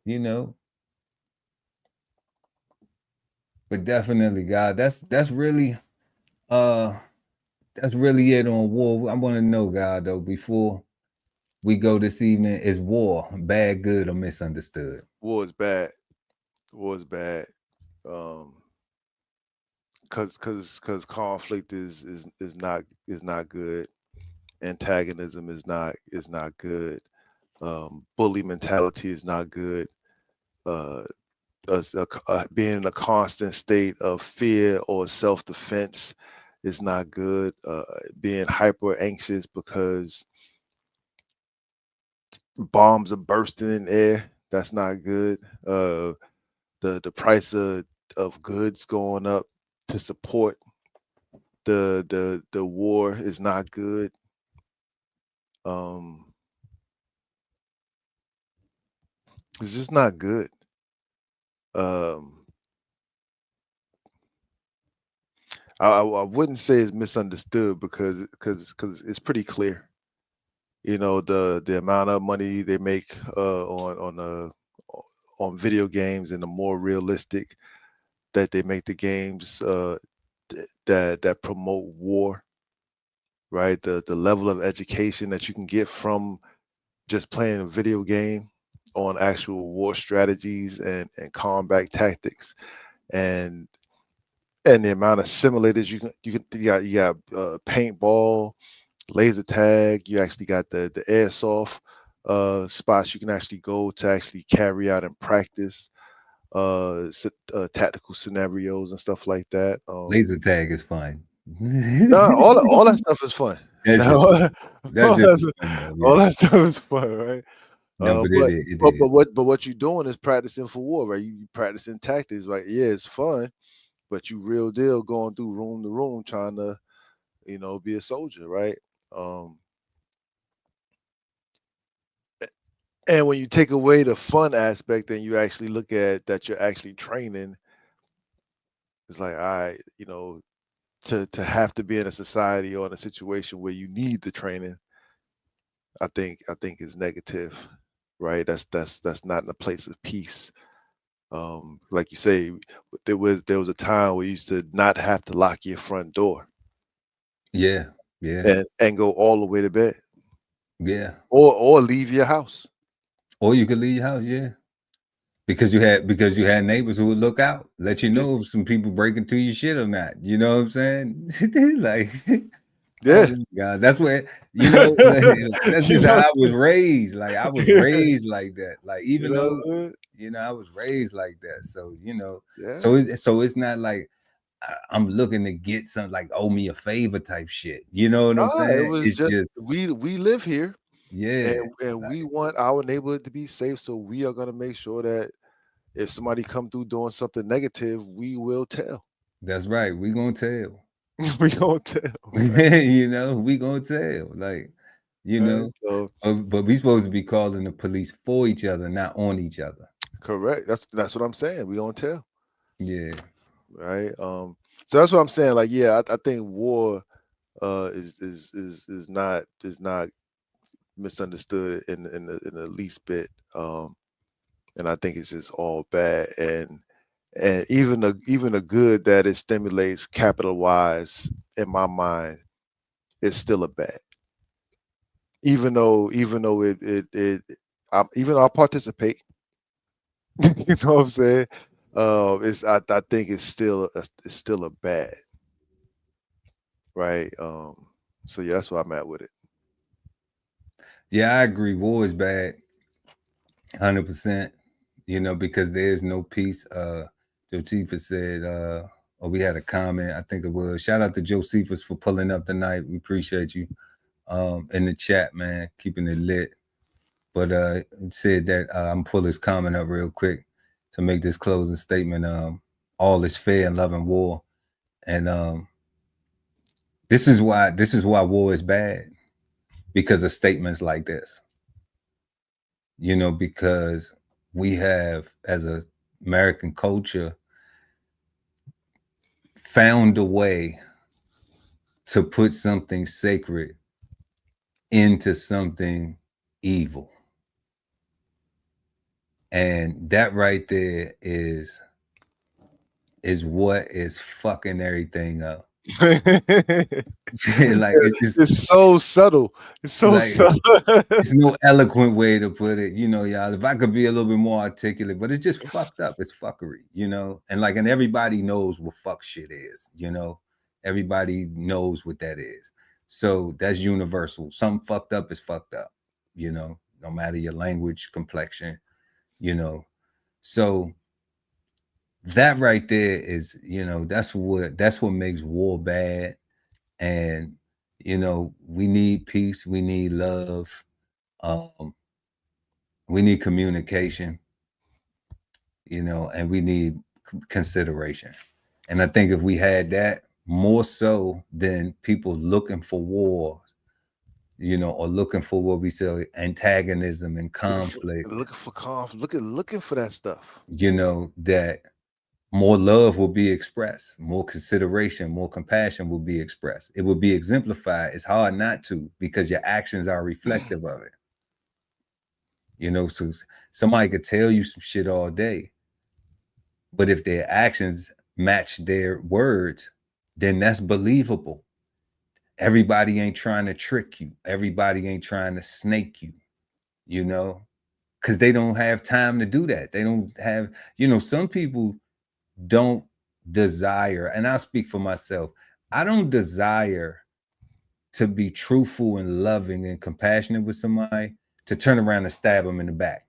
You know. But definitely, God, that's really that's really it on war. I want to know, God, though, before we go this evening, is war bad, good, or misunderstood? War is bad. War is bad. Cause conflict is not good. Antagonism is not good. Bully mentality is not good. Uh, Being in a constant state of fear or self-defense is not good. Being hyper anxious because bombs are bursting in air, that's not good. The price of goods going up to support the war is not good. Um, it's just not good. Um, I wouldn't say it's misunderstood because it's pretty clear. You know, the amount of money they make on video games, and the more realistic that they make the games that promote war, right? The level of education that you can get from just playing a video game on actual war strategies and combat tactics, and the amount of simulators you got paintball, laser tag. You actually got the airsoft spots you can actually go to actually carry out and practice tactical scenarios and stuff like that. Laser tag is fun. Nah, all that stuff is fun. That shit all, fun. that, That all shit that is fun though. all Yeah. that stuff is fun, right? No, but But it is. what you're doing is practicing for war, right? You practicing tactics, right? Yeah, it's fun, but you real deal going through room to room trying to, be a soldier, right? Um, and when you take away the fun aspect and you actually look at that you're actually training, it's like, all right, to have to be in a society or in a situation where you need the training, I think is negative, right? That's not in a place of peace. Like you say, there was a time where you used to not have to lock your front door Yeah, yeah, and go all the way to bed, yeah. or leave your house. Or you could leave your house, yeah. Because you had neighbors who would look out, let you Yeah, know if some people break into your shit or not. You know what I'm saying? Like, oh yeah. my God, that's what that's You just how know, I was raised. Like I was yeah, raised like that. Like you even know though what I'm saying? I was raised like that. So Yeah. so it's not like I'm looking to get something like owe me a favor type shit. You know what I'm Nah, it saying? was It's just just we live here, and yeah, we like, want our neighborhood to be safe, so we are gonna make sure that if somebody come through doing something negative, we will tell. that's right. We gonna tell. We gonna tell, right? We gonna tell. Like, you Right. know, So but we supposed to be calling the police for each other, not on each other. correct. That's what I'm saying. We gonna tell, Yeah. right? So that's what I'm saying. Like, yeah, I think war is not misunderstood in the least bit. And I think it's just all bad. And even the good that it stimulates capital wise, in my mind, it's still a bad. Even though even though I participate, you know what I'm saying? I think it's still a bad, right? So yeah, that's where I'm at with it. Yeah, I agree. War is bad, 100%. Because there's no peace. Josephus said, or we had a comment, I think it was. Shout out to Josephus for pulling up tonight. We appreciate you. In the chat, man, keeping it lit. But it said that I'm pull his comment up real quick to make this closing statement. All is fair in love and war. And this is why war is bad, because of statements like this. Because we have, as a American culture, found a way to put something sacred into something evil. And that right there is what is fucking everything up. Like it's so subtle. It's so like, subtle. it's no eloquent way to put it, you know, y'all. If I could be a little bit more articulate, but it's just fucked up. It's fuckery, you know. And like, and everybody knows what fuck shit is, you know. Everybody knows what that is. So that's universal. Something fucked up is fucked up, you know, no matter your language, complexion, you know. So that right there is, you know, that's what makes war bad. And, you know, we need peace, we need love, we need communication, you know, and we need consideration. And I think if we had that more so than people looking for war, you know, or looking for what we say antagonism and conflict, looking for that stuff, you know, that more love will be expressed, more consideration, more compassion will be expressed. It will be exemplified. It's hard not to, because your actions are reflective of it. You know, so somebody could tell you some shit all day, but if their actions match their words, then that's believable. Everybody ain't trying to trick you. Everybody ain't trying to snake you, you know, because they don't have time to do that. They don't have, you know, some people don't desire, and I'll speak for myself, I don't desire to be truthful and loving and compassionate with somebody to turn around and stab them in the back.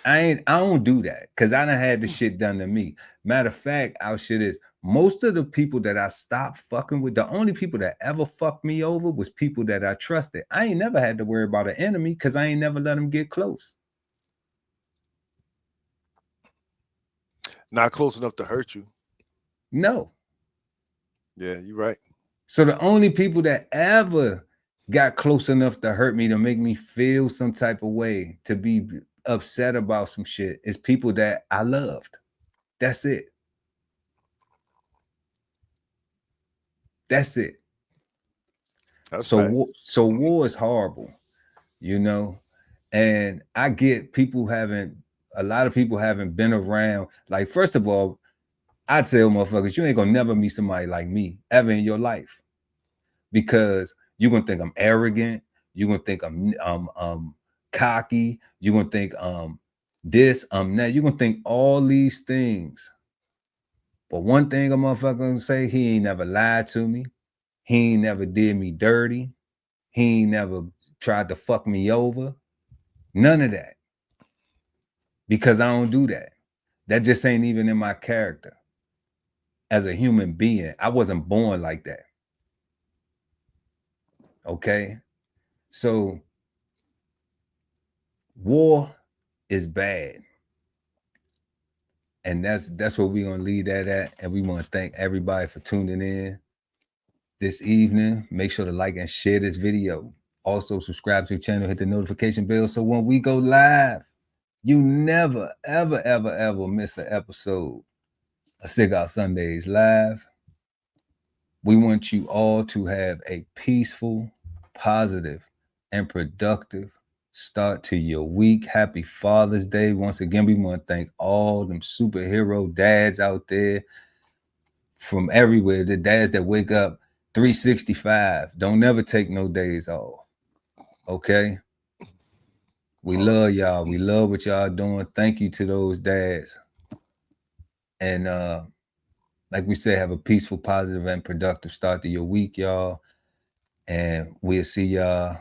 I don't do that, because I done had the shit done to me. Matter of fact, our shit is, most of the people that I stopped fucking with, the only people that ever fucked me over was people that I trusted. I ain't never had to worry about an enemy, because I ain't never let them get close. Not close enough to hurt you. No. Yeah, you're right. So the only people that ever got close enough to hurt me, to make me feel some type of way, to be upset about some shit, is people that I loved. That's it. That's it. So war is horrible, you know, and I get a lot of people haven't been around. Like, first of all, I tell motherfuckers, you ain't gonna never meet somebody like me ever in your life, because you're gonna think I'm arrogant, you're gonna think I'm cocky, you're gonna think this, that, you're gonna think all these things. But one thing a motherfucker gonna say, he ain't never lied to me, he ain't never did me dirty, he ain't never tried to fuck me over. None of that. Because I don't do that. That just ain't even in my character. As a human being, I wasn't born like that. Okay? So war is bad. And that's what we're gonna leave that at. And we want to thank everybody for tuning in this evening. Make sure to like and share this video. Also subscribe to the channel, hit the notification bell, so when we go live, you never, ever, ever, ever miss an episode of Cigar Sundays Live. We want you all to have a peaceful, positive, and productive start to your week. Happy Father's Day. Once again, we want to thank all them superhero dads out there from everywhere. The dads that wake up 365. Don't never take no days off. Okay? We love y'all. We love what y'all doing. Thank you to those dads. And like we said, have a peaceful, positive, and productive start to your week, y'all. And we'll see y'all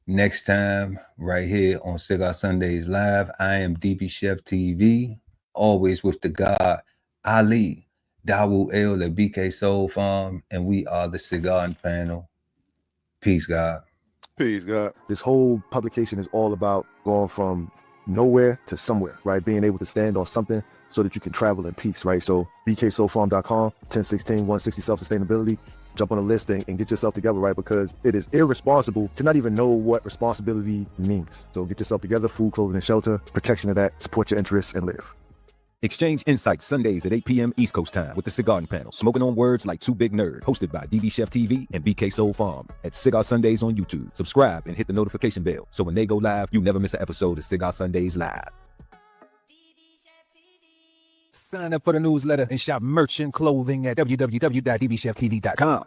next time right here on Cigar Sundays Live. I am DBCHEFTV, always with the God Ali, Dawu El at BK Soul Farm, and we are the Cigarden Panel. Peace, God. Peace, God. This whole publication is all about going from nowhere to somewhere, right? Being able to stand on something so that you can travel in peace, right? So bksoulfarm.com, 1016 160 self-sustainability. Jump on a list and get yourself together, right? Because it is irresponsible to not even know what responsibility means. So get yourself together, food, clothing, and shelter, protection of that, support your interests, and live. Exchange insights Sundays at 8 p.m. East Coast time with the Cigarden Panel. Smoking on words like two big nerds. Hosted by DBCHEFTV and BK Soul Farm at Cigar Sundays on YouTube. Subscribe and hit the notification bell so when they go live, you never miss an episode of Cigar Sundays Live. Sign up for the newsletter and shop merch and clothing at www.dbcheftv.com.